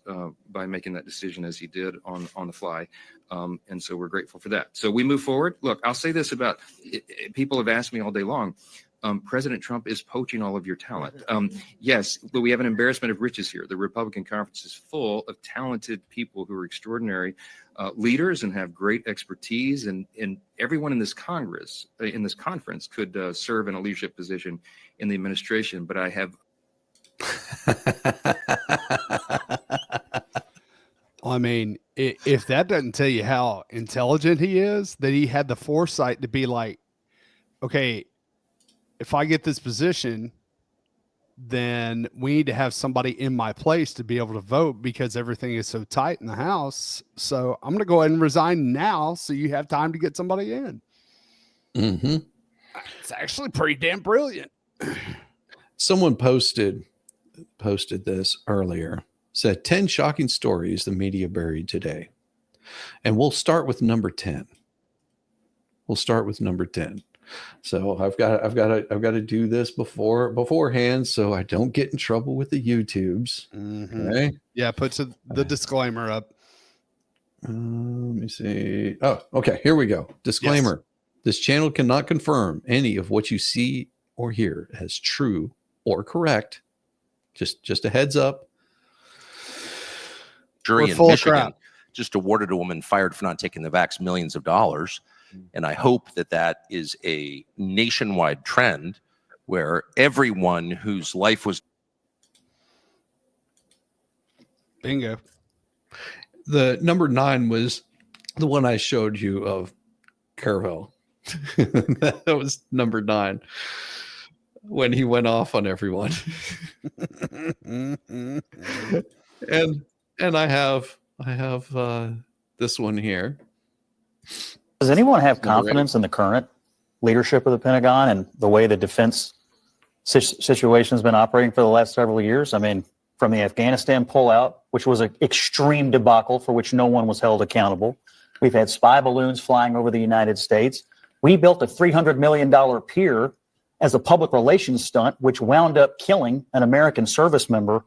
by making that decision as he did on the fly. And so we're grateful for that. So we move forward. Look, I'll say this about people have asked me all day long. President Trump is poaching all of your talent. Yes, but we have an embarrassment of riches here. The Republican conference is full of talented people who are extraordinary leaders and have great expertise. And everyone in this Congress, in this conference, could serve in a leadership position in the administration. But I have. I mean, if that doesn't tell you how intelligent he is, that he had the foresight to be like, okay, if I get this position, then we need to have somebody in my place to be able to vote because everything is so tight in the House. So I'm going to go ahead and resign now so you have time to get somebody in. Mm-hmm. It's actually pretty damn brilliant. Someone posted this earlier, said 10 shocking stories the media buried today. And we'll start with number 10. So I've got to do this beforehand so I don't get in trouble with the YouTubes. Mm-hmm. Okay. Yeah, put the disclaimer up. Let me see. Oh, okay. Here we go. Disclaimer. Yes. This channel cannot confirm any of what you see or hear as true or correct. Just a heads up. Jury in Michigan just awarded a woman fired for not taking the vax millions of dollars. And I hope that is a nationwide trend where everyone whose life was. Bingo. The number 9 was the one I showed you of Carvel. That was number 9 when he went off on everyone. and I have this one here. Does anyone have confidence in the current leadership of the Pentagon and the way the defense situation has been operating for the last several years. I mean, from the Afghanistan pullout, which was an extreme debacle for which no one was held accountable. We've had spy balloons flying over the United States. We built a $300 million pier as a public relations stunt, which wound up killing an American service member.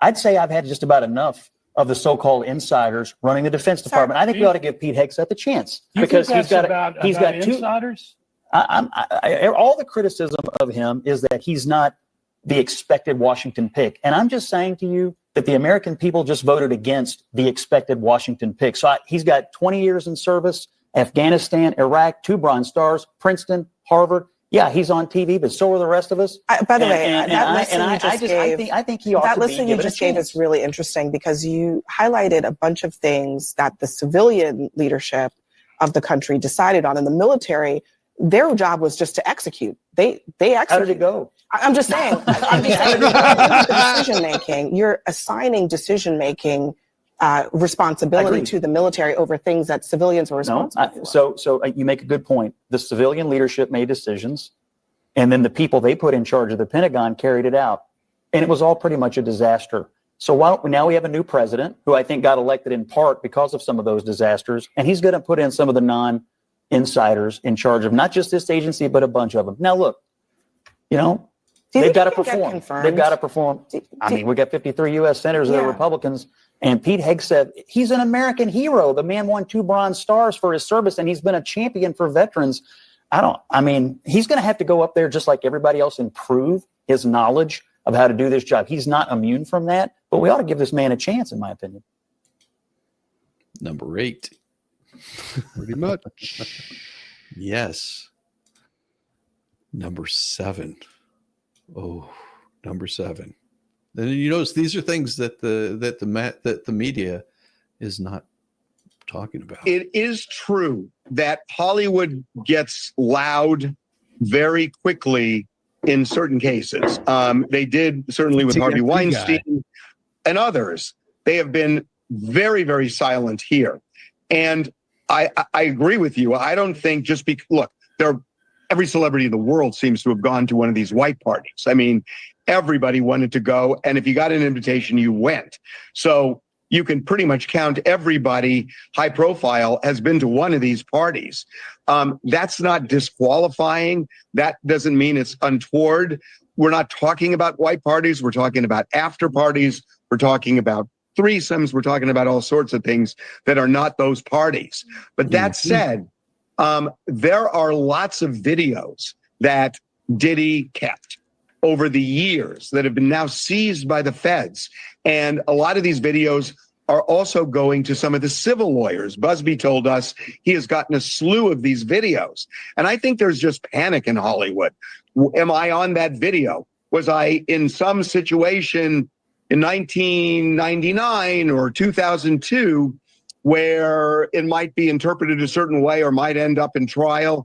I'd say I've had just about enough of the so-called insiders running the Defense Department. I think we ought to give Pete Hegseth a chance because he's got two insiders. All the criticism of him is that he's not the expected Washington pick. And I'm just saying to you that the American people just voted against the expected Washington pick. So he's got 20 years in service, Afghanistan, Iraq, 2 Bronze Stars, Princeton, Harvard. Yeah, he's on TV, but so are the rest of us. By the way, I think he ought that to list be you given just a gave chance. is really interesting because you highlighted a bunch of things that the civilian leadership of the country decided on. In the military, their job was just to execute. They execute. How did it go? I'm just saying. Decision making. You're assigning decision making responsibility to the military over things that civilians are responsible for. So you make a good point. The civilian leadership made decisions, and then the people they put in charge of the Pentagon carried it out, and it was all pretty much a disaster. So now we have a new president who I think got elected in part because of some of those disasters, and he's going to put in some of the non-insiders in charge of not just this agency, but a bunch of them. Now, look, they've got to perform. They've got to perform. I mean, we got 53 U.S. senators that are Republicans, and Pete Hegseth, he's an American hero. The man won 2 Bronze Stars for his service, and he's been a champion for veterans. He's going to have to go up there just like everybody else and prove his knowledge of how to do this job. He's not immune from that, but we ought to give this man a chance, in my opinion. Number 8. Pretty much. Yes. Number 7. Oh, number 7. Then you notice these are things that the media is not talking about. It is true that Hollywood gets loud very quickly in certain cases. They did certainly with Harvey Weinstein and others. They have been very, very silent here. And I agree with you. I don't think look, every celebrity in the world seems to have gone to one of these white parties. I mean, everybody wanted to go. And if you got an invitation, you went. So you can pretty much count everybody high profile has been to one of these parties. That's not disqualifying. That doesn't mean it's untoward. We're not talking about white parties. We're talking about after parties. We're talking about threesomes. We're talking about all sorts of things that are not those parties. But that said, there are lots of videos that Diddy kept over the years that have been now seized by the feds. And a lot of these videos are also going to some of the civil lawyers. Busby told us he has gotten a slew of these videos. And I think there's just panic in Hollywood. Am I on that video? Was I in some situation in 1999 or 2002 where it might be interpreted a certain way or might end up in trial?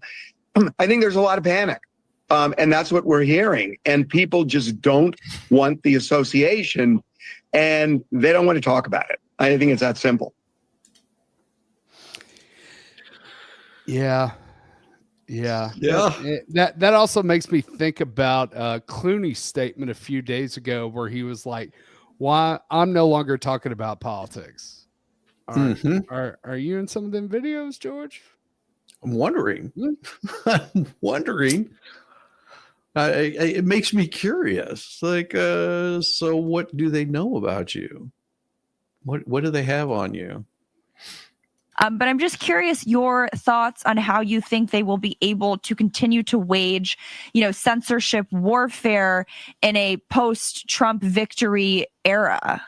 I think there's a lot of panic. And that's what we're hearing. And people just don't want the association and they don't want to talk about it. I think it's that simple. Yeah. That also makes me think about Clooney's statement a few days ago where he was like, "Why I'm no longer talking about politics." Are you in some of them videos, George? I'm wondering. It makes me curious. Like, so what do they know about you? What do they have on you? But I'm just curious your thoughts on how you think they will be able to continue to wage, censorship warfare in a post-Trump victory era.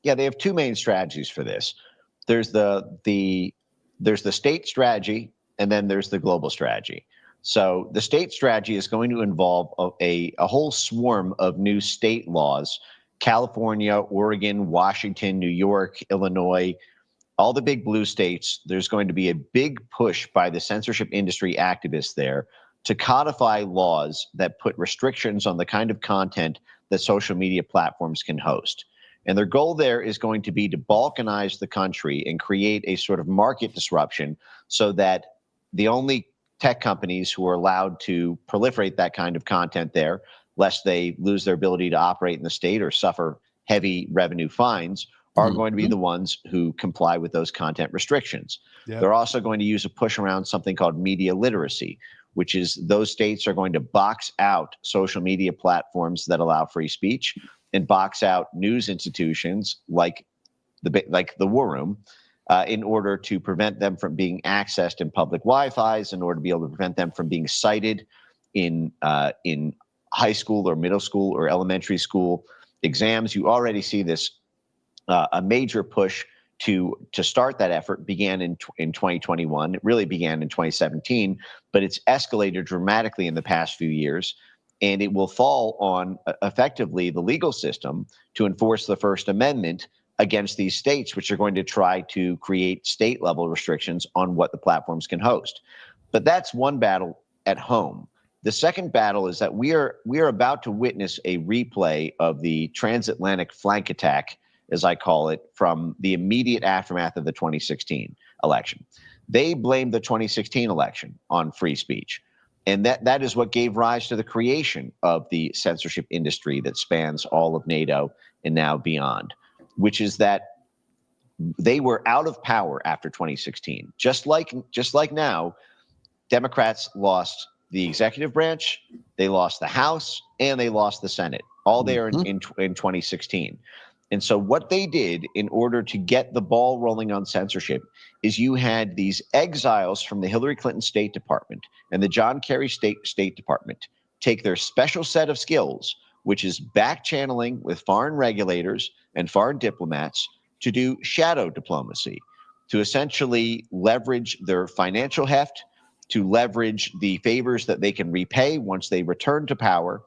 Yeah, they have 2 main strategies for this. There's the state strategy, and then there's the global strategy. So the state strategy is going to involve a whole swarm of new state laws: California, Oregon, Washington, New York, Illinois, all the big blue states. There's going to be a big push by the censorship industry activists there to codify laws that put restrictions on the kind of content that social media platforms can host. And their goal there is going to be to balkanize the country and create a sort of market disruption so that the only tech companies who are allowed to proliferate that kind of content there lest they lose their ability to operate in the state or suffer heavy revenue fines, are going to be the ones who comply with those content restrictions. Yep. They're also going to use a push around something called media literacy, which is those states are going to box out social media platforms that allow free speech and box out news institutions like the War Room in order to prevent them from being accessed in public Wi-Fi's, in order to be able to prevent them from being cited in high school or middle school or elementary school exams. You already see this. A major push to start that effort began in 2021. It really began in 2017, but it's escalated dramatically in the past few years. And it will fall on effectively the legal system to enforce the First Amendment against these states, which are going to try to create state level restrictions on what the platforms can host. But that's one battle at home. The second battle is that we are about to witness a replay of the transatlantic flank attack, as I call it, from the immediate aftermath of the 2016 election. They blamed the 2016 election on free speech. And that is what gave rise to the creation of the censorship industry that spans all of NATO and now beyond, which is that they were out of power after 2016. Just like now, Democrats lost the executive branch, they lost the House, and they lost the Senate, all there in 2016. And so what they did in order to get the ball rolling on censorship is you had these exiles from the Hillary Clinton State Department and the John Kerry State Department take their special set of skills, which is back channeling with foreign regulators and foreign diplomats, to do shadow diplomacy, to essentially leverage their financial heft, to leverage the favors that they can repay once they return to power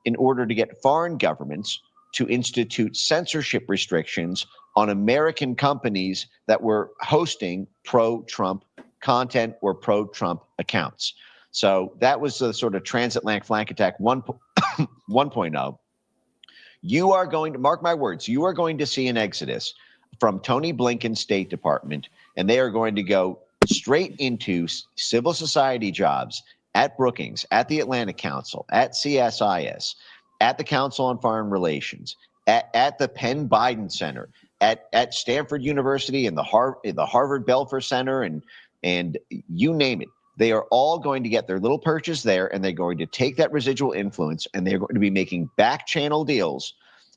in order to get foreign governments to institute censorship restrictions on American companies that were hosting pro-Trump content or pro-Trump accounts. So that was the sort of transatlantic flank attack 1.0. You are going to, mark my words, you are going to see an exodus from Tony Blinken's State Department, and they are going to go straight into civil society jobs at Brookings, at the Atlantic Council, at CSIS, at the Council on Foreign Relations, at the Penn Biden Center, at Stanford University and the Harvard Belfer Center, and you name it. They are all going to get their little perches there, and they're going to take that residual influence, and they're going to be making back channel deals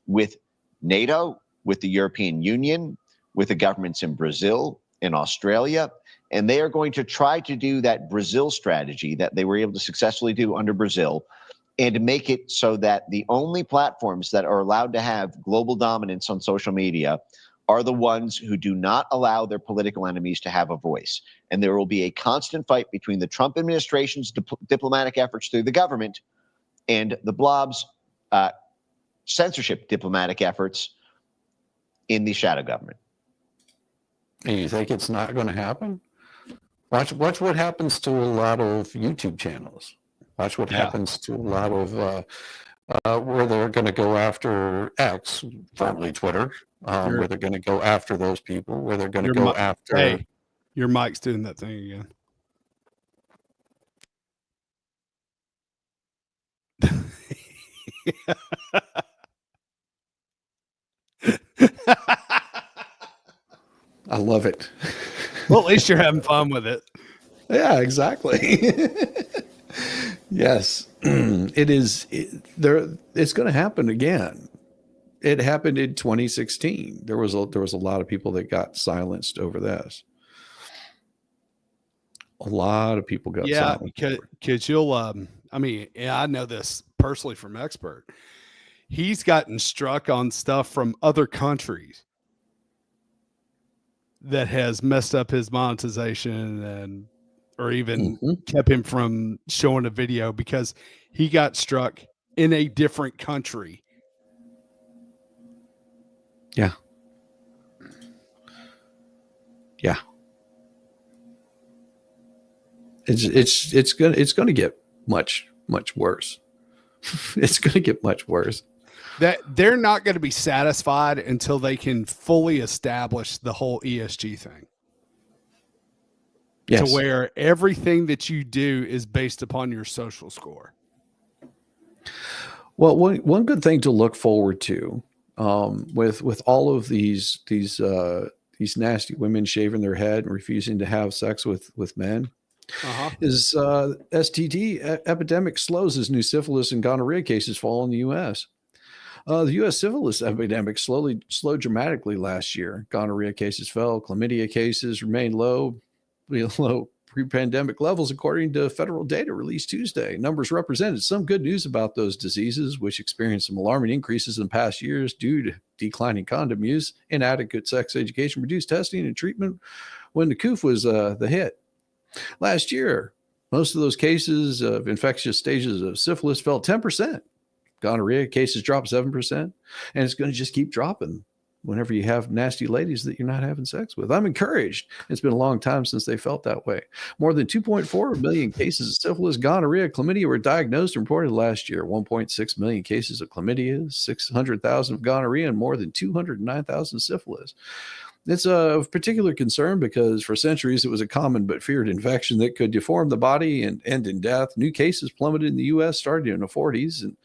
with NATO, with the European Union, with the governments in Brazil, in Australia, and they are going to try to do that Brazil strategy that they were able to successfully do under Brazil, and to make it so that the only platforms that are allowed to have global dominance on social media are the ones who do not allow their political enemies to have a voice. And there will be a constant fight between the Trump administration's diplomatic efforts through the government and the blob's censorship diplomatic efforts in the shadow government. And you think it's not going to happen? Watch what happens to a lot of YouTube channels. Watch what happens to a lot of where they're going to go after X, formerly Twitter, where they're going to go after those people, where they're going to go after. Hey, your mic's doing that thing again. I love it. Well, at least you're having fun with it. Yeah, exactly. Yes, it is. It's going to happen again. It happened in 2016. There was a lot of people that got silenced over this. A lot of people got silenced. Because you'll, I mean, I know this personally from Expert. He's gotten struck on stuff from other countries that has messed up his monetization or even kept him from showing a video because he got struck in a different country. Yeah. Yeah. It's gonna get much worse. It's gonna get much worse. That they're not going to be satisfied until they can fully establish the whole ESG thing. Yes. To where everything that you do is based upon your social score. Well, one good thing to look forward to, with all of these nasty women shaving their head and refusing to have sex with men, is STD epidemic slows as new syphilis and gonorrhea cases fall in the U.S. The U.S. syphilis epidemic slowed dramatically last year. Gonorrhea cases fell, chlamydia cases remained low pre-pandemic levels, according to federal data released Tuesday. Numbers represented some good news about those diseases, which experienced some alarming increases in past years due to declining condom use, inadequate sex education, reduced testing and treatment when the coof was the hit. Last year, most of those cases of infectious stages of syphilis fell 10%. Gonorrhea cases dropped 7%, and it's going to just keep dropping whenever you have nasty ladies that you're not having sex with. I'm encouraged. It's been a long time since they felt that way. More than 2.4 million cases of syphilis, gonorrhea, chlamydia were diagnosed and reported last year. 1.6 million cases of chlamydia, 600,000 of gonorrhea, and more than 209,000 syphilis. It's of particular concern because for centuries it was a common but feared infection that could deform the body and end in death. New cases plummeted in the U.S. starting in the 40s, and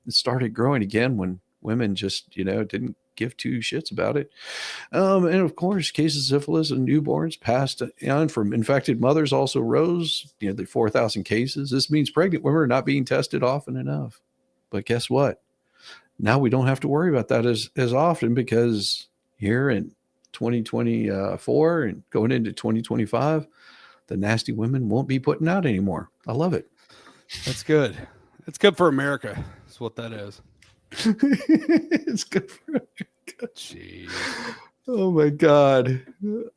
it started growing again when women just, didn't give two shits about it. And of course, cases of syphilis in newborns passed on from infected mothers also rose, the 4,000 cases. This means pregnant women are not being tested often enough. But guess what? Now we don't have to worry about that as often, because here in 2024 and going into 2025, the nasty women won't be putting out anymore. I love it. That's good. It's good for America. That's what that is. It's good for America. Jeez. Oh my God.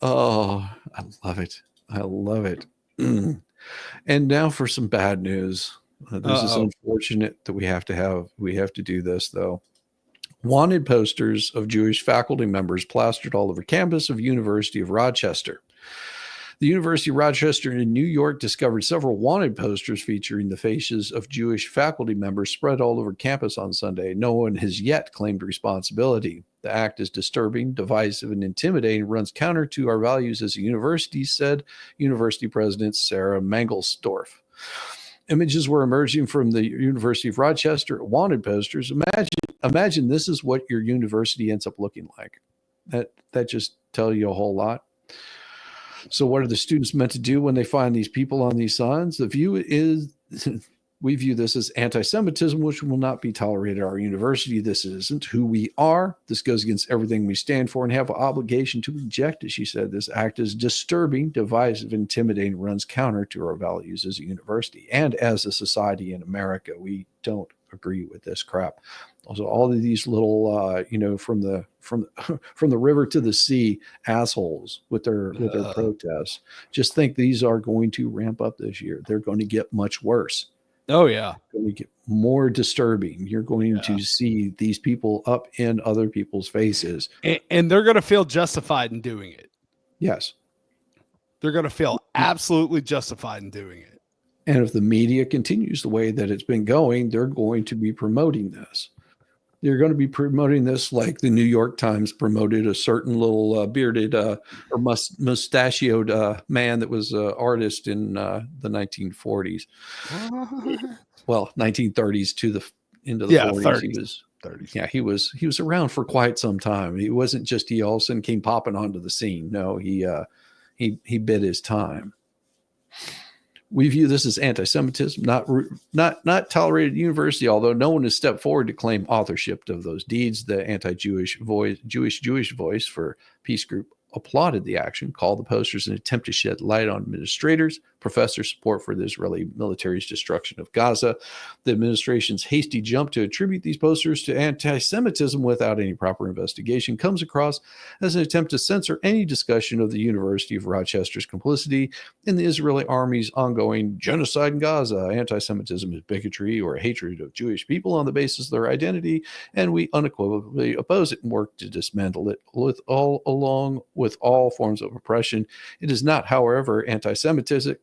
Oh, I love it. I love it. And now for some bad news. This is unfortunate that we have to do this, though. Wanted posters of Jewish faculty members plastered all over campus of University of Rochester. The University of Rochester in New York discovered several wanted posters featuring the faces of Jewish faculty members spread all over campus on Sunday. No one has yet claimed responsibility. The act is disturbing, divisive, and intimidating, runs counter to our values as a university, said University President Sarah Mangelsdorf. Images were emerging from the University of Rochester wanted posters. Imagine this is what your university ends up looking like. That just tells you a whole lot. So what are the students meant to do when they find these people on these signs? The view is, we view this as anti-Semitism, which will not be tolerated at our university. This isn't who we are. This goes against everything we stand for and have an obligation to reject it, she said. This act is disturbing, divisive, intimidating, runs counter to our values as a university and as a society in America. We don't agree with this crap. Also, all of these little, from the river to the sea assholes with their protests. Just think these are going to ramp up this year. They're going to get much worse. Oh yeah, it's going to get more disturbing. You're going to see these people up in other people's faces, and they're going to feel justified in doing it. Yes, they're going to feel absolutely justified in doing it. And if the media continues the way that it's been going, they're going to be promoting this. They're going to be promoting this like the New York Times promoted a certain little bearded or mustachioed man that was an artist in the 1940s. Well, 1930s to the into the 40s. 30s. He was 30s. Yeah, he was around for quite some time. He wasn't just he all of a sudden came popping onto the scene. No, he bid his time. We view this as anti-Semitism, not tolerated at university, although no one has stepped forward to claim authorship of those deeds. The anti-Jewish voice, Jewish voice for peace group applauded the action, called the posters an attempt to shed light on administrators, professors' support for the Israeli military's destruction of Gaza. The administration's hasty jump to attribute these posters to anti-Semitism without any proper investigation comes across as an attempt to censor any discussion of the University of Rochester's complicity in the Israeli army's ongoing genocide in Gaza. Anti-Semitism is bigotry or hatred of Jewish people on the basis of their identity, and we unequivocally oppose it and work to dismantle it along with all forms of oppression. It is not, however, anti-Semitic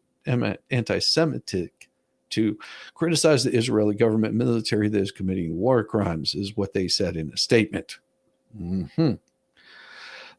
to criticize the Israeli government military that is committing war crimes, is what they said in a statement. The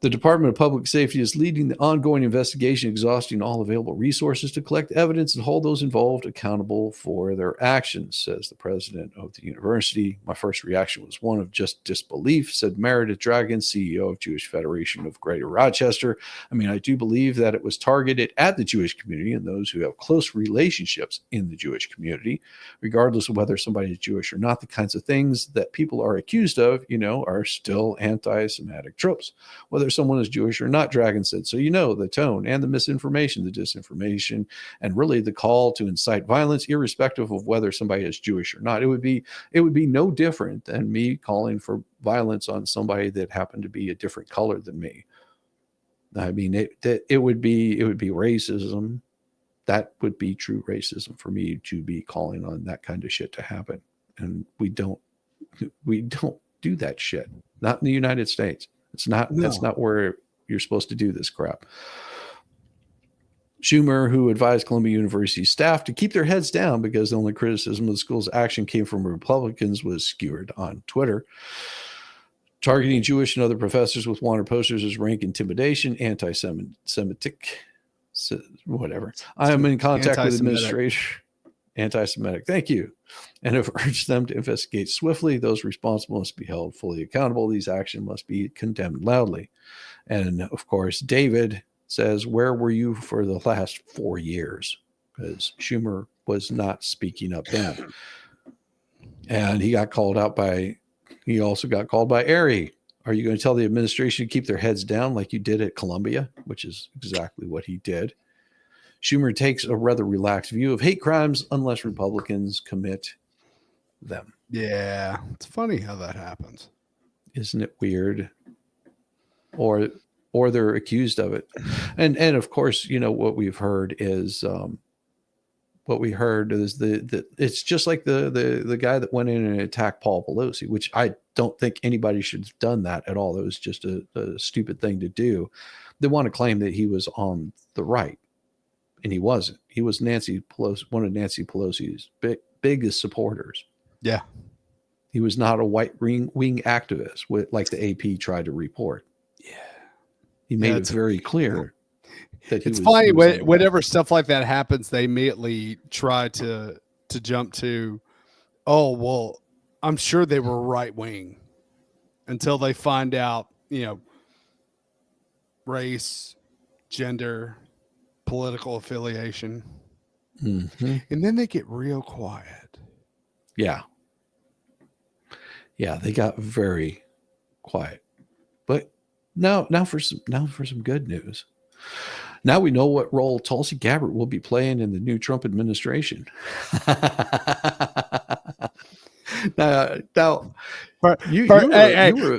The Department of Public Safety is leading the ongoing investigation, exhausting all available resources to collect evidence and hold those involved accountable for their actions, says the president of the university. My first reaction was one of just disbelief, said Meredith Dragon, CEO of Jewish Federation of Greater Rochester. I mean, I do believe that it was targeted at the Jewish community and those who have close relationships in the Jewish community, regardless of whether somebody is Jewish or not. The kinds of things that people are accused of, are still anti-Semitic tropes, whether someone is Jewish or not, Dragon said. So, the tone and the misinformation, the disinformation, and really the call to incite violence, irrespective of whether somebody is Jewish or not. It would be no different than me calling for violence on somebody that happened to be a different color than me. I mean, it would be racism. That would be true racism for me to be calling on that kind of shit to happen. And we don't do that shit. Not in the United States. That's not where you're supposed to do this crap. Schumer, who advised Columbia University staff to keep their heads down because the only criticism of the school's action came from Republicans, was skewered on Twitter. Targeting Jewish and other professors with wanted posters is rank intimidation, anti-Semitic, whatever. I am in contact with administration. Anti-Semitic. Thank you. And have urged them to investigate swiftly. Those responsible must be held fully accountable. These actions must be condemned loudly. And of course, David says, where were you for the last 4 years? Because Schumer was not speaking up then. And he also got called by Airy. Are you going to tell the administration to keep their heads down like you did at Columbia? Which is exactly what he did. Schumer takes a rather relaxed view of hate crimes unless Republicans commit them. Yeah, it's funny how that happens. Isn't it weird? Or they're accused of it. And of course, what we've heard is it's just like the guy that went in and attacked Paul Pelosi, which I don't think anybody should have done that at all. It was just a stupid thing to do. They want to claim that he was on the right. And he wasn't. He was Nancy Pelosi, one of Nancy Pelosi's biggest supporters. Yeah. He was not a white wing activist, like the AP tried to report. Yeah. He made it very clear that it's funny whenever stuff like that happens, they immediately try to jump to, oh, well, I'm sure they were right wing, until they find out, race, gender, political affiliation. Mm-hmm. And then they get real quiet. Yeah, they got very quiet. But now for some good news. Now we know what role Tulsi Gabbard will be playing in the new Trump administration.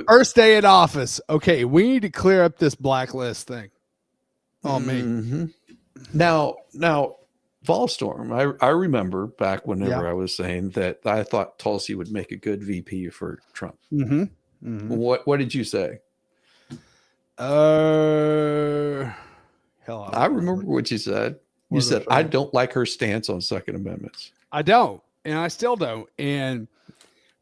First day in office. Okay, we need to clear up this blacklist thing. On me. Mm-hmm. Now, Volstorm, I remember back whenever I was saying that I thought Tulsi would make a good VP for Trump. Mm-hmm. Mm-hmm. What did you say? Hell, I remember what you said. You said, I don't like her stance on Second Amendments. I don't, and I still don't. And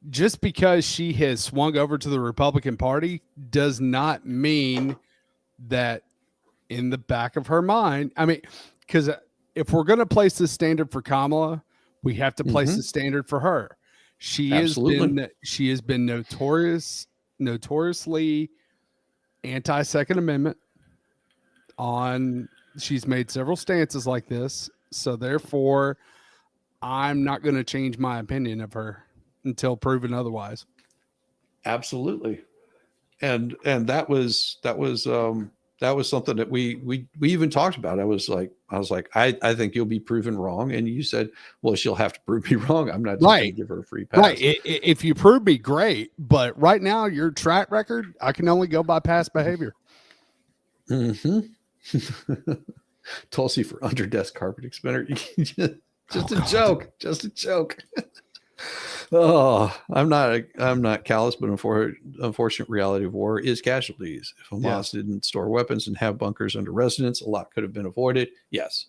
just because she has swung over to the Republican Party does not mean that in the back of her mind, I mean, because if we're going to place the standard for Kamala, we have to place the standard for her. She has been notoriously anti-Second Amendment. She's made several stances like this, so therefore, I'm not going to change my opinion of her until proven otherwise. Absolutely, and that was something that we even talked about. I was like, I think you'll be proven wrong. And you said, well, she'll have to prove me wrong. I'm not just going to give her a free pass. Right. If you prove me, great. But right now, your track record, I can only go by past behavior. Mm-hmm. Tulsi for under desk carpeting spinner. Just a joke. Oh, I'm not callous, but unfortunate reality of war is casualties. If Hamas didn't store weapons and have bunkers under residents, a lot could have been avoided. Yes,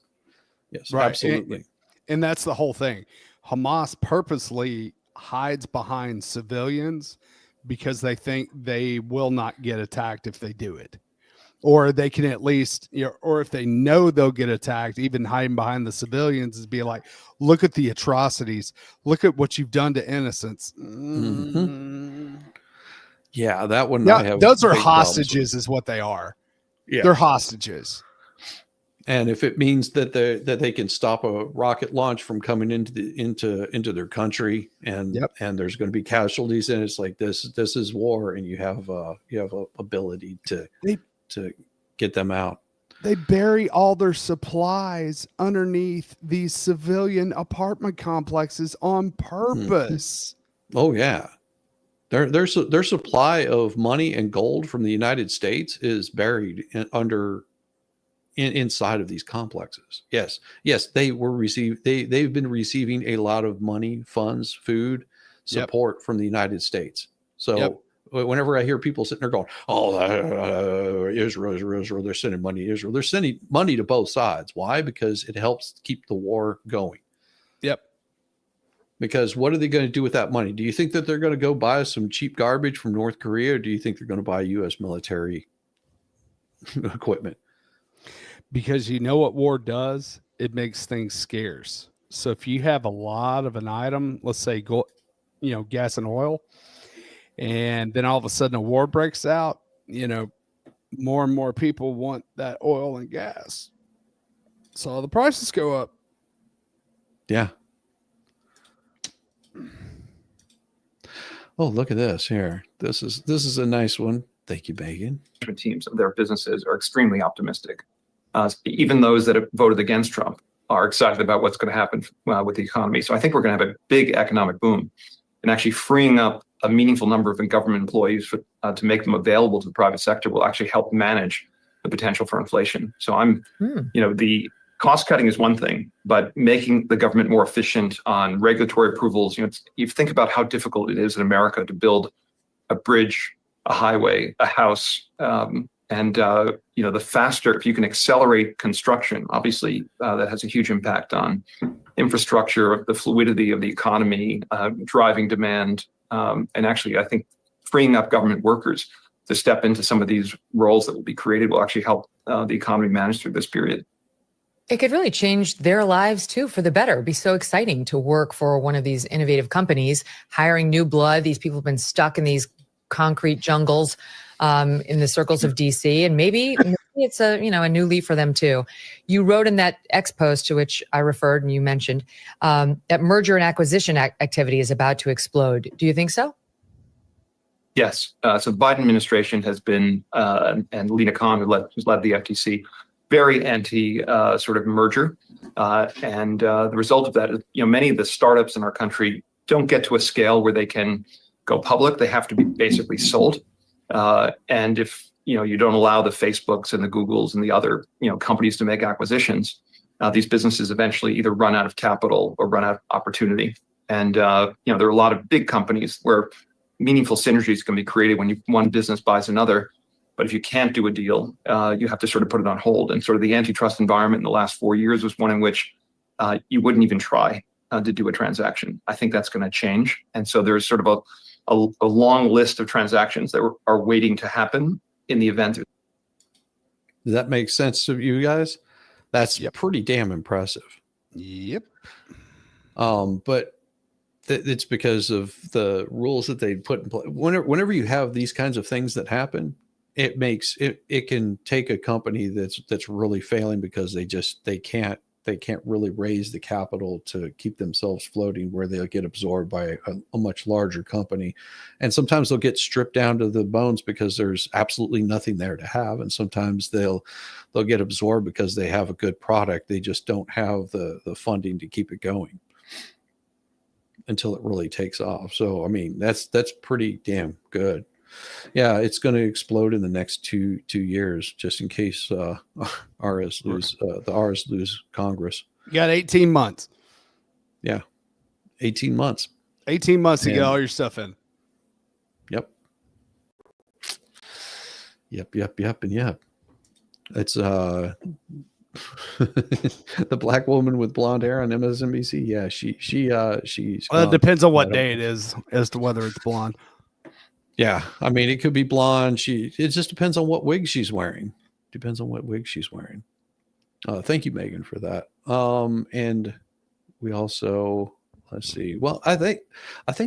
right. Absolutely. And that's the whole thing. Hamas purposely hides behind civilians because they think they will not get attacked if they do it. or they can at least, or if they know they'll get attacked, even hiding behind the civilians, is be like, look at the atrocities, look at what you've done to innocents. Yeah, that one Yeah, I have those are big problems with. hostages, is what they are. Yeah. They're hostages. And if it means that they can stop a rocket launch from coming into their country, and there's going to be casualties, and it's like this is war, and you have a ability to get them out. They bury all their supplies underneath these civilian apartment complexes on purpose. Oh yeah. Their supply of money and gold from the United States is buried inside of these complexes. Yes, they've been receiving a lot of money, funds, food, support from the United States. So whenever I hear people sitting there going, "Oh, Israel, they're sending money to Israel," they're sending money to both sides. Why? Because it helps keep the war going. Yep. Because what are they going to do with that money? Do you think that they're going to go buy some cheap garbage from North Korea, or do you think they're going to buy U.S. military equipment? Because you know what war does? It makes things scarce. So if you have a lot of an item, let's say gas and oil, and then all of a sudden a war breaks out, more and more people want that oil and gas. So the prices go up. Yeah. Oh, look at this here. This is a nice one. Thank you, Megan. Teams of their businesses are extremely optimistic. Even those that have voted against Trump are excited about what's going to happen with the economy. So I think we're going to have a big economic boom, and actually freeing up a meaningful number of government employees to make them available to the private sector will actually help manage the potential for inflation. So the cost cutting is one thing, but making the government more efficient on regulatory approvals. You think about how difficult it is in America to build a bridge, a highway, a house. The faster, if you can accelerate construction, obviously that has a huge impact on infrastructure, the fluidity of the economy, driving demand. And actually, I think freeing up government workers to step into some of these roles that will be created will actually help the economy manage through this period. It could really change their lives too for the better. It'd be so exciting to work for one of these innovative companies, hiring new blood. These people have been stuck in these concrete jungles in the circles of DC, and maybe it's a new leaf for them too. You wrote in that X post to which I referred and you mentioned that merger and acquisition activity is about to explode. Do you think so? Yes. So the Biden administration has been, and Lena Khan, who's led the FTC, very anti sort of merger. And the result of that is, many of the startups in our country don't get to a scale where they can go public. They have to be basically sold. And if you don't allow the Facebooks and the Googles and the other companies to make acquisitions, these businesses eventually either run out of capital or run out of opportunity. And there are a lot of big companies where meaningful synergies can be created when one business buys another. But if you can't do a deal, you have to sort of put it on hold. And sort of the antitrust environment in the last 4 years was one in which you wouldn't even try to do a transaction. I think that's going to change. And so there's sort of a long list of transactions that are waiting to happen in the event. Does that make sense to you guys? That's pretty damn impressive. Yep. But it's because of the rules that they put in place. Whenever you have these kinds of things that happen, it makes it can take a company that's really failing because they can't really raise the capital to keep themselves floating, where they'll get absorbed by a much larger company. And sometimes they'll get stripped down to the bones because there's absolutely nothing there to have. And sometimes they'll get absorbed because they have a good product. They just don't have the funding to keep it going until it really takes off. So, I mean, that's pretty damn good. Yeah, it's going to explode in the next two years, just in case the RS lose Congress. You got 18 months. Yeah, 18 months. 18 months to get all your stuff in. Yep. And yep. It's the black woman with blonde hair on MSNBC. Yeah, she's. Well, it depends on what day it is as to whether it's blonde. Yeah, I mean, it could be blonde. It just depends on what wig she's wearing. Depends on what wig she's wearing. Thank you, Megan, for that. And we also, let's see. Well, I think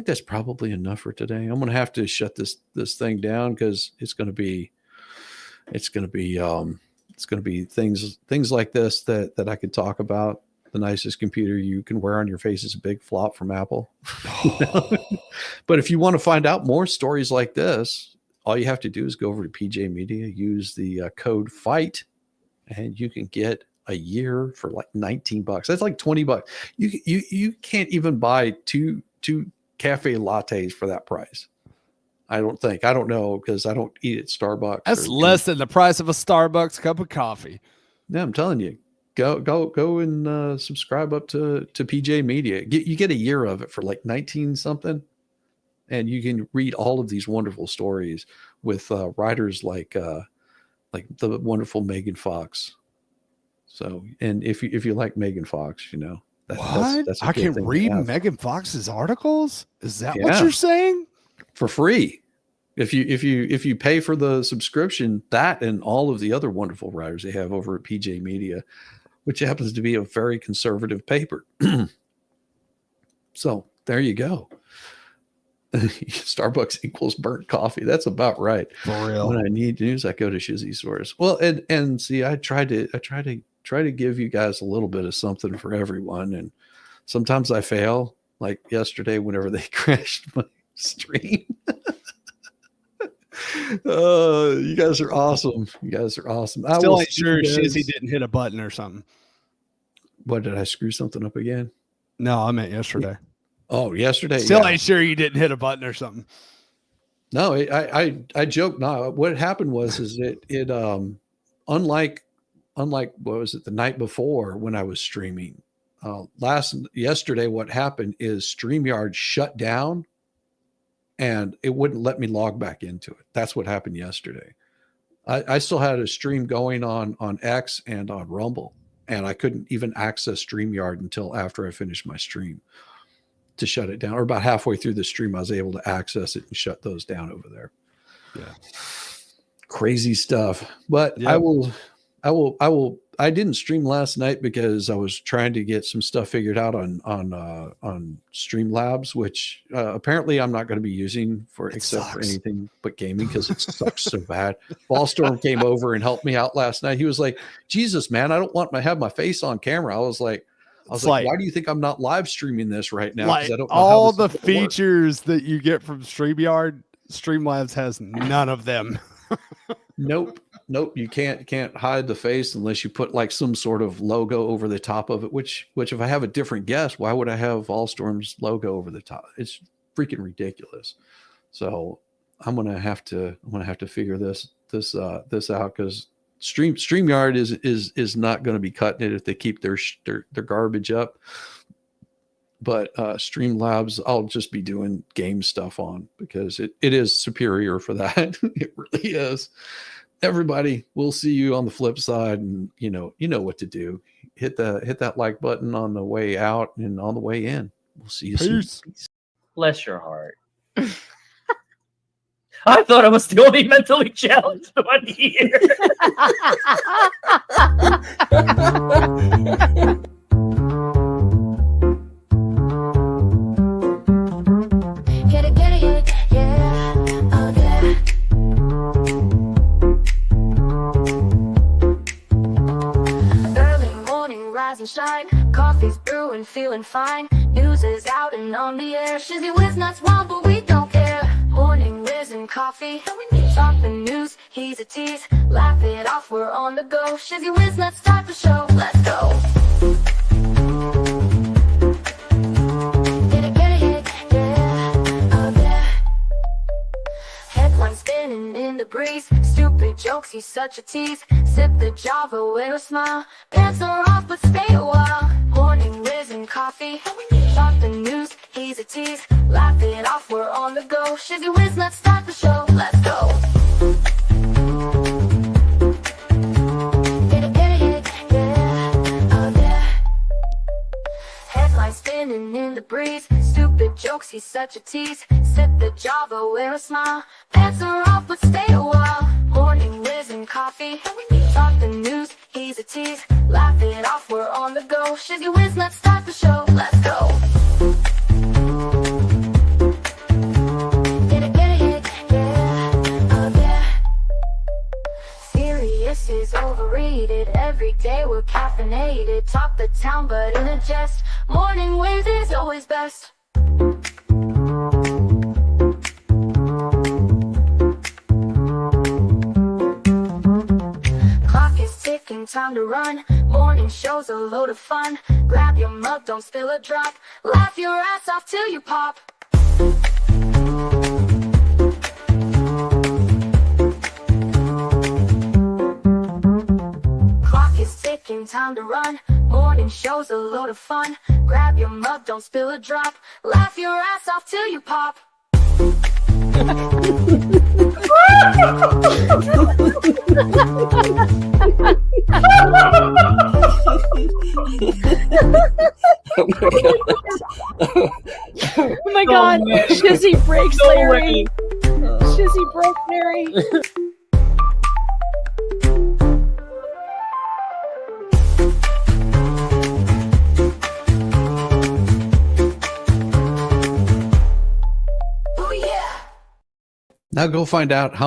that's probably enough for today. I'm going to have to shut this thing down because it's going to be things like this that I could talk about. The nicest computer you can wear on your face is a big flop from Apple. But if you want to find out more stories like this, all you have to do is go over to PJ Media, use the code FIGHT, and you can get a year for like $19. That's like $20. You can't even buy two cafe lattes for that price. I don't know, because I don't eat at Starbucks. That's less than the price of a Starbucks cup of coffee. Yeah, I'm telling you, go and subscribe up to PJ Media. You get a year of it for like 19 something, and you can read all of these wonderful stories with writers like the wonderful Megan Fox. So, and if you like Megan Fox, that's I can read Megan Fox's articles. Is that what you're saying? For free. If you pay for the subscription, that and all of the other wonderful writers they have over at PJ Media, which happens to be a very conservative paper. So there you go. Starbucks equals burnt coffee. That's about right. For real. When I need news, I go to Shizzy Source. Well, and see, I try to give you guys a little bit of something for everyone, and sometimes I fail. Like yesterday, whenever they crashed my stream. You guys are awesome. Still ain't sure Shizzy didn't hit a button or something. What, did I screw something up again? No, I meant yesterday. Oh, yesterday. Still ain't sure you didn't hit a button or something. No, I joke. No, what happened was it unlike what was it, the night before when I was streaming, yesterday what happened is StreamYard shut down and it wouldn't let me log back into it. That's what happened yesterday. I still had a stream going on X and on Rumble, and I couldn't even access StreamYard until after I finished my stream to shut it down. Or about halfway through the stream, I was able to access it and shut those down over there. Yeah. Crazy stuff. But yep. I didn't stream last night because I was trying to get some stuff figured out on Streamlabs, which apparently I'm not going to be using for anything but gaming because it sucks so bad. Ballstorm came over and helped me out last night. He was like, "Jesus, man, I don't want to have my face on camera." I was like, why do you think I'm not live streaming this right now? Like, I don't know all the features that you get from StreamYard, Streamlabs has none of them. Nope. You can't hide the face unless you put like some sort of logo over the top of it, which if I have a different guest, why would I have Allstorm's logo over the top? It's freaking ridiculous. So I'm gonna have to figure this out, because StreamYard is not going to be cutting it if they keep their garbage up. But Streamlabs, I'll just be doing game stuff on because it is superior for that. It really is. Everybody, we'll see you on the flip side, and you know what to do. Hit that like button on the way out and on the way in. We'll see you soon. Peace. Bless your heart. I thought I was the only mentally challenged one here. Early morning, rise and shine. Coffee's brewing, feeling fine. News is out and on the air. Shizzy Whiz nuts wild, but we don't care. Morning, Whiz and Coffee. Talk the news, he's a tease. Laugh it off, we're on the go. Shizzy Whiz nuts, start the show. Let's go. Get it, yeah. Oh yeah. Headlines spinning in the breeze. Stupid jokes, he's such a tease. Sip the Java with a smile. Pants are off, but stay a while. Morning, Whiz and Coffee. Talk the news, he's a tease. Laugh it off, we're on the go. Shizzy Whiz, let's start the show. Let's go. Get it, yeah. Oh yeah. Headlines spinning in the breeze. Stupid jokes, he's such a tease. Sip the Java, wear a smile. Pants are off, but stay a while. Morning, Whiz and Coffee. Talk something news, he's a tease. Laugh it off, we're on the go. Shizzy Whiz, let's start the show. Let's go. Get it, yeah, oh yeah. Serious is overrated. Every day we're caffeinated. Talk the town, but in a jest. Morning Whiz is always best. Clock is ticking, time to run. Morning show's a load of fun. Grab your mug, don't spill a drop. Laugh your ass off till you pop. Clock is ticking, time to run. Morning show's a load of fun. Grab your mug, don't spill a drop. Laugh your ass off till you pop. Oh my God. Shizzy breaks Larry. Shizzy broke Larry. Now go find out how